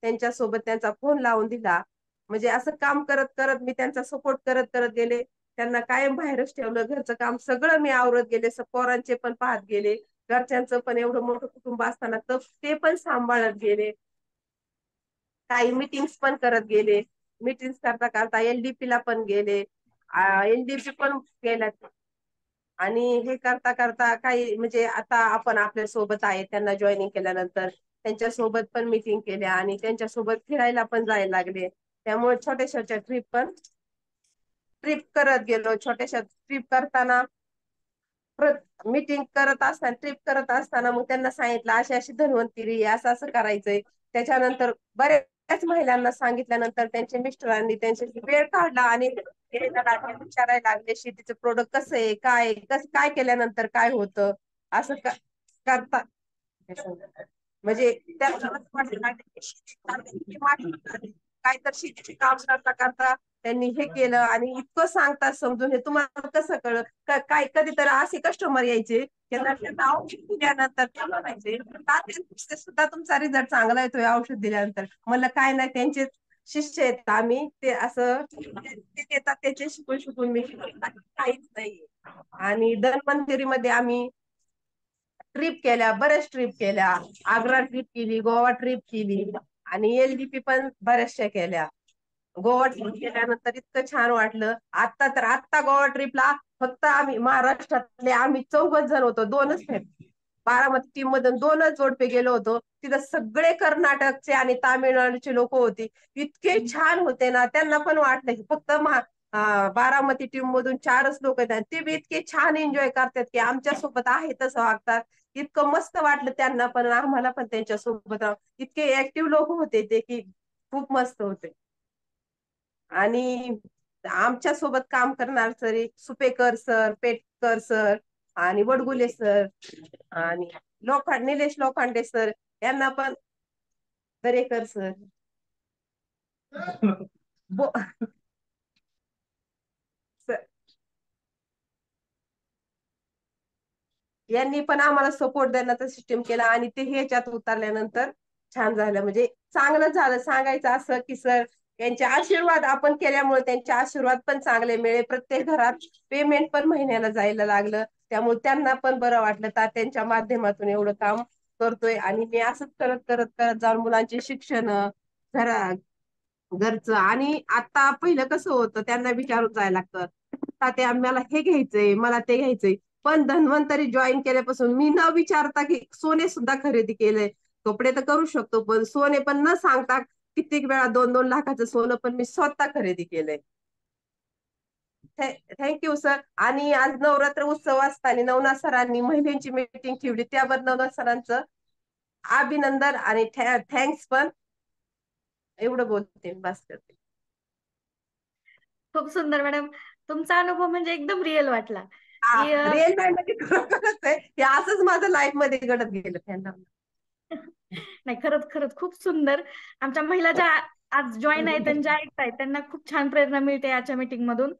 त्यांच्यासोबत त्यांचा फोन लावून दिला. म्हणजे असं काम करत करत मी त्यांचा सपोर्ट करत करत गेले. त्यांना कायम बाहेरच ठेवलं. घरचं काम सगळं मी आवरत गेले. पोरांचे पण पाहत गेले. घरच्यांचं पण एवढं मोठं कुटुंब असताना तर ते पण सांभाळत गेले. काही मीटिंग्स पण करत गेले. मीटिंग्स करता करता एलडीपी ला पण गेले. एलडीपी पण गेल्यात. आणि हे करता करता काही म्हणजे आता आपण आपल्या सोबत आहे त्यांना जॉईनिंग केल्यानंतर त्यांच्या सोबत पण मीटिंग केल्या आणि त्यांच्या सोबत फिरायला पण जायला लागले. त्यामुळे छोट्याशा ट्रिप करत गेलो. छोट्याशा ट्रिप करताना मीटिंग करत असताना ट्रिप करत असताना मग त्यांना सांगितलं अशी अशी धन्वंतरी असं असं करायचंय. त्याच्यानंतर बऱ्याच महिलांना सांगितल्यानंतर त्यांच्या मिस्टरांनी त्यांच्याशी वेळ काढला आणि विचारायला लागले शेतीचं प्रोडक्ट कसं आहे, काय केल्यानंतर काय होतं असं करता. म्हणजे काय तर शेतीचे काम करता करता त्यांनी हे केलं आणि इतकं सांगतात समजून. हे तुम्हाला कसं कळलं, काय कधीतरी असे कस्टमर यायचे त्यांना औषध दिल्यानंतर ते म्हणायचे सुद्धा तुमचा रिझल्ट चांगला येतोय औषध दिल्यानंतर. मला काय नाही, त्यांचे शिष्य आहेत आम्ही, ते असं ते देतात त्याचे शिकून शिकून मी काहीच नाही. आणि धन्वंतरीमध्ये आम्ही ट्रिप केल्या, बऱ्याच ट्रिप केल्या. आग्रा ट्रिप केली, गोवा ट्रिप केली आणि एलडीपी पण बऱ्याचशा केल्या. गोवा ट्रिप केल्यानंतर इतकं छान वाटलं. आत्ता गोवा ट्रिपला फक्त आम्ही महाराष्ट्रातले आम्ही 4 जण होतो. 2च बारामती टीम मधून 2च जोडपे गेलो होतो. तिथं सगळे कर्नाटकचे आणि तामिळनाडूचे लोक होते. इतके छान होते ना, त्यांना पण वाटलं की फक्त बारामती टीम मधून 4च लोक आहेत. ते बी इतके छान एन्जॉय करतात की आमच्या सोबत आहे तसं वागतात. इतकं मस्त वाटलं त्यांना पण आम्हाला पण त्यांच्या सोबत. इतके ऍक्टिव्ह लोक होते ते की खूप मस्त होते. आणि आमच्या सोबत काम करणार sir Supekar sir, Petkar sir आणि वडगुले सर आणि निलेश लोखंडे सर, यांना पण दरेकर सर यांनी पण आम्हाला सपोर्ट देण्याचा सिस्टम केला आणि ते ह्याच्यात उतरल्यानंतर छान झालं. म्हणजे चांगलं झालं. सांगायचं असं की सर यांचे आशीर्वाद आपण केल्यामुळे त्यांचे आशीर्वाद पण चांगले मिळेल. प्रत्येक घरात पेमेंट पण महिन्याला जायला लागलं. त्यामुळे त्यांना पण बरं वाटलं. त्यांच्या माध्यमातून एवढं काम करतोय आणि मी असंच करत करत करत जाऊन मुलांचे शिक्षण घरा घरचं आणि आता पहिलं कसं होतं त्यांना विचारून जायला लागतं ताते आम्हाला हे घ्यायचंय मला ते घ्यायचंय. पण धन्वंतरी जॉईन केल्यापासून मी न विचारता की सोने सुद्धा खरेदी केलंय. कपडे तर करू शकतो पण सोने पण न सांगता कित्येक वेळा 2-2 लाखाचं सोनं पण मी स्वतः खरेदी केलंय. Thank you sir. आणि आज नवरात्र उत्सव असताना नवनाथ सरांनी महिलांची मीटिंग ठेवली त्याबद्दल नवनाथ सरांचं अभिनंदन आणि थँक्स पण. एवढं बोलते बस करते. खूप सुंदर मॅडम. तुमचा अनुभव म्हणजे एकदम रिअल वाटला हा की रिअल लाईफ मध्ये खरोखरच आहे हे असंच माझं लाईफ मध्ये घडत गेलं त्यांना. नाही, खरंच खरंच खूप सुंदर. आमच्या महिला ज्या आज जॉईन आहेत आणि ज्या ऐकतायत त्यांना खूप छान प्रेरणा मिळते याच्या मीटिंग मधून.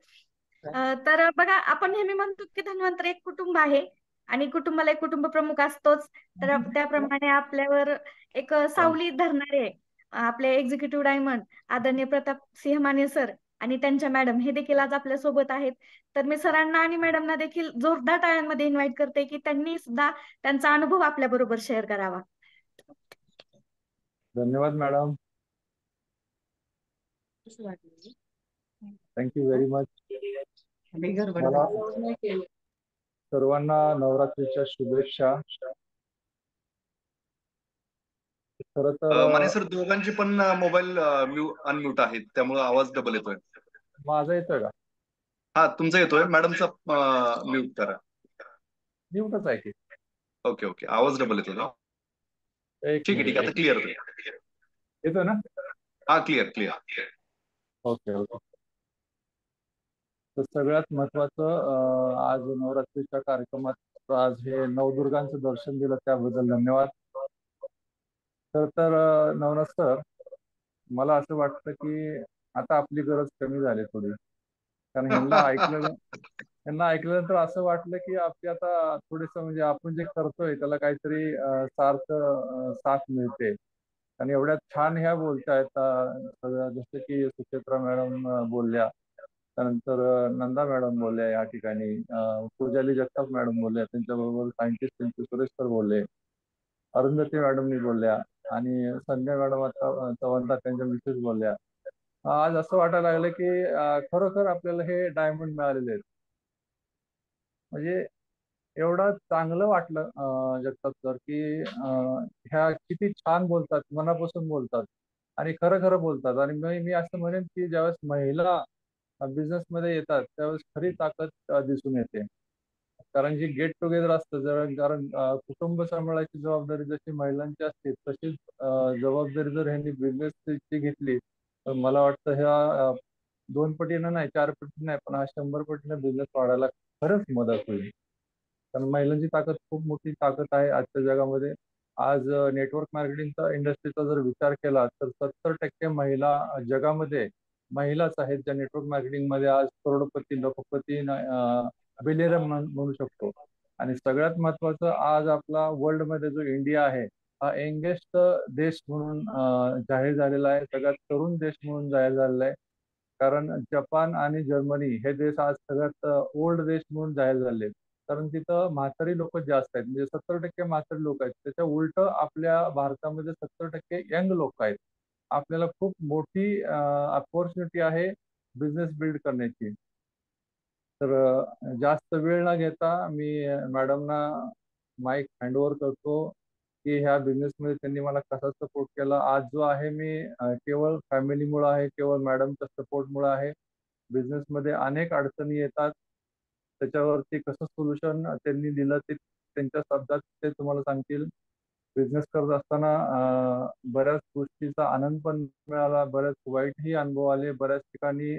तर बघा, आपण नेहमी म्हणतो की धन्वंतरी एक कुटुंब आहे आणि कुटुंबाला एक कुटुंब प्रमुख असतोच. तर त्याप्रमाणे आपल्यावर एक सावली धरणारे आपले एक्झिक्युटिव्ह डायमंड आदरणीय प्रताप सिंह माने सर आणि त्यांच्या मॅडम हे देखील आज आपल्या सोबत आहेत. तर मी सरांना आणि मॅडमना देखील जोरदार टाळ्यांमध्ये इन्व्हाइट करते की त्यांनी सुद्धा त्यांचा अनुभव आपल्या बरोबर शेअर करावा. धन्यवाद मॅडम. Thank you very much. मला सर्वांना नवरात्रीच्या शुभेच्छा. खरं तर माने सर दोघांचे पण मोबाईल अनम्यूट आहेत त्यामुळे आवाज डबल येतोय. माझा येतोय का? हा तुमचा येतोय. मॅडमचा म्यूट करा. म्यूटच आहे की. ओके ओके आवाज डबल येतोय ना. ठीक आहे आता क्लिअर येतोय ना. हा क्लिअर क्लिअर. Okay okay. तर सगळ्यात महत्वाचं आज नवरात्रीच्या कार्यक्रमात आज हे नवदुर्गांचं दर्शन दिलं त्याबद्दल धन्यवाद. तर नवनाथ सर मला असं वाटतं की आता आपली गरज कमी झाली थोडी. कारण यांना ऐकल्यानंतर असं वाटलं की आपली आता थोडस म्हणजे आपण जे करतोय त्याला काहीतरी साथ मिळते. आणि एवढ्या छान ह्या बोलतायत जसं की सुचित्रा मॅडम बोलल्या, त्यानंतर नंदा मॅडम बोलल्या या ठिकाणी, पूजाली जगताप मॅडम बोलल्या, त्यांच्याबरोबर सायंटिस्ट सुरेश सर बोलले, अरुंधती मॅडमनी बोलल्या आणि संध्या मॅडम आता चव्हाण त्यांच्या मिसेस बोलल्या. आज असं वाटायला लागलं की खरोखर आपल्याला हे डायमंड मिळालेले आहेत. म्हणजे एवढं चांगलं वाटलं जगताप सर की ह्या किती छान बोलतात, मनापासून बोलतात आणि खरं खरं बोलतात. आणि मी असं म्हणेन की ज्यावेळेस महिला बिझनेस मध्ये येतात त्यावेळेस खरी ताकद दिसून येते. कारण जी गेट टुगेदर असतं कारण कुटुंब सांभाळायची जबाबदारी जशी महिलांची असते तशीच जबाबदारी जर ह्यांनी बिझनेसची घेतली तर मला वाटतं ह्या 2 पटीनं नाही 4 पटीनं नाही पण हा 100 पटीनं बिझनेस वाढायला खरंच मदत होईल. कारण महिलांची ताकद खूप मोठी ताकद आहे आजच्या जगामध्ये. आज नेटवर्क मार्केटिंगचा इंडस्ट्रीचा जर विचार केला तर 70% महिला जगामध्ये महिलाच आहेत ज्या नेटवर्क मार्केटिंग मध्ये आज करोडपती लखपती बिलियनर म्हणू शकतो. आणि सगळ्यात महत्वाचं आज आपला वर्ल्ड मध्ये जो इंडिया आहे हा यंगेस्ट देश म्हणून जाहीर झालेला आहे, सगळ्यात तरुण देश म्हणून जाहीर झालेला आहे. कारण जपान आणि जर्मनी हे देश आज सगळ्यात ओल्ड देश म्हणून जाहीर झाले, कारण तिथं म्हातारी लोक जास्त आहेत, म्हणजे 70% म्हातारी लोक आहेत. त्याच्या उलट आपल्या भारतामध्ये 70% यंग लोक आहेत. आपल्याला खूप मोठी अपॉर्च्युनिटी आहे बिझनेस बिल्ड करण्याची. तर जास्त वेळ न घेता मी मॅडमना माईक हँडओव्हर करतो की ह्या बिझनेसमध्ये त्यांनी मला कसा सपोर्ट केला. आज जो आहे मी केवळ फॅमिलीमुळे आहे, केवळ मॅडमच्या सपोर्टमुळे आहे. बिझनेसमध्ये अनेक अडचणी येतात, त्याच्यावरती कसं सोल्युशन त्यांनी दिलं ते त्यांच्या शब्दात ते तुम्हाला सांगतील. बिझनेस करत असताना बऱ्याच गोष्टीचा आनंद पण मिळाला, बऱ्याच वाईटही अनुभव आले, बऱ्याच ठिकाणी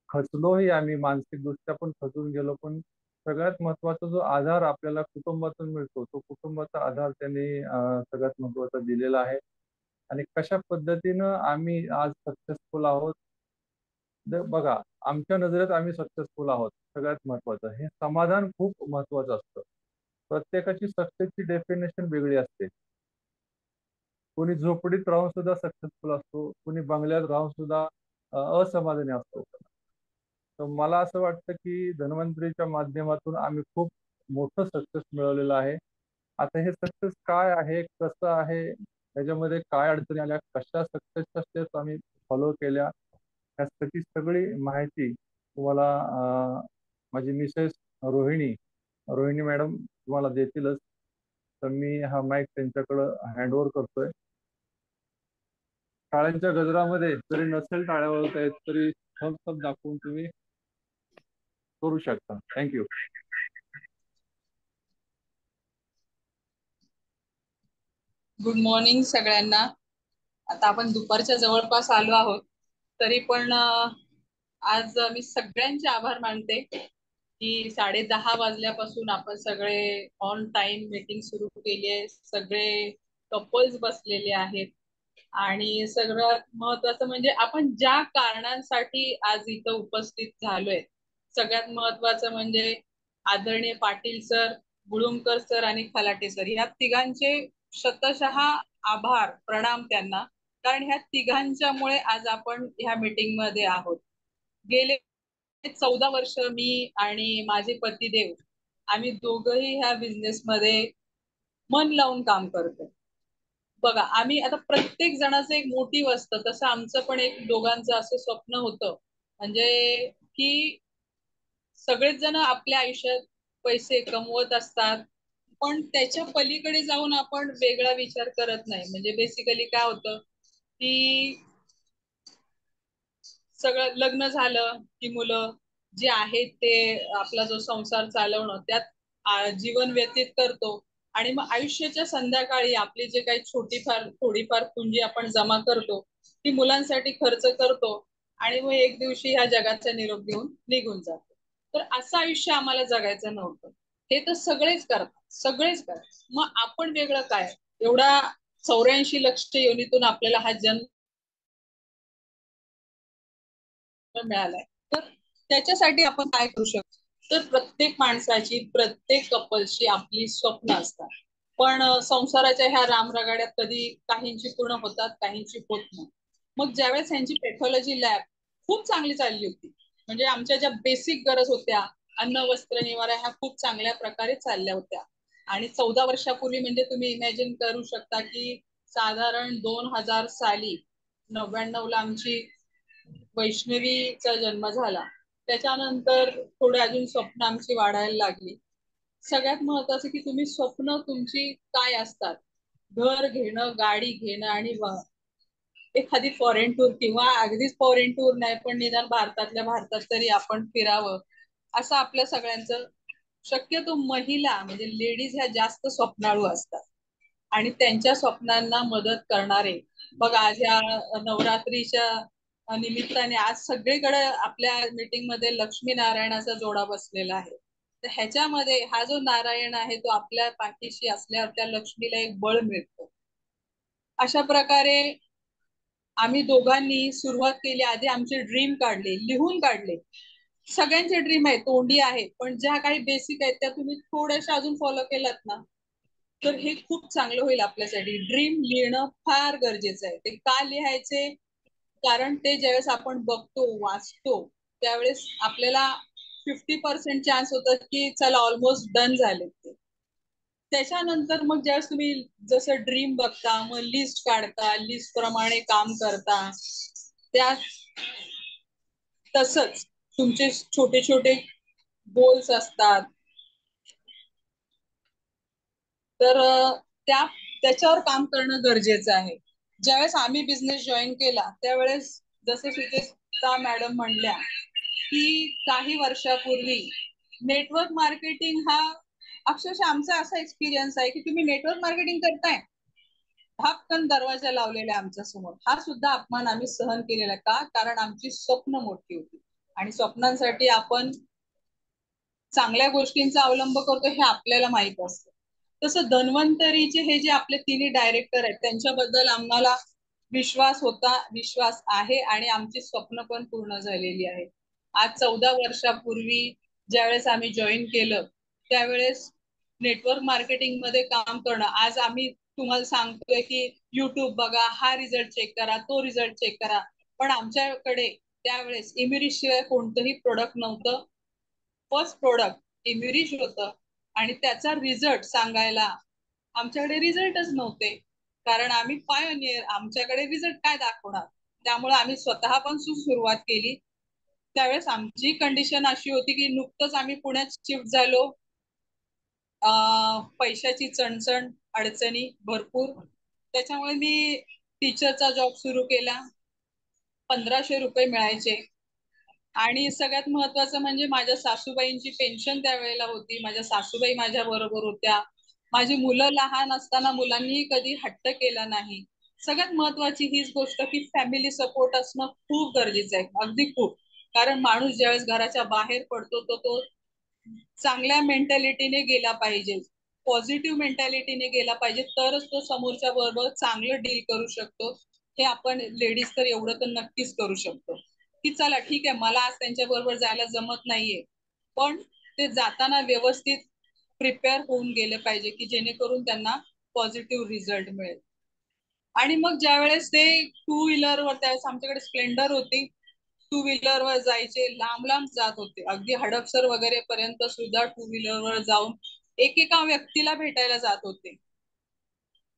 खचलोही आम्ही, मानसिकदृष्ट्या पण खचून गेलो. पण सगळ्यात महत्वाचा जो आधार आपल्याला कुटुंबातून मिळतो तो कुटुंबाचा आधार त्यांनी सगळ्यात महत्वाचा दिलेला आहे. आणि कशा पद्धतीनं आम्ही आज सक्सेसफुल आहोत बघा, आमच्या नजरेत आम्ही सक्सेसफुल आहोत सगळ्यात महत्वाचं. हे समाधान खूप महत्वाचं असतं. प्रत्येकाची सक्सेसची डेफिनेशन वेगळी असते. कोणी झोपडीत राहून सुद्धा सक्सेसफुल असतो, कोणी बंगल्यात राहून सुद्धा असमाधानी असतो. तर मला असं वाटतं की धन्वंतरीच्या माध्यमातून आम्ही खूप मोठं सक्सेस मिळवलेलं आहे. आता हे सक्सेस काय आहे, कसं आहे, त्याच्यामध्ये काय अडचणी आल्या, कशा सक्सेसच्या स्टेप्स आम्ही फॉलो केल्या, त्यासाठी सगळी माहिती तुम्हाला माझी मिसेस रोहिणी मॅडम तुम्हाला देतीलच. तर मी हा माईक त्यांच्याकडं हँडओव्हर करतोय. टाळ्यांच्या गजरामध्ये जरी नसेल टाळ्या वाजवता येत तरी थम्स अप दाखवून तुम्ही करू शकता. थँक्यू. गुड मॉर्निंग सगळ्यांना. आता आपण दुपारच्या जवळपास आलो आहोत, तरी पण आज मी सगळ्यांचे आभार मानते की 10:30 वाजल्यापासून आपण सगळे ऑन टाइम मीटिंग सुरू केली आहे. सगळे कपल्स बसलेले आहेत आणि सगळ्यात महत्वाचं म्हणजे आपण ज्या कारणांसाठी आज इथं उपस्थित झालोय, सगळ्यात महत्वाचं म्हणजे आदरणीय पाटील सर, गुळुंकर सर आणि खलाटे सर, या तिघांचे शतशः आभार, प्रणाम त्यांना. कारण ह्या तिघांच्यामुळे आज आपण ह्या मीटिंग मध्ये आहोत. गेले 14 वर्ष मी आणि माझे पतिदेव आम्ही दोघंही ह्या बिझनेस मध्ये मन लावून काम करतो. बघा, आम्ही आता प्रत्येक जणाचं एक मोटिव्ह असतं, तसं आमचं पण एक दोघांचं असं स्वप्न होतं, म्हणजे की सगळेच जण आपल्या आयुष्यात पैसे कमवत असतात, पण त्याच्या पलीकडे जाऊन आपण वेगळा विचार करत नाही. म्हणजे बेसिकली काय होतं की सगळं लग्न झालं की मुलं जे आहेत ते आपला जो संसार चालवणं त्यात जीवन व्यतीत करतो आणि मग आयुष्याच्या संध्याकाळी आपली जे काही थोडीफार पुंजी आपण जमा करतो ती मुलांसाठी खर्च करतो आणि मग एक दिवशी ह्या जगाचा निरोप घेऊन निघून जातो. तर असं आयुष्य आम्हाला जगायचं नव्हतं. हे तर सगळेच करतात. मग आपण वेगळं काय? एवढा 84 लक्ष योनीतून आपल्याला हा जन्म मिळालाय, तर त्याच्यासाठी आपण काय करू शकतो? तर प्रत्येक माणसाची, प्रत्येक कपलची आपली स्वप्न असतात, पण संसाराच्या ह्या रामरगाड्यात कधी काहींची पूर्ण होतात, काहींची होत नाही. मग ज्यावेळेस यांची पॅथॉलॉजी लॅब खूप चांगली चालली होती, म्हणजे आमच्या ज्या बेसिक गरज होत्या, अन्न वस्त्र निवारा, ह्या खूप चांगल्या प्रकारे चालल्या होत्या. आणि 14 वर्षापूर्वी म्हणजे तुम्ही इमॅजिन करू शकता की साधारण 2000 साली 99 ला आमची वैष्णवीचा जन्म झाला. त्याच्यानंतर थोडे अजून स्वप्न आमची वाढायला लागली. सगळ्यात महत्वाचं की तुम्ही स्वप्न तुमची काय असतात? घर घेणं, गाडी घेणं आणि एखादी फॉरेन टूर, किंवा अगदीच फॉरेन टूर नाही पण निदान भारतातल्या भारतात तरी आपण फिरावं, असं आपल्या सगळ्यांचं. शक्यतो महिला म्हणजे लेडीज ह्या जास्त स्वप्नाळू असतात आणि त्यांच्या स्वप्नांना मदत करणारे. बघा, आज ह्या नवरात्रीच्या निमित्ताने आज सगळीकडे आपल्या मीटिंग मध्ये लक्ष्मी नारायणाचा जोडा बसलेला आहे. तर ह्याच्यामध्ये हा जो नारायण आहे तो आपल्या पाठीशी असल्यावर त्या लक्ष्मीला एक बळ मिळतं. अशा प्रकारे आम्ही दोघांनी सुरुवात केली. आधी आमचे ड्रीम काढले, लिहून काढले. सगळ्यांचे ड्रीम आहेत, तोंडी आहेत, पण ज्या काही बेसिक आहेत त्या तुम्ही थोड्याशा अजून फॉलो केलात ना तर हे खूप चांगलं होईल आपल्यासाठी. ड्रीम लिहिणं फार गरजेचं आहे. ते का लिहायचे? कारण ते ज्यावेळेस आपण बघतो, वाचतो, त्यावेळेस आपल्याला 50% चान्स होतात की चला ऑलमोस्ट डन झाले ते. त्याच्यानंतर मग ज्यावेळेस तुम्ही जसं ड्रीम बघता, मग लिस्ट काढता, लिस्ट प्रमाणे काम करता, त्या तसंच तुमचे छोटे छोटे गोल्स असतात, तर त्याच्यावर काम करणं गरजेचं आहे. ज्यावेळेस आम्ही बिझनेस जॉईन केला त्यावेळेस जसे सुचेता मॅडम म्हणल्या की काही वर्षापूर्वी नेटवर्क मार्केटिंग हा अक्षरशः आमचा असा एक्सपिरियन्स आहे की तुम्ही नेटवर्क मार्केटिंग करताय, धापकन दरवाजा लावलेला आहे आमच्या समोर. हा सुद्धा अपमान आम्ही सहन केलेला. का? कारण आमची स्वप्न मोठी होती आणि स्वप्नांसाठी आपण चांगल्या गोष्टींचा अवलंब करतो हे आपल्याला माहित असतं. तसं धन्वंतरीचे हे जे आपले तिन्ही डायरेक्टर आहेत त्यांच्याबद्दल आम्हाला विश्वास होता, विश्वास आहे आणि आमची स्वप्न पण पूर्ण झालेली आहेत. आज 14 वर्षापूर्वी ज्यावेळेस आम्ही जॉईन केलं त्यावेळेस नेटवर्क मार्केटिंग मध्ये काम करणं, आज आम्ही तुम्हाला सांगतोय की युट्यूब बघा, हा रिझल्ट चेक करा, तो रिझल्ट चेक करा, पण आमच्याकडे त्यावेळेस इम्युरिश शिवाय कोणतंही प्रोडक्ट नव्हतं. फर्स्ट प्रोडक्ट इम्युरिश होतं आणि त्याचा रिझल्ट सांगायला आमच्याकडे रिझल्टच नव्हते, कारण आम्ही पायोनियर, आमच्याकडे रिझल्ट काय दाखवणार. त्यामुळे आम्ही स्वतः पण सुरुवात केली. त्यावेळेस आमची कंडिशन अशी होती की नुकतंच आम्ही पुण्यात शिफ्ट झालो. पैशाची चणचण, अडचणी भरपूर. त्याच्यामुळे मी टीचरचा जॉब सुरू केला. 1500 रुपये मिळायचे. आणि सगळ्यात महत्वाचं म्हणजे माझ्या सासूबाईंची पेन्शन त्यावेळेला होती. माझ्या सासूबाई माझ्या बरोबर होत्या. माझी मुलं लहान असताना मुलांनी कधी हट्ट केला नाही. सगळ्यात महत्वाची हीच गोष्ट की फॅमिली सपोर्ट असणं खूप गरजेचं आहे, अगदी खूप. कारण माणूस ज्यावेळेस घराच्या बाहेर पडतो तो चांगल्या मेंटॅलिटीने गेला पाहिजे, पॉझिटिव्ह मेंटॅलिटीने गेला पाहिजे, तरच तो समोरच्या बरोबर चांगलं डील करू शकतो. हे आपण लेडीज तर एवढं तर नक्कीच करू शकतो की चला ठीक आहे, मला आज त्यांच्या बरोबर जायला जमत नाहीये, पण ते जाताना व्यवस्थित प्रिपेअर होऊन गेले पाहिजे की जेणेकरून त्यांना पॉझिटिव्ह रिझल्ट मिळेल. आणि मग ज्यावेळेस ते टू व्हीलरवर, त्यावेळेस आमच्याकडे स्प्लेंडर होती, टू व्हीलरवर जायचे, लांब लांब जात होते, अगदी हडपसर वगैरे पर्यंत सुद्धा टू व्हीलरवर जाऊन एकेका व्यक्तीला भेटायला जात होते.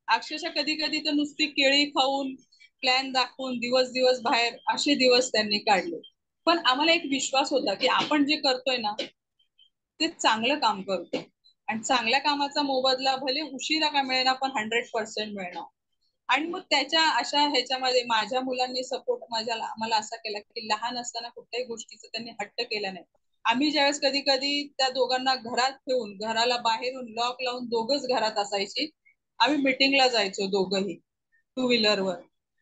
अक्षरशः कधी कधी तर नुसती केळी खाऊन, प्लॅन दाखवून दिवस दिवस बाहेर, असे दिवस त्यांनी काढले. पण आम्हाला एक विश्वास होता की आपण जे करतोय ना ते चांगलं काम करतो, आणि चांगल्या कामाचा मोबदला भले उशिरा का मिळेना पण 100% मिळणार. आणि मग त्याच्या अशा ह्याच्यामध्ये माझ्या मुलांनी सपोर्ट मला असा केला की लहान असताना कुठल्याही गोष्टीचा त्यांनी हट्ट केला नाही. आम्ही ज्यावेळेस कधी कधी त्या दोघांना घरात ठेवून, घराला बाहेरून लॉक लावून दोघच घरात असायची, आम्ही मिटिंगला जायचो दोघही टू व्हीलरवर.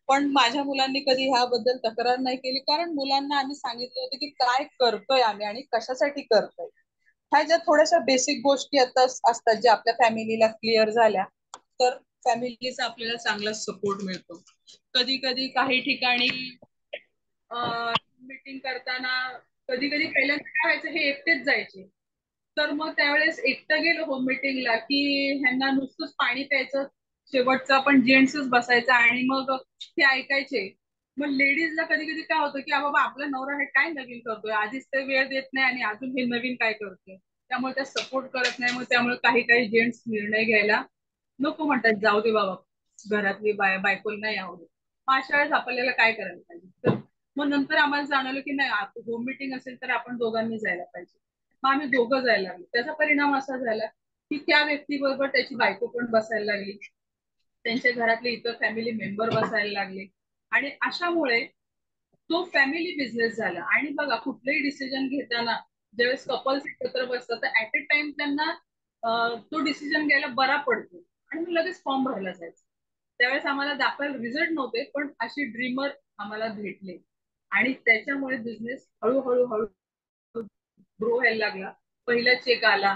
पण माझ्या मुलांनी कधी ह्याबद्दल तक्रार नाही केली, कारण मुलांना आम्ही सांगितलं होतं की काय करतोय आम्ही आणि कशासाठी करतोय. ह्या ज्या थोड्याशा बेसिक गोष्टी असतात ज्या आपल्या फॅमिलीला क्लिअर झाल्या तर फॅमिलीचा आपल्याला चांगला सपोर्ट मिळतो. कधी कधी काही ठिकाणी मीटिंग करताना कधी कधी पहिल्यांदा काय व्हायचं, हे एकटेच जायचे. तर मग त्यावेळेस एकटं गेलो होम मीटिंगला की ह्यांना नुसतंच पाणी प्यायचं, शेवटचा पण जेंट्सच बसायचा आणि मग ते ऐकायचे. मग लेडीजला कधी कधी काय होतं की बाबा आपला नवरा हे काय नवीन करतोय, आधीच ते वेळ देत नाही आणि अजून हे नवीन काय करतोय, त्यामुळे त्या सपोर्ट करत नाही. मग त्यामुळे काही काही जेंट्स निर्णय घ्यायला नको म्हणतात, जाऊ दे बाबा, घरातली बायकोला नाही आवडत. मग अशा वेळेस आपल्याला काय करायला पाहिजे. तर मग नंतर आम्हाला जाणवलं की नाही, होम मीटिंग असेल तर आपण दोघांनी जायला पाहिजे. मग आम्ही दोघं जायला लागलो. त्याचा परिणाम असा झाला की त्या व्यक्तीबरोबर त्याची बायको पण बसायला लागली, त्यांच्या घरातले इतर फॅमिली मेंबर बसायला लागले, आणि अशामुळे तो फॅमिली बिझनेस झाला. आणि बघा, कुठलंही डिसिजन घेताना ज्यावेळेस कपल्स एकत्र बसतात तर ऍट अ टाइम त्यांना तो डिसिजन घ्यायला बरा पडतो, आणि मग लगेच फॉर्म भरला जायचा. त्यावेळेस आम्हाला दाखवायला रिझल्ट नव्हते, पण अशी ड्रीमर आम्हाला भेटले, आणि त्याच्यामुळे बिझनेस हळूहळू हळू ग्रो व्हायला लागला. पहिला चेक आला,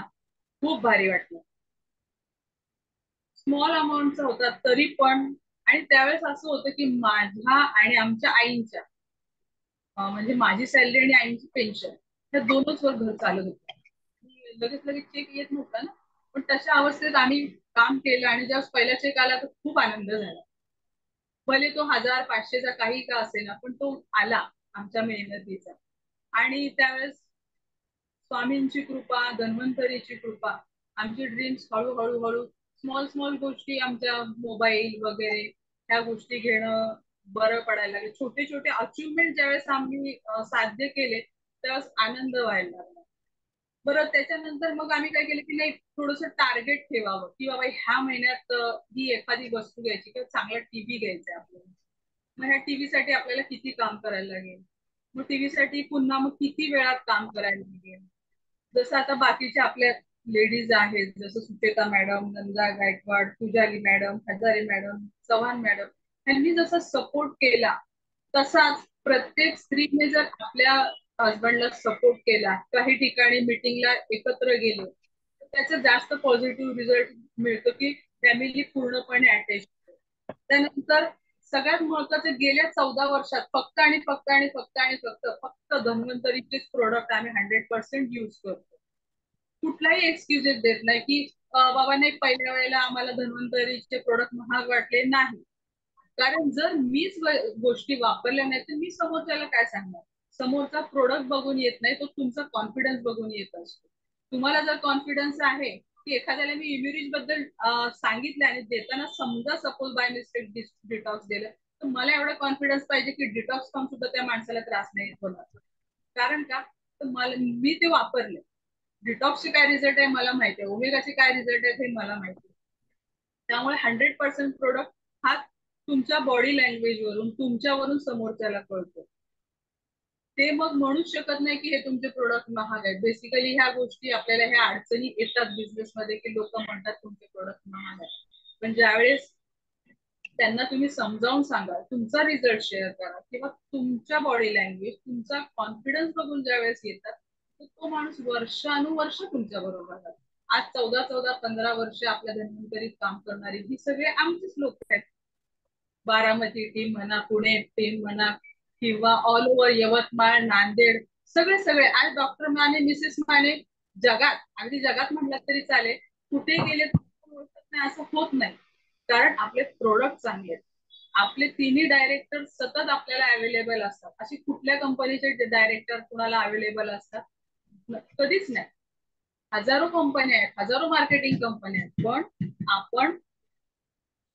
खूप भारी वाटलं. स्मॉल अमाऊंटचा होता तरी पण. आणि त्यावेळेस असं होतं की माझ्या आणि आमच्या आईंच्या म्हणजे माझी सॅलरी आणि आईंची पेन्शन, त्या दोनच वर घर चालत होतं. लगेच लगेच चेक येत नव्हता ना, पण तशा अवस्थेत आम्ही काम केलं, आणि जेव्हा पहिला चेक आला तर खूप आनंद झाला. भले तो 1500चा काही का असेना, पण तो आला आमच्या मेहनतीचा. आणि त्यावेळेस स्वामींची कृपा, धन्वंतरीची कृपा, आमची ड्रीम्स हळूहळू हळू स्मॉल स्मॉल गोष्टी, आमच्या मोबाईल वगैरे ह्या गोष्टी घेणं बरं पडायला लागले. छोटे छोटे अचिव्हमेंट ज्यावेळेस आम्ही साध्य केले त्यावेळेस आनंद व्हायला लागला. बरं, त्याच्यानंतर मग आम्ही काय केलं की नाही, थोडस टार्गेट ठेवावं की बाबा ह्या महिन्यात ही एखादी वस्तू घ्यायची किंवा चांगला टीव्ही घ्यायचा आपल्याला. मग ह्या टीव्ही साठी आपल्याला किती काम करायला लागेल, मग टीव्ही साठी पुन्हा मग किती वेळात काम करायला लागेल. जसं आता बाकीच्या आपल्या लेडीज आहेत, जसं Sucheta madam, Nanda Gaikwad, Pujali madam, Hazare madam, Chavan madam, यांनी जसा सपोर्ट केला तसाच प्रत्येक स्त्रीने जर आपल्या हसबंडला सपोर्ट केला, काही ठिकाणी मीटिंगला एकत्र गेलो, तर त्याचा जास्त पॉझिटिव्ह रिझल्ट मिळतो की फॅमिली पूर्णपणे अटॅच. त्यानंतर सगळ्यात महत्वाचं, गेल्या 14 वर्षात फक्त आणि फक्त आणि फक्त आणि फक्त धन्वंतरीचेच प्रोडक्ट आम्ही 100% युज करतो. कुठलाही एक्सक्युजेस देत नाही की बाबा नाही, पहिल्या वेळेला आम्हाला धन्वंतरीचे प्रोडक्ट महाग वाटले नाही. कारण जर मीच गोष्टी वापरल्या नाही तर मी समोरच्याला काय सांगणार. समोरचा प्रोडक्ट बघून येत नाही, तो तुमचा कॉन्फिडन्स बघून येत असतो. तुम्हाला जर कॉन्फिडन्स आहे की एखाद्याला मी इम्युनिज बद्दल सांगितलं आणि देताना समजा सपोज बाय मिस्टेक डिटॉक्स दिलं, तर मला एवढा कॉन्फिडन्स पाहिजे की डिटॉक्स खाऊन सुद्धा त्या माणसाला त्रास नाही होणार. कारण का, तर मला मी ते वापरले. डिटॉक्सचे काय रिझल्ट आहे मला माहिती आहे, ओमेगाचे काय रिझल्ट आहेत हे मला माहिती आहे. त्यामुळे 100% प्रोडक्ट हा तुमच्या बॉडी लँग्वेज वरून, तुमच्यावरून समोरच्याला कळतो. ते मग म्हणूच शकत नाही की हे तुमचे प्रोडक्ट महाग आहेत. बेसिकली ह्या गोष्टी आपल्याला ह्या अडचणी येतात बिझनेसमध्ये की लोक म्हणतात तुमचे प्रोडक्ट महाग आहेत. पण ज्यावेळेस त्यांना तुम्ही समजावून सांगा, तुमचा रिझल्ट शेअर करा किंवा तुमच्या बॉडी लँग्वेज, तुमचा कॉन्फिडन्स बघून ज्यावेळेस येतात, तर तो माणूस वर्षानुवर्ष तुमच्या बरोबर राहतो. आज 14-15 वर्ष आपल्या धन्वंतरीत काम करणारी ही सगळे आमचेच लोक आहेत. बारामती टीम म्हणा, पुणे टीम म्हणा, किंवा ऑल ओव्हर यवतमाळ, नांदेड, सगळे सगळे आज डॉक्टर माने, मिसेस माने जगात, अगदी जगात म्हटलं तरी चालेल, कुठे गेले ओळखत नाही असं होत नाही. कारण आपले प्रोडक्ट चांगले आहेत. आपले तिन्ही डायरेक्टर सतत आपल्याला अवेलेबल असतात. अशी कुठल्या कंपनीचे डायरेक्टर कुणाला अवेलेबल असतात? कधीच नाही. हजारो कंपन्या आहेत, हजारो मार्केटिंग कंपन्या आहेत, पण आपण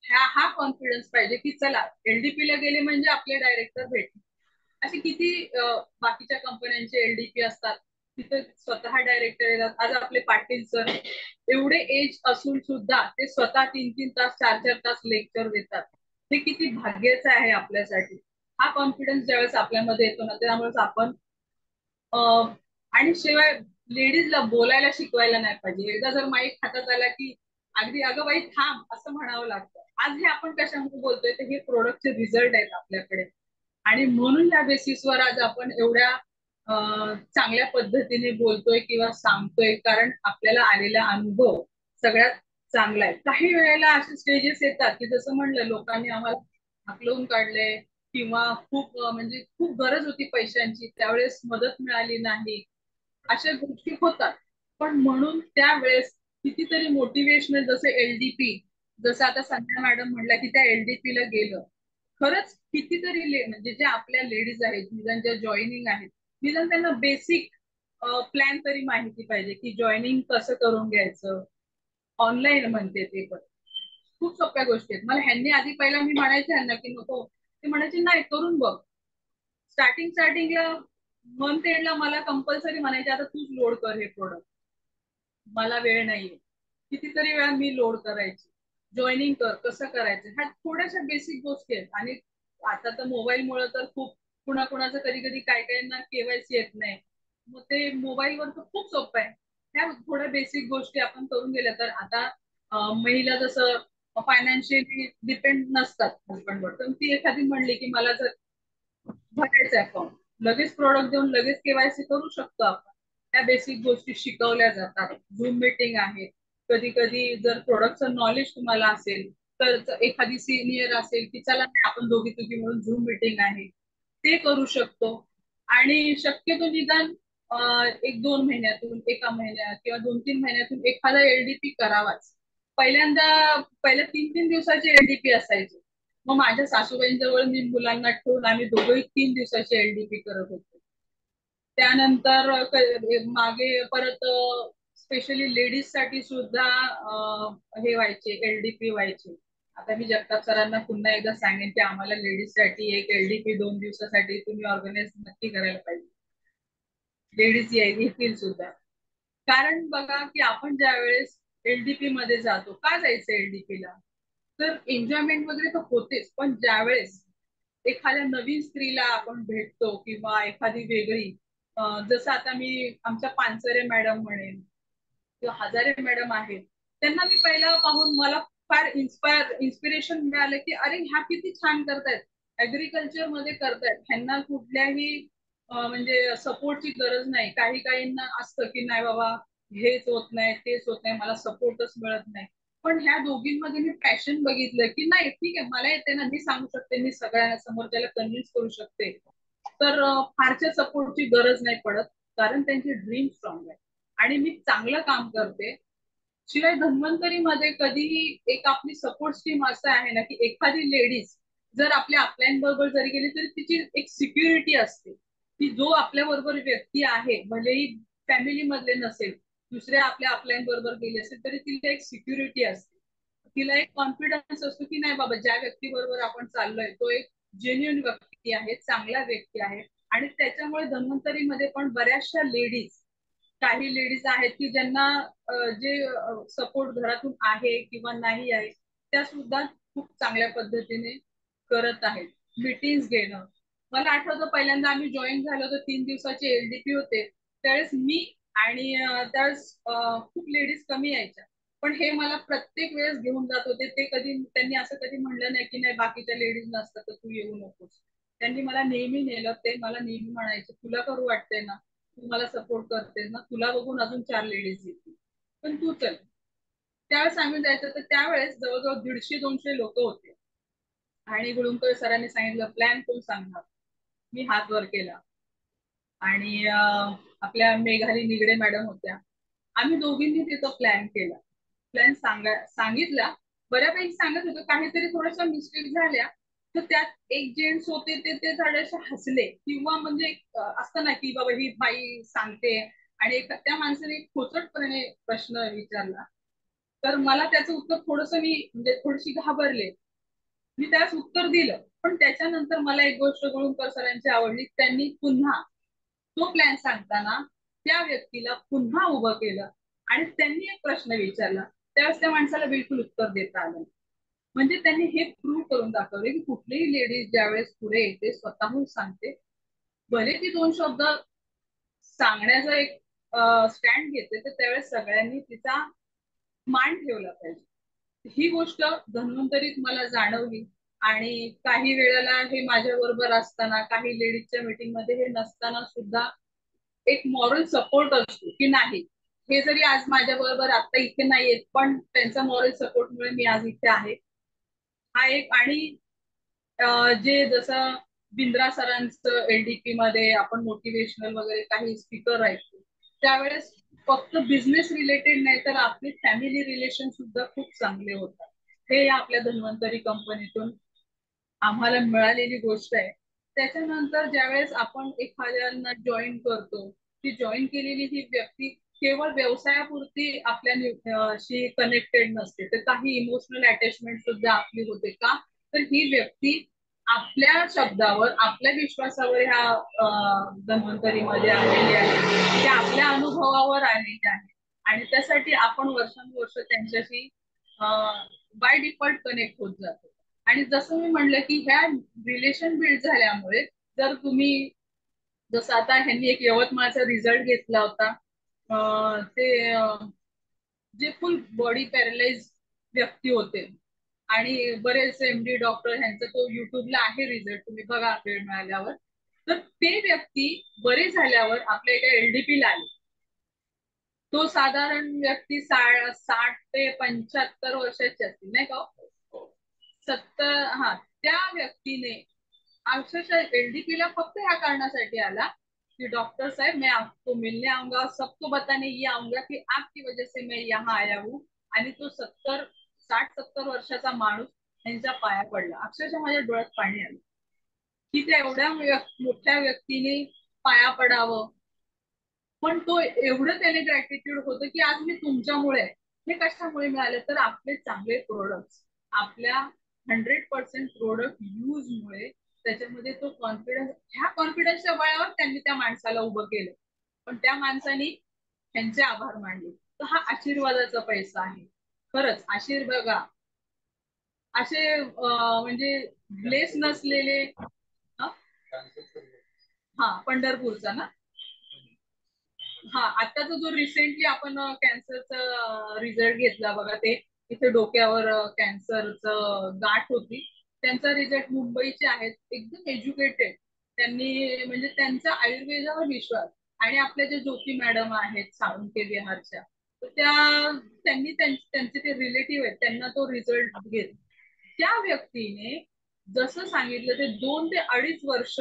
हा कॉन्फिडन्स पाहिजे की चला LDP ला गेले म्हणजे आपले डायरेक्टर भेटले. असे किती बाकीच्या कंपन्यांचे LDP असतात, तिथे स्वतः डायरेक्टर येतात. आज आपले पाटील सर एवढे एज असून सुद्धा ते स्वतः 3-3 तास, 4-4 तास लेक्चर देतात. हे किती भाग्याचं आहे आपल्यासाठी. हा कॉन्फिडन्स ज्यावेळेस आपल्यामध्ये येतो ना, त्यामुळेच आपण आणि शिवाय लेडीजला बोलायला शिकवायला नाही पाहिजे. एकदा जर माईक हातात आला की अगदी अगं बाई थांब असं म्हणावं लागतं. आज हे आपण कशामुळे बोलतोय, तर हे प्रोडक्टचे रिझल्ट आहेत आपल्याकडे, आणि म्हणून या बेसिसवर आज आपण एवढ्या चांगल्या पद्धतीने बोलतोय किंवा सांगतोय, कारण आपल्याला आलेला अनुभव सगळ्यात चांगला आहे. काही वेळेला असे स्टेजेस येतात की जसं म्हणलं, लोकांनी आम्हाला हाकलवून काढले किंवा खूप म्हणजे खूप गरज होती पैशांची, त्यावेळेस मदत मिळाली नाही, अशा गोष्टी होतात. पण म्हणून त्यावेळेस कितीतरी मोटिवेशनल, जसे LDP, जसं आता संध्या मॅडम म्हटलं की त्या LDP ला गेलं, खरंच कितीतरी म्हणजे जे आपल्या लेडीज आहेत, निदान ज्या जॉईनिंग आहेत, निदान त्यांना बेसिक प्लॅन तरी माहिती पाहिजे की जॉईनिंग कसं करून घ्यायचं. ऑनलाईन म्हणते ते पण खूप सोप्या गोष्टी आहेत. मला ह्यांनी आधी पहिला मी म्हणायचे ह्यांना की नको, ते म्हणायचे नाही करून बघ. स्टार्टिंगला मंथ एंडला मला कंपल्सरी म्हणायचे आता तूच लोड कर हे प्रोडक्ट, मला वेळ नाहीये. कितीतरी वेळा मी लोड करायची, जॉईनिंग कर, कसं करायचं, ह्या थोड्याशा बेसिक गोष्टी आहेत. आणि आता तर मोबाईलमुळे तर खूप कुणाकुणाचं कधी कधी काय काहींना KYC येत नाही, मग ते मोबाईलवर तर खूप सोपं आहे. ह्या थोड्या बेसिक गोष्टी आपण करून गेल्या तर आता महिला जसं फायनान्शियली डिपेंड नसतात हजबंडवर, तर ती एखादी म्हणली की मला जर भरायचं अकाउंट, लगेच प्रोडक्ट देऊन लगेच KYC करू शकतो आपण. त्या बेसिक गोष्टी शिकवल्या जातात. झूम मीटिंग आहे. कधी कधी जर प्रोडक्टचं नॉलेज तुम्हाला असेल तर एखादी सिनियर असेल की चला आपण दोघी तुघी म्हणून झूम मीटिंग आहे, ते करू शकतो. आणि शक्यतो निदान 1-2 महिन्यातून, एका महिन्यात किंवा 2-3 महिन्यातून एखादा LDP करावाच. पहिल्या 3-3 दिवसाचे LDP असायचे. मग माझ्या सासूबाईंजवळ मी मुलांना ठेवून आम्ही दोघंही 3 दिवसाचे LDP करत होतो. त्यानंतर मागे परत स्पेशली लेडीज साठी सुद्धा हे व्हायचे, LDP व्हायचे. आता मी जगताप सरांना पुन्हा एकदा सांगेन की आम्हाला लेडीज साठी एक LDP 2 दिवसासाठी तुम्ही ऑर्गनाइज नक्की करायला पाहिजे. लेडीज येतील सुद्धा. कारण बघा की आपण ज्या वेळेस LDP मध्ये जातो, का जायचं LDP ला, तर एन्जॉयमेंट वगैरे तर होतेच, पण ज्यावेळेस एखाद्या नवीन स्त्रीला आपण भेटतो किंवा एखादी वेगळी, जसं आता मी आमच्या पानसरे मॅडम म्हणेन किंवा हजारे मॅडम आहेत, त्यांना मी पहिला पाहून मला फार इन्स्पिरेशन मिळालं की अरे ह्या किती छान करतायत, ऍग्रिकल्चर मध्ये करतायत, ह्यांना कुठल्याही म्हणजे सपोर्टची गरज नाही. काहींना असतं की नाही बाबा हेच होत नाही, तेच होत नाही, मला सपोर्टच मिळत नाही. पण ह्या दोघींमध्ये मी पॅशन बघितलं की नाही ठीक आहे, मला येते ना, मी सांगू शकते, मी सगळ्यांना समोर त्याला कन्व्हिन्स करू शकते, तर फारच्या सपोर्टची गरज नाही पडत, कारण त्यांची ड्रीम स्ट्रॉंग आहे आणि मी चांगलं काम करते. शिवाय धन्वंतरीमध्ये कधीही एक आपली सपोर्ट टीम असं आहे ना की एखादी लेडीज जर आपल्या अपलाईन जरी गेली तरी तिची एक सिक्युरिटी असते की जो आपल्या बरोबर व्यक्ती आहे, भलेही फॅमिली मधले नसेल, दुसऱ्या आपल्या अपलाईन बरोबर गेली असेल तरी तिला एक सिक्युरिटी असते, तिला एक कॉन्फिडन्स असतो की नाही बाबा ज्या व्यक्ती बरोबर आपण चाललोय तो एक जेन्युइन व्यक्ती आहे, चांगला व्यक्ती आहे. आणि त्याच्यामुळे धन्वंतरीमध्ये पण बऱ्याचशा लेडीज, काही लेडीज आहेत की ज्यांना जे सपोर्ट घरातून आहे किंवा नाही आहे त्या सुद्धा खूप चांगल्या पद्धतीने करत आहेत. मीटिंग्स घेणं, मला आठवतं पहिल्यांदा आम्ही जॉईन झालो होतो 3 दिवसाचे LDP होते त्यावेळेस मी आणि त्यावेळेस खूप लेडीज कमी यायच्या, पण हे मला प्रत्येक वेळेस घेऊन जात होते. ते कधी त्यांनी असं कधी म्हणलं नाही की नाही बाकीच्या लेडीज नसतात तर तू येऊ नकोस. त्यांनी मला नेहमी नेलं. ते मला नेहमी म्हणायचे तुला करू वाटतंय ना, तू मला सपोर्ट करतेस ना, तुला बघून अजून 4 लेडीज येतील, पण तू चल. त्यावेळेस आम्ही जायचं तर त्यावेळेस जवळजवळ 150-200 लोक होते. आणि गुळुंकर सरांनी सांगितलं प्लॅन कोण सांगणार. मी हात वर केला आणि आपल्या मेघाली निगडे मॅडम होत्या, आम्ही दोघींनी तिथं प्लॅन केला. प्लॅन सांगितला, बऱ्यापैकी सांगत होतो, काहीतरी थोड्याशा मिस्टेक झाल्या तर त्यात एक जेंट्स होते ते थोडेसे हसले किंवा म्हणजे असतं ना की बाबा ही बाई सांगते आणि त्या माणसाने खोचटपणे प्रश्न विचारला तर मला त्याचं उत्तर थोडस मी म्हणजे थोडीशी घाबरले. मी त्यास उत्तर दिलं, पण त्याच्यानंतर मला एक गोष्ट गुळुंकर सरांची आवडली. त्यांनी पुन्हा तो प्लॅन सांगताना त्या व्यक्तीला पुन्हा उभं केलं आणि त्यांनी एक प्रश्न विचारला. त्यावेळेस त्या माणसाला बिलकुल उत्तर देता आलं. म्हणजे त्यांनी हे प्रूव्ह करून दाखवले की कुठलीही लेडीज ज्यावेळेस पुढे येते स्वतःहून सांगते, भले ती 2 शब्द सांगण्याचा एक स्टँड घेते तर त्यावेळेस सगळ्यांनी तिचा मान ठेवला पाहिजे. ही गोष्ट धन्वंतरीत मला जाणवली. आणि काही वेळेला हे माझ्या बरोबर असताना काही लेडीजच्या मीटिंग मध्ये हे नसताना सुद्धा एक मॉरल सपोर्ट असतो की नाही, हे जरी आज माझ्या बरोबर आता इथे नाहीयेत पण त्यांचा मॉरल सपोर्टमुळे मी आज इथे आहे. हा एक. आणि जे जसं बिंद्रा सरांचं LDP मध्ये आपण मोटिवेशनल वगैरे काही स्पीकर ऐकतो त्यावेळेस फक्त बिझनेस रिलेटेड नाही तर आपले फॅमिली रिलेशन सुद्धा खूप चांगले होतात. हे आपल्या धन्वंतरी कंपनीतून आम्हाला मिळालेली गोष्ट आहे. त्याच्यानंतर ज्यावेळेस आपण एखाद्यांना जॉईन करतो, ती जॉईन केलेली ही व्यक्ती केवळ व्यवसायापुरती आपल्याशी कनेक्टेड नसते तर काही इमोशनल अटॅचमेंट सुद्धा आपली होते. का तर ही व्यक्ती आपल्या शब्दावर आपल्या विश्वासावर ह्या धन्वंतरीमध्ये आलेली आहे, त्या आपल्या अनुभवावर आलेली आहे आणि त्यासाठी आपण वर्षानुवर्ष त्यांच्याशी बाय डिफॉल्ट कनेक्ट होत जातो. आणि जसं मी म्हणलं की ह्या रिलेशन बिल्ड झाल्यामुळे जर तुम्ही जसं आता ह्यांनी एक यवतमाळचा रिझल्ट घेतला होता, ते जे फुल बॉडी पॅरलाइज व्यक्ती होते आणि बरेच MD डॉक्टर ह्यांचा तो युट्यूबला आहे रिझल्ट, तुम्ही बघा वेळ मिळाल्यावर. तर ते व्यक्ती बरे झाल्यावर आपल्या एका LDP ला आले. तो साधारण व्यक्ती 60 ते 75 वर्षाची असतील नाही का, 70. हा, त्या व्यक्तीने अक्षरशः LDP ला फक्त ह्या कारणासाठी आला कि डॉक्टर साहब मैं आपको मिलने आऊंगा, सबको बताने ये आऊंगा कि आपकी वजह से मैं यहाँ आया हूँ. आणि तो 60-70 वर्षाचा माणूस त्यांच्या पाया पडला. अक्षरशः माझ्या डोळ्यात पाणी आलं की त्या एवढ्या मोठ्या व्यक्तीने पाया पडावं. पण तो एवढं त्याने ग्रॅटिट्यूड होतं की आज मी तुमच्यामुळे, हे कशामुळे मिळाले तर आपले चांगले प्रोडक्ट, आपल्या 100% प्रोडक्ट यूज मुळे त्याच्यामध्ये तो कॉन्फिडन्स, ह्या कॉन्फिडन्सच्या बळावर त्यांनी त्या माणसाला उभं केलं. पण त्या माणसाने त्यांचे आभार मानले. तर हा आशीर्वादाचा पैसा आहे. खरंच आशीर्वाद असे म्हणजे ब्लेस नसलेले. हा, पंढरपूरचा ना. हा, आताचा जो रिसेंटली आपण कॅन्सरचा रिझल्ट घेतला बघा, ते इथे डोक्यावर कॅन्सरचं गाठ होती, त्यांचा रिझल्ट मुंबईचे आहेत, एकदम एज्युकेटेड. त्यांनी म्हणजे त्यांचा आयुर्वेदावर विश्वास. आणि आपल्या ज्या ज्योती मॅडम आहेत साळुंके बिहारच्या, तर त्यांनी त्यांचे ते रिलेटिव्ह आहेत, त्यांना तो रिझल्ट घेत. त्या व्यक्तीने जसं सांगितलं ते 2 ते 2.5 वर्ष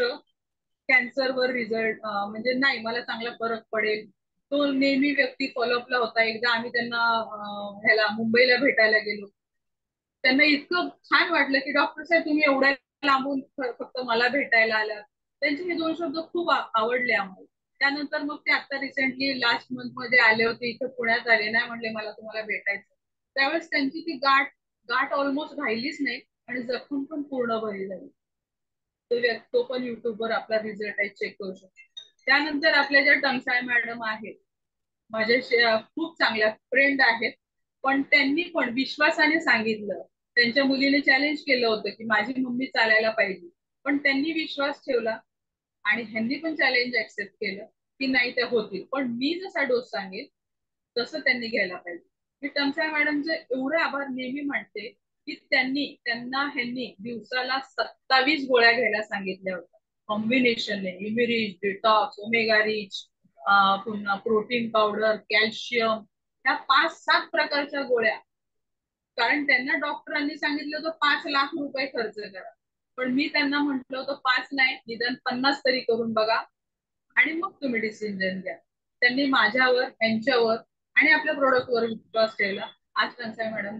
कॅन्सरवर रिझल्ट म्हणजे नाही मला चांगला फरक पडेल. तो नेहमी व्यक्ती फॉलोअपला होता. एकदा आम्ही त्यांना ह्याला मुंबईला भेटायला गेलो, त्यांना इतकं छान वाटलं की डॉक्टर साहेब तुम्ही एवढ्या लांबून फक्त मला भेटायला आलात. त्यांचे हे 2 शब्द खूप आवडले आम्हाला. त्यानंतर मग ते आता रिसेंटली लास्ट मंथ मध्ये आले होते, इथे पुण्यात आले, नाही म्हणले मला तुम्हाला भेटायचं. त्यावेळेस त्यांची ती गाठ गाठ ऑलमोस्ट राहिलीच नाही आणि जखम पण पूर्ण बरी झाली. तो पण युट्यूबवर आपला रिझल्ट आहे, चेक करू शकतो. त्यानंतर आपल्या ज्या टंगसाळे मॅडम आहेत, माझे खूप चांगल्या फ्रेंड आहेत, पण त्यांनी पण विश्वासाने सांगितलं. त्यांच्या मुलीने चॅलेंज केलं होतं की माझी मम्मी चालायला पाहिजे, पण त्यांनी विश्वास ठेवला आणि ह्यांनी पण चॅलेंज ऍक्सेप्ट केलं की नाही त्या होतील, पण मी जसा डोस सांगेल तसं त्यांनी घ्यायला पाहिजे. मी टंगसाळे मॅडमचे एवढे आभार नेहमी मानते की ह्यांनी दिवसाला 27 गोळ्या घ्यायला सांगितल्या होत्या कॉम्बिनेशनने, इम्युरिच, डिटॉक्स, ओमेगा रिच, पुन्हा प्रोटीन पावडर, कॅल्शियम, ह्या 5-7 प्रकारच्या गोळ्या. कारण त्यांना डॉक्टरांनी सांगितलं होतं 5 लाख रुपये खर्च करा, पण मी त्यांना म्हटलं होतं 5 नाही, निदान 50 तरी करून बघा आणि मग तुम्ही डिसिजन घ्या. त्यांनी माझ्यावर, यांच्यावर आणि आपल्या प्रोडक्टवर विश्वास ठेवला. आज टंगसाळे मॅडम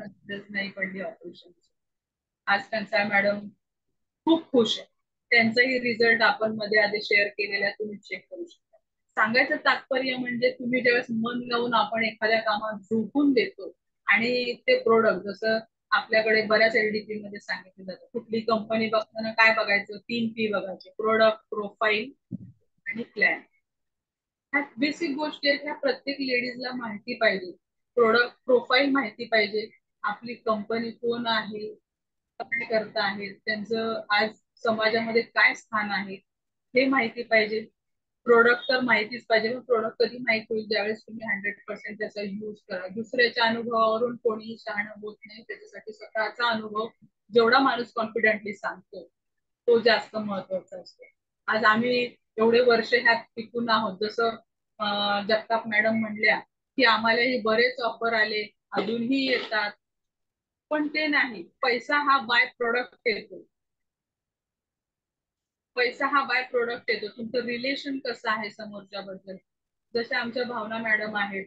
नाही पडली ऑपरेशन. आज टंगसाळे मॅडम खूप खुश आहे. त्यांचाही रिझल्ट आपण मध्ये आधी शेअर केलेला तुम्ही चेक करू शकता. सांगायचं तात्पर्य म्हणजे तुम्ही ज्यावेळेस मन लावून आपण एखाद्या कामात झोकून देतो आणि ते प्रोडक्ट, जसं आपल्याकडे बऱ्याच LDP मध्ये सांगितलं जातं, कुठली कंपनी बघताना काय बघायचं, 3P बघायचे, प्रोडक्ट, प्रोफाईल आणि प्लॅन. ह्या बेसिक गोष्टी आहेत, ह्या प्रत्येक लेडीजला माहिती पाहिजे. प्रोडक्ट प्रोफाईल माहिती पाहिजे, आपली कंपनी कोण आहे, काय करता आहेत, त्यांचं आज समाजामध्ये काय स्थान आहे हे माहिती पाहिजे. प्रोडक्ट तर माहितीच पाहिजे, पण प्रोडक्ट कधी माहिती होईल ज्यावेळेस तुम्ही 100% त्याचा युज करा. दुसऱ्याच्या अनुभवावरून कोणीही शहाणं होत नाही, त्याच्यासाठी स्वतःचा अनुभव जेवढा माणूस कॉन्फिडेंटली सांगतो तो जास्त महत्वाचा असतो. आज आम्ही एवढे वर्ष ह्यात टिकून आहोत. जसं जगताप मॅडम म्हणल्या की आम्हालाही बरेच ऑफर आले, अजूनही येतात, पण ते नाही. पैसा हा बाय प्रोडक्ट येतो. पैसा हा बाय प्रोडक्ट येतो. तुमचं रिलेशन कसं आहे समोरच्या बद्दल. जसे आमच्या भावना मॅडम आहेत,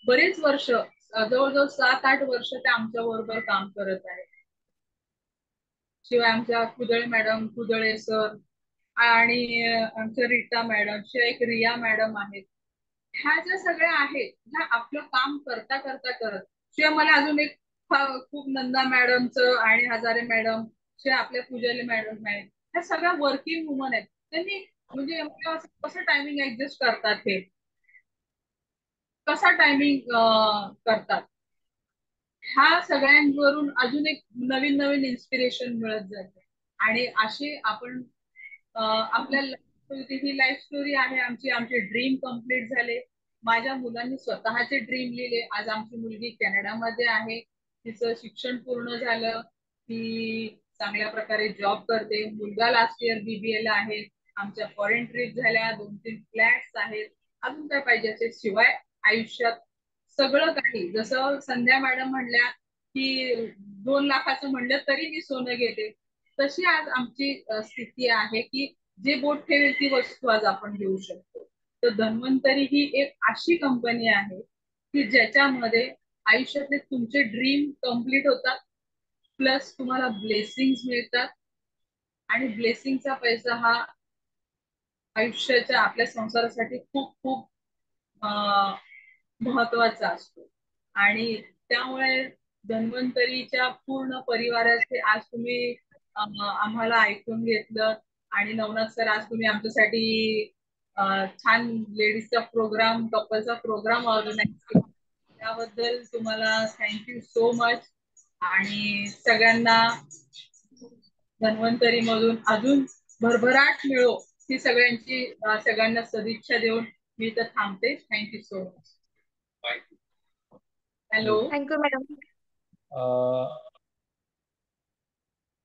बरेच वर्ष, जवळजवळ 7-8 वर्ष ते आमच्या बरोबर काम करत आहेत. शिवाय आमच्या कुदळे मॅडम, कुदळे सर आणि आमच्या रीता मॅडम, शिवाय एक रिया मॅडम आहेत. ह्या ज्या सगळ्या आहेत, ह्या आपलं काम करता करता करत. शिवाय मला अजून एक खूप नंदा मॅडमचं आणि हजारे मॅडम, शिवाय आपल्या पूजाली मॅडम आहेत, ह्या सगळ्या वर्किंग वुमन आहेत. त्यांनी म्हणजे कसं टायमिंग ऍडजस्ट करतात, हे कसा टायमिंग करतात, ह्या सगळ्यांवरून अजून एक नवीन नवीन इन्स्पिरेशन मिळत जाते. आणि अशी आपण आपल्या ही लाईफ स्टोरी आहे आमची. आमचे ड्रीम कम्प्लीट झाले. माझ्या मुलांनी स्वतःचे ड्रीम लिहिले. आज आमची मुलगी कॅनडामध्ये आहे, तिचं शिक्षण पूर्ण झालं, ती चांगल्या प्रकारे जॉब करते. मुलगा लास्ट इयर BBA ला आहे. आमच्या फॉरेन ट्रिप झाल्या, 2-3 फ्लॅट्स आहेत. अजून काय पाहिजे असेल. शिवाय आयुष्यात सगळं काही, जसं संध्या मॅडम म्हणल्या की 2 लाखाचं म्हणलं तरी मी सोनं घेते, तशी आज आमची स्थिती आहे की जे बोट ठेवेल ती वस्तू आज आपण घेऊ शकतो. तर धन्वंतरी ही एक अशी कंपनी आहे की ज्याच्यामध्ये आयुष्यातले तुमचे ड्रीम कम्प्लीट होतात, प्लस तुम्हाला ब्लेसिंग्स मिळतात. आणि ब्लेसिंगचा पैसा हा आयुष्याच्या आपल्या संसारासाठी खूप खूप महत्वाचा असतो. आणि त्यामुळे धन्वंतरीच्या पूर्ण परिवाराचे आज तुम्ही आम्हाला ऐकून घेतलं. आणि नवनाथ सर, आज तुम्ही आमच्यासाठी छान लेडीजचा प्रोग्राम, कपलचा प्रोग्राम ऑर्गनाईज केला, त्याबद्दल तुम्हाला थँक्यू सो मच. आणि सगळ्यांना धन्वंतरी मधून अजून भरभराट मिळो ही सगळ्यांना सदिच्छा देऊन मी तर थांबते. Thank you so much. Hello. Thank you madam.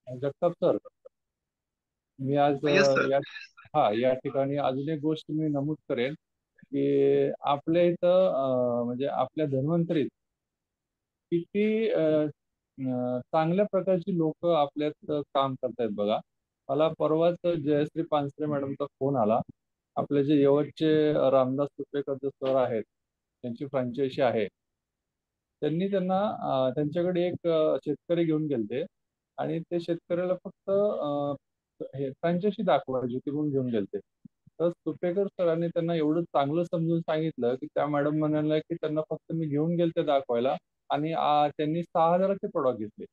Jagtap sir, मी आज या ठिकाणी अजून एक गोष्ट मी नमूद करेन की आपल्या इथं म्हणजे आपल्या धन्वंतरीत किती चांगल्या प्रकारची लोक आपल्यात काम करतायत बघा. मला परवाच जयश्री पानसरे मॅडमचा फोन आला. आपले जे यवतचे रामदास सुपेकर सर आहेत, त्यांची फ्रँचायझी आहे, त्यांना त्यांच्याकडे एक शेतकरी घेऊन गेलते आणि ते शेतकऱ्याला फक्त हे फ्रँचायझी दाखवायची होती म्हणून घेऊन गेलते. तर सुपेकर सरांनी त्यांना एवढं चांगलं समजून सांगितलं की त्या मॅडम म्हणाल्या की त्यांना फक्त मी घेऊन गेलते दाखवायला आणि त्यांनी 6,000चे प्रोडक्ट घेतले.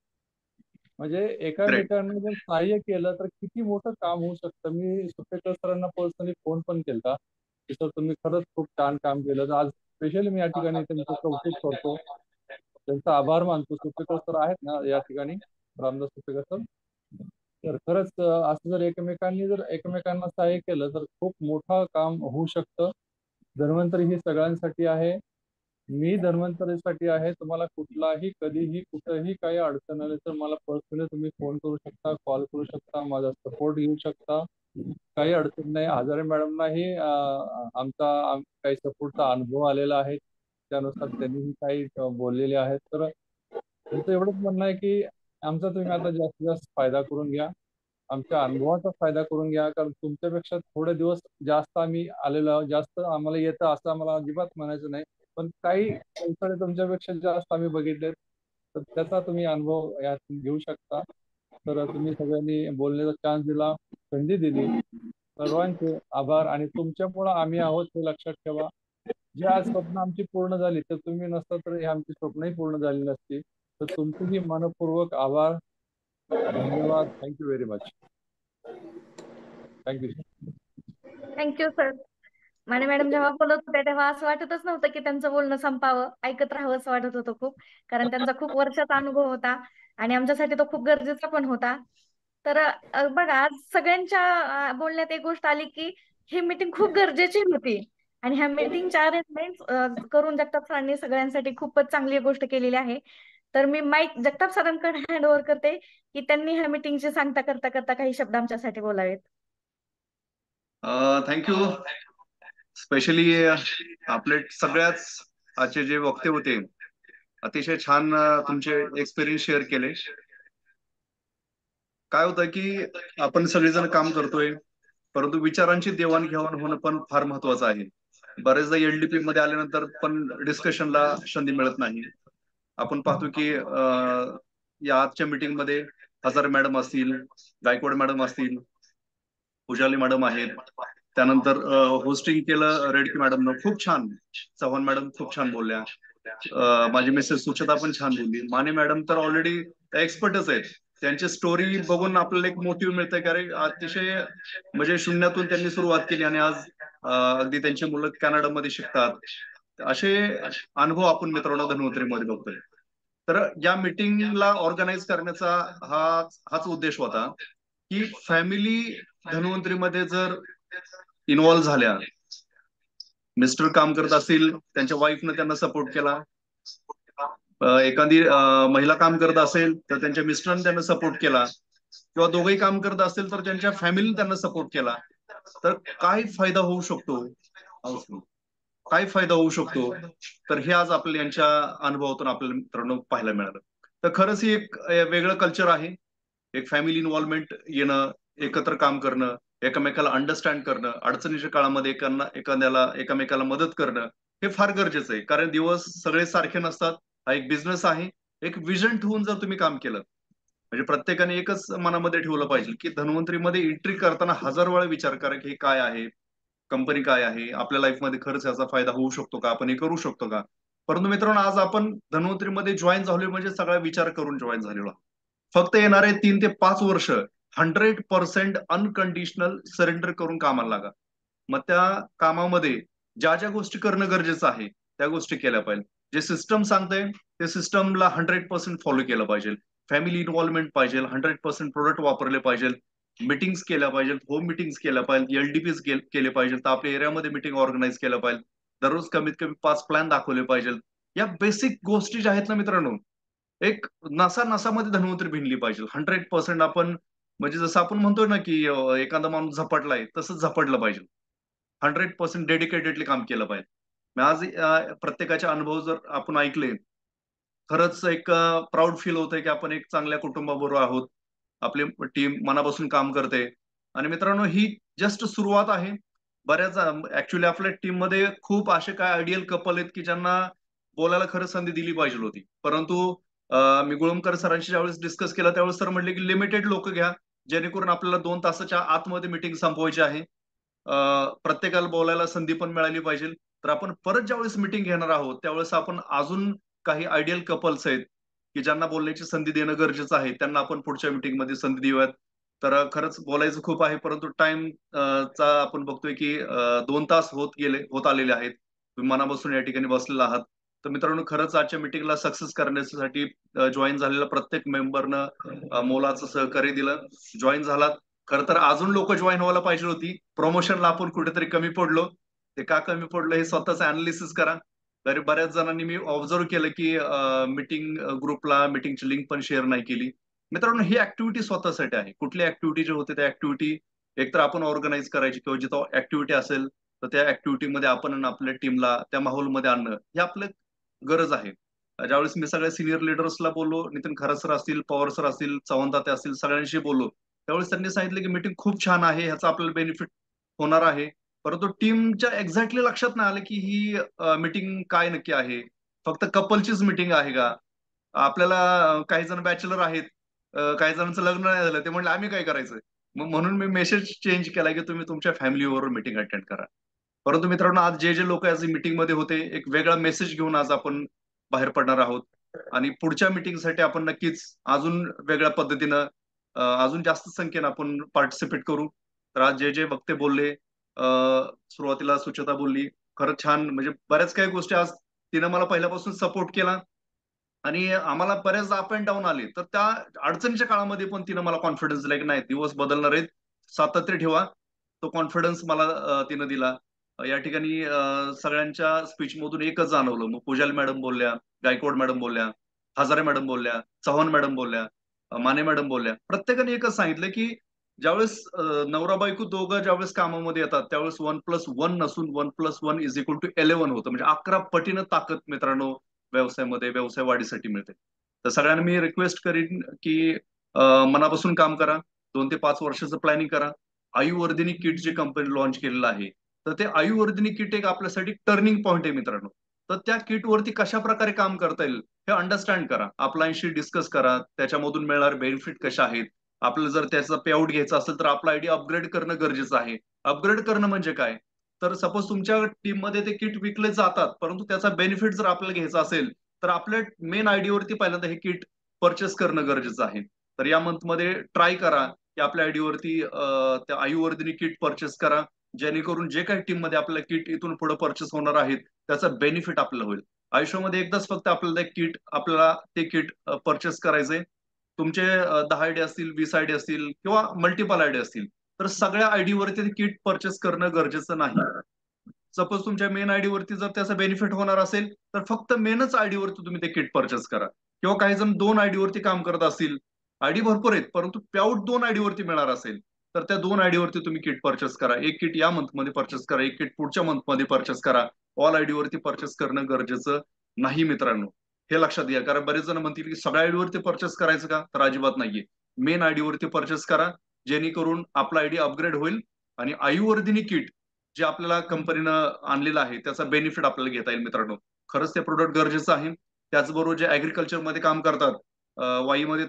म्हणजे एकामेकांना जर सहाय्य केलं तर किती मोठं काम होऊ शकतं. मी सुपेकर सरांना पर्सनली फोन पण केला की सर तुम्ही खरंच खूप छान काम केलं. आज स्पेशली मी या ठिकाणी त्यांचं कौतुक करतो, त्यांचा आभार मानतो. सुपेकर सर आहेत ना या ठिकाणी, रामदास सुपेकर सर. तर खरंच असं जर एकमेकांना सहाय्य केलं तर खूप मोठं काम होऊ शकतं. धन्वंतरी ही सगळ्यांसाठी आहे. मी धन्वंतरीसाठी आहे. तुम्हाला कुठलाही कधीही कुठेही काही अडचण आली तर मला पर्सनली तुम्ही फोन करू शकता, कॉल करू शकता, माझा सपोर्ट घेऊ शकता. काही अडचण नाही. हजारे मॅडमनाही आमचा काही सपोर्टचा अनुभव आलेला आहे, त्यानुसार त्यांनीही काही बोललेले आहेत. तर तुमचं एवढंच म्हणणं आहे की आमचा तुम्ही आता जास्तीत जास्त फायदा करून घ्या, आमच्या अनुभवाचा फायदा करून घ्या. कारण तुमच्यापेक्षा थोडे दिवस जास्त आम्ही आलेलो आहोत, जास्त आम्हाला येतं असं आम्हाला अजिबात म्हणायचं नाही, पण काही कौशल्य तुमच्यापेक्षा जास्त आम्ही बघितलेत, तर त्याचा तुम्ही अनुभव यात घेऊ शकता. तर तुम्ही सगळ्यांनी बोलण्याचा चान्स दिला, संधी दिली, सर्वांचे आभार. आणि तुमच्यामुळं आम्ही आहोत हे लक्षात ठेवा. जी आज स्वप्न आमची पूर्ण झाली तर तुम्ही नसता तर हे आमची स्वप्नही पूर्ण झाली नसती. तर तुमचेही मनपूर्वक आभार, धन्यवाद. Thank you very much. Thank you. Thank you sir. Mane madam जेव्हा बोलत होत्या तेव्हा असं वाटतच नव्हतं की त्यांचं बोलणं संपावं, ऐकत राहावं असं वाटत होतं खूप. कारण त्यांचा खूप वर्षाचा अनुभव होता आणि आमच्यासाठी तो खूप गरजेचा पण होता. तर बघा आज सगळ्यांच्या बोलण्यात एक गोष्ट आली की ही मीटिंग खूप गरजेची होती आणि ह्या मीटिंगच्या अरेंजमेंट करून जगताप सरांनी सगळ्यांसाठी खूपच चांगली गोष्ट केलेली आहे. तर मी माईक जगताप सरांकडे हँड ओव्हर करते की त्यांनी ह्या मीटिंगची सांगता करता करता काही शब्द आमच्यासाठी बोलावेत. थँक्यू. स्पेशली आपले सगळ्याच आजचे जे वक्ते होते अतिशय छान तुमचे एक्सपिरियन्स शेअर केले. काय होतं की आपण सगळेजण काम करतोय, परंतु विचारांची देवाणघेवाण होणं पण फार महत्वाचं आहे. बरेचदा एलडीपी मध्ये आल्यानंतर पण डिस्कशनला संधी मिळत नाही. आपण पाहतो की या आजच्या मीटिंग मध्ये हजारे मॅडम असतील, गायकवाड मॅडम असतील, उजाली मॅडम आहेत, त्यानंतर होस्टिंग केलं रेडकी मॅडमनं, खूप छान. चव्हाण मॅडम खूप छान बोलल्या. माझी मिसेस सुचता पण छान बोलली. माने मॅडम तर ऑलरेडी एक्सपर्टच आहेत. त्यांची स्टोरी बघून आपल्याला एक मोटिव्ह मिळतंय कारण अतिशय म्हणजे शून्यातून त्यांनी सुरुवात केली आणि आज अगदी त्यांची मुलं कॅनडामध्ये शिकतात. असे अनुभव आपण मित्रांनो धन्वंतरीमध्ये बघतोय. तर या मीटिंगला ऑर्गनाईज करण्याचा हाच उद्देश होता की फॅमिली धन्वंतरीमध्ये जर इन्व्हॉल्व्ह झाल्या, मिस्टर काम करत असतील त्यांच्या वाईफनं त्यांना सपोर्ट केला, एखादी महिला काम करत असेल तर त्यांच्या मिस्टरने त्यांना सपोर्ट केला, किंवा दोघेही काम करत असतील तर त्यांच्या फॅमिलीने त्यांना सपोर्ट केला, तर काय फायदा होऊ शकतो, काय फायदा होऊ शकतो. तर हे आज आपल्या यांच्या अनुभवातून आपल्याला मित्रांनो पाहायला मिळालं. तर खरंच ही एक वेगळं कल्चर आहे. एक फॅमिली इन्व्हॉल्वमेंट येणं, एकत्र काम करणं, एकमेकाला अंडरस्टँड करणं, अडचणीच्या काळामध्ये एखाद्याला एकमेकाला मदत करणं हे फार गरजेचं आहे. कारण दिवस सगळे सारखे नसतात. हा एक बिझनेस आहे. एक विजन ठेवून जर तुम्ही काम केलं, म्हणजे प्रत्येकाने एकच मनामध्ये ठेवलं पाहिजे की धन्वंतरीमध्ये एंट्री करताना 1000 वेळा विचार करा की हे काय आहे, कंपनी काय आहे, आपल्या लाईफमध्ये खरंच याचा फायदा होऊ शकतो का, आपण हे करू शकतो का. परंतु मित्रांनो आज आपण धन्वंतरीमध्ये जॉईन झालोय म्हणजे सगळा विचार करून जॉईन झालेलो. फक्त येणारे 3 ते 5 वर्ष 100% अनकंडिशनल सरेंडर करून कामाला लागा. मग त्या कामामध्ये ज्या ज्या गोष्टी करणं गरजेचं आहे त्या गोष्टी केल्या पाहिजे. जे सिस्टम सांगते ते सिस्टमला 100% फॉलो केलं पाहिजे. फॅमिली इन्व्हॉल्वमेंट पाहिजे, 100% प्रोडक्ट वापरले पाहिजे, मीटिंग्स केल्या पाहिजेत, होम मीटिंग्स केल्या पाहिजेत, एलडीपीज केले पाहिजेत, तर आपल्या एरियामध्ये मीटिंग ऑर्गनाईज केल्या पाहिजे, दररोज कमीत कमी 5 प्लॅन दाखवले पाहिजेत. या बेसिक गोष्टी ज्या आहेत ना मित्रांनो, एक नसा नसामध्ये धन्वंतरी भिनली पाहिजे. 100% आपण म्हणजे जसं आपण म्हणतोय ना की एखादा माणूस झपाटलाय तसंच झपाटलं पाहिजे. 100% डेडिकेटेडली काम केलं पाहिजे. आज प्रत्येकाचे अनुभव जर आपण ऐकले, खरंच एक प्राऊड फील होतंय की आपण एक चांगल्या कुटुंबाबरोबर आहोत. आपली टीम मनापासून काम करते. आणि मित्रांनो ही जस्ट सुरुवात आहे. बऱ्याच ऍक्च्युली आपल्या टीम मध्ये खूप असे काय आयडियल कपल आहेत की ज्यांना बोलायला खरंच संधी दिली पाहिजे होती. परंतु मी गुळमकर सरांशी ज्यावेळेस डिस्कस केलं त्यावेळेस सर म्हटले की लिमिटेड लोक घ्या, जेणेकरून आपल्याला 2 तासाच्या आतमध्ये मीटिंग संपवायची आहे. प्रत्येकाला बोलायला संधी पण मिळाली पाहिजे. तर आपण परत ज्यावेळेस मिटिंग घेणार आहोत त्यावेळेस आपण अजून काही आयडियल कपल्स आहेत की ज्यांना बोलण्याची संधी देणं गरजेचं आहे, त्यांना आपण पुढच्या मीटिंगमध्ये संधी देऊयात. तर खरंच बोलायचं खूप आहे, परंतु टाइम चा आपण बघतोय की 2 तास होत आलेले आहेत. तुम्ही मनापासून या ठिकाणी बसलेला आहात. तर मित्रांनो, खरंच आजच्या मीटिंगला सक्सेस करण्यासाठी जॉईन झालेल्या प्रत्येक मेंबरनं मोलाचं सहकार्य दिलं. जॉईन झालात. खरं तर अजून लोक जॉईन व्हायला पाहिजे होती. प्रमोशनला आपण कुठेतरी कमी पडलो. ते का कमी पडलो हे स्वतःच अनालिसिस करा. तरी बऱ्याच जणांनी मी ऑब्झर्व केलं की मीटिंग ग्रुपला मीटिंगची लिंक पण शेअर नाही केली. मित्रांनो, ही ऍक्टिव्हिटी स्वतःसाठी आहे. कुठली ऍक्टिव्हिटी जे होते त्या ऍक्टिव्हिटी एकतर आपण ऑर्गनाईज करायची किंवा जिथं ऍक्टिव्हिटी असेल तर त्या ऍक्टिव्हिटीमध्ये आपण आपल्या टीमला त्या माहोलमध्ये आणणं हे आपलं गरज आहे. ज्यावेळेस मी सगळ्या सिनियर लिडर्सला बोललो, नितीन खरा सर असतील, पवार सर असतील, चव्हाण ताते असतील, सगळ्यांशी बोललो, त्यावेळेस त्यांनी सांगितलं की मीटिंग खूप छान आहे, ह्याचा आपल्याला बेनिफिट होणार आहे. परंतु टीमच्या एक्झॅक्टली लक्षात नाही आलं की ही मीटिंग काय नक्की आहे. फक्त कपलचीच मीटिंग आहे का? आपल्याला काही जण बॅचलर आहेत, काही जणांचं लग्न नाही झालं, ते म्हणलं आम्ही काय करायचं. मग म्हणून मी मेसेज चेंज केला की तुम्ही तुमच्या फॅमिलीबरोबर मीटिंग अटेंड करा. परंतु मित्रांनो, आज जे लोक आज मीटिंग मध्ये होते, एक वेगळा मेसेज घेऊन आज आपण बाहेर पडणार आहोत आणि पुढच्या मीटिंगसाठी आपण नक्कीच अजून वेगळ्या पद्धतीनं अजून जास्त संख्येनं आपण पार्टिसिपेट करू. तर आज जे वक्ते बोलले, सुरुवातीला सुचेता बोलली, खरंच छान, म्हणजे बऱ्याच काही गोष्टी आज तिनं मला पहिल्यापासून सपोर्ट केला आणि आम्हाला बऱ्याच अप अँड डाऊन आले. तर त्या अडचणीच्या काळामध्ये पण तिनं मला कॉन्फिडन्स दिला की नाही, दिवस बदलणार आहेत, सातत्य ठेवा. तो कॉन्फिडन्स मला तिनं दिला. या ठिकाणी सगळ्यांच्या स्पीच मधून एकच जाणवलं. मग पूजाल मॅडम बोलल्या, गायकवाड मॅडम बोलल्या, हजारे मॅडम बोलल्या, चव्हाण मॅडम बोलल्या, माने मॅडम बोलल्या. प्रत्येकाने एकच सांगितलं की ज्यावेळेस नवरा बायको दोघं ज्यावेळेस कामामध्ये येतात त्यावेळेस 1+1 नसून 1+1 = 11 होतं. म्हणजे 11 पटीनं ताकद मित्रांनो व्यवसायामध्ये, व्यवसाय वाढीसाठी मिळते. तर सगळ्यांना मी रिक्वेस्ट करीन की मनापासून काम करा. 2 ते 5 वर्षाचं प्लॅनिंग करा. आयुर्वर्धिनी किट जे कंपनी लॉन्च केलेलं आहे, तर ते आयुर्वर्धिनी किट एक आपल्यासाठी टर्निंग पॉईंट आहे मित्रांनो. तर त्या किटवरती कशा प्रकारे काम करता येईल हे अंडरस्टँड करा, आपल्याशी डिस्कस करा, त्याच्यामधून मिळणारे बेनिफिट कशा आहेत. आपल्याला जर त्याचा पेआउट घ्यायचा असेल तर आपला आयडी अपग्रेड करणं गरजेचं आहे. अपग्रेड करणं म्हणजे काय? तर सपोज तुमच्या टीम मध्ये ते किट विकले जातात, परंतु त्याचा बेनिफिट जर आपल्याला घ्यायचा असेल तर आपल्या मेन आयडी वरती पहिल्यांदा हे किट परचेस करणं गरजेचं आहे. तर या मंथ मध्ये ट्राय करा की आपल्या आयडी वरती त्या आयुर्वर्धिनी किट परचेस करा, जेणेकरून जे काही टीम मध्ये आपल्याला किट इथून पुढे परचेस होणार आहेत त्याचा बेनिफिट आपल्याला होईल. आयुष्यामध्ये एकदाच फक्त आपल्याला ते किट परचेस करायचंय. तुमचे 10 आयडी असतील, 20 आयडी असतील किंवा मल्टिपल आयडी असतील, तर सगळ्या आयडी वरती ते किट परचेस करणं गरजेचं नाही. सपोज तुमच्या मेन आयडी वरती जर त्याचा बेनिफिट होणार असेल तर फक्त मेनच आयडी वरती तुम्ही ते किट परचेस करा. किंवा काही जण 2 आयडी वरती काम करत असतील, आयडी भरपूर आहेत परंतु पेआउट 2 आयडी वरती मिळणार असेल तर त्या 2 आयडी वरती तुम्ही किट परचेस करा. एक किट या मंथ मध्ये परचेस करा, एक किट पुढच्या मंथ मध्ये परचेस करा. ऑल आयडी वरती परचेस करणं गरजेचं नाही मित्रांनो, हे लक्षात घ्या. कारण बरेच जण म्हणतील की सगळ्या आयडी वरती परचेस करायचं का? तर अजिबात नाहीये. मेन आयडी वरती परचेस करा, जेणेकरून आपला आयडी अपग्रेड होईल आणि आयुर्वर्धिनी किट जे आपल्याला कंपनीनं आणलेलं आहे त्याचा बेनिफिट आपल्याला घेता येईल मित्रांनो. खरंच ते प्रोडक्ट गरजेचं आहे. त्याचबरोबर जे ऍग्रिकल्चर मध्ये काम करतात, वाईमध्ये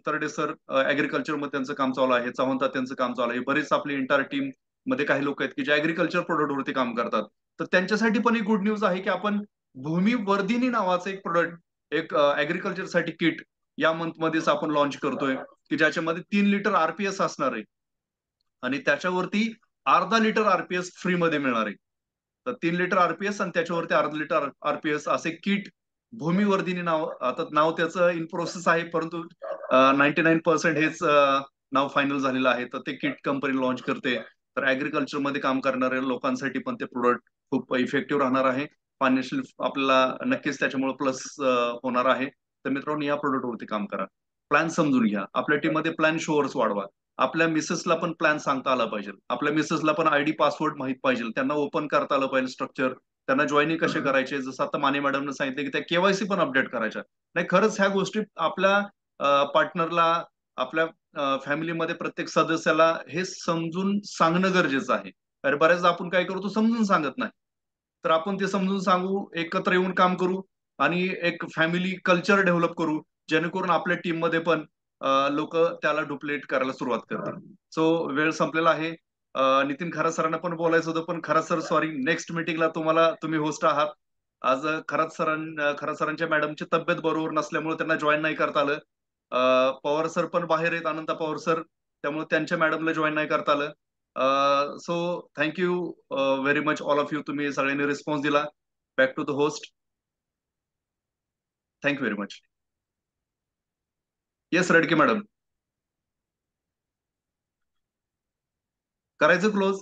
तरडे सर ऍग्रिकल्चर मध्ये त्यांचं काम चालू आहे, चव्हाण त्यांचं काम चालू आहे. बरेच आपली इंटार टीम मध्ये काही लोक आहेत की जे ऍग्रिकल्चर प्रोडक्ट वरती काम करतात. तर त्यांच्यासाठी पण एक गुड न्यूज आहे की आपण भूमी वर्धिनी नावाचं एक प्रोडक्ट, एक ऍग्रिकल्चर साठी किट या मंथ मध्येच आपण लॉन्च करतोय की ज्याच्यामध्ये 3 लिटर आरपीएस असणार आहे आणि त्याच्यावरती अर्धा लिटर आरपीएस फ्री मध्ये मिळणार आहे. तर 3 लिटर आरपीएस आणि त्याच्यावरती अर्धा लिटर आरपीएस असे किट भूमीवर्धिनी नाव, आता नाव त्याचं इन प्रोसेस आहे परंतु 99% हेच नाव फायनल झालेलं आहे. तर ते किट कंपनी लॉन्च करते. तर ऍग्रिकल्चर मध्ये काम करणाऱ्या लोकांसाठी पण ते प्रोडक्ट खूप इफेक्टिव्ह राहणार आहे. फायनान्शियल आपल्याला नक्कीच त्याच्यामुळे प्लस होणार आहे. तर मित्रांनो, या प्रोडक्ट वरती काम करा. प्लॅन समजून घ्या. आपल्या टीम मध्ये प्लॅन शोअर्स वाढवा. आपल्या मिसेसला पण प्लॅन सांगता आला पाहिजे. आपल्या मिसेसला पण आयडी पासवर्ड माहित पाहिजे. त्यांना ओपन करता आलं पाहिजे स्ट्रक्चर. त्यांना जॉईनिंग कसे करायचे, जसं आता माने मॅडमने सांगितलं की त्या केवायसी पण अपडेट करायच्या. नाही, खरंच ह्या गोष्टी आपल्या पार्टनरला, आपल्या फॅमिलीमध्ये प्रत्येक सदस्याला हे समजून सांगणं गरजेचं आहे. अरे बऱ्याचदा आपण काय करतो, समजून सांगत नाही. तर आपण ते समजून सांगू, एकत्र येऊन काम करू आणि एक फॅमिली कल्चर डेव्हलप करू, जेणेकरून आपल्या टीम मध्ये पण लोक त्याला डुप्लिकेट करायला सुरुवात करतील. सो वेळ संपलेला आहे. नितीन खरात सरांना पण बोलायचं होतं, पण खरात सर सॉरी, नेक्स्ट मीटिंगला तुम्ही होस्ट आहात. आज खरात सरांच्या मॅडमची तब्येत बरोबर नसल्यामुळे त्यांना जॉईन नाही करता आलं. पवार सर पण बाहेर आहेत, अनंता पवार सर, त्यामुळे त्यांच्या मॅडमला जॉईन नाही करता आलं. So thank you very much all of you, तुम्ही सगळ्यांनी रिस्पॉन्स दिला. Back to the host. Thank you very much. Yes Redke madam, करायचं close.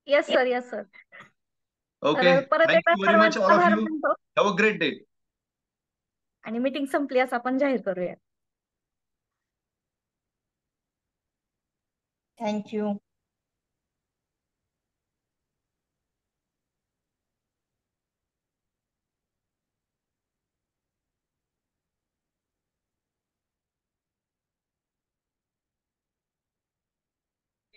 Yes sir, yes sir. Okay, तर परत एकदा थँक्यू व्हेरी मच सर्वांचा ऑल ऑफ आभार यू. मानतो हॅव अ ग्रेट डे. आणि मीटिंग संपली असं आपण जाहीर करूया. थँक्यू.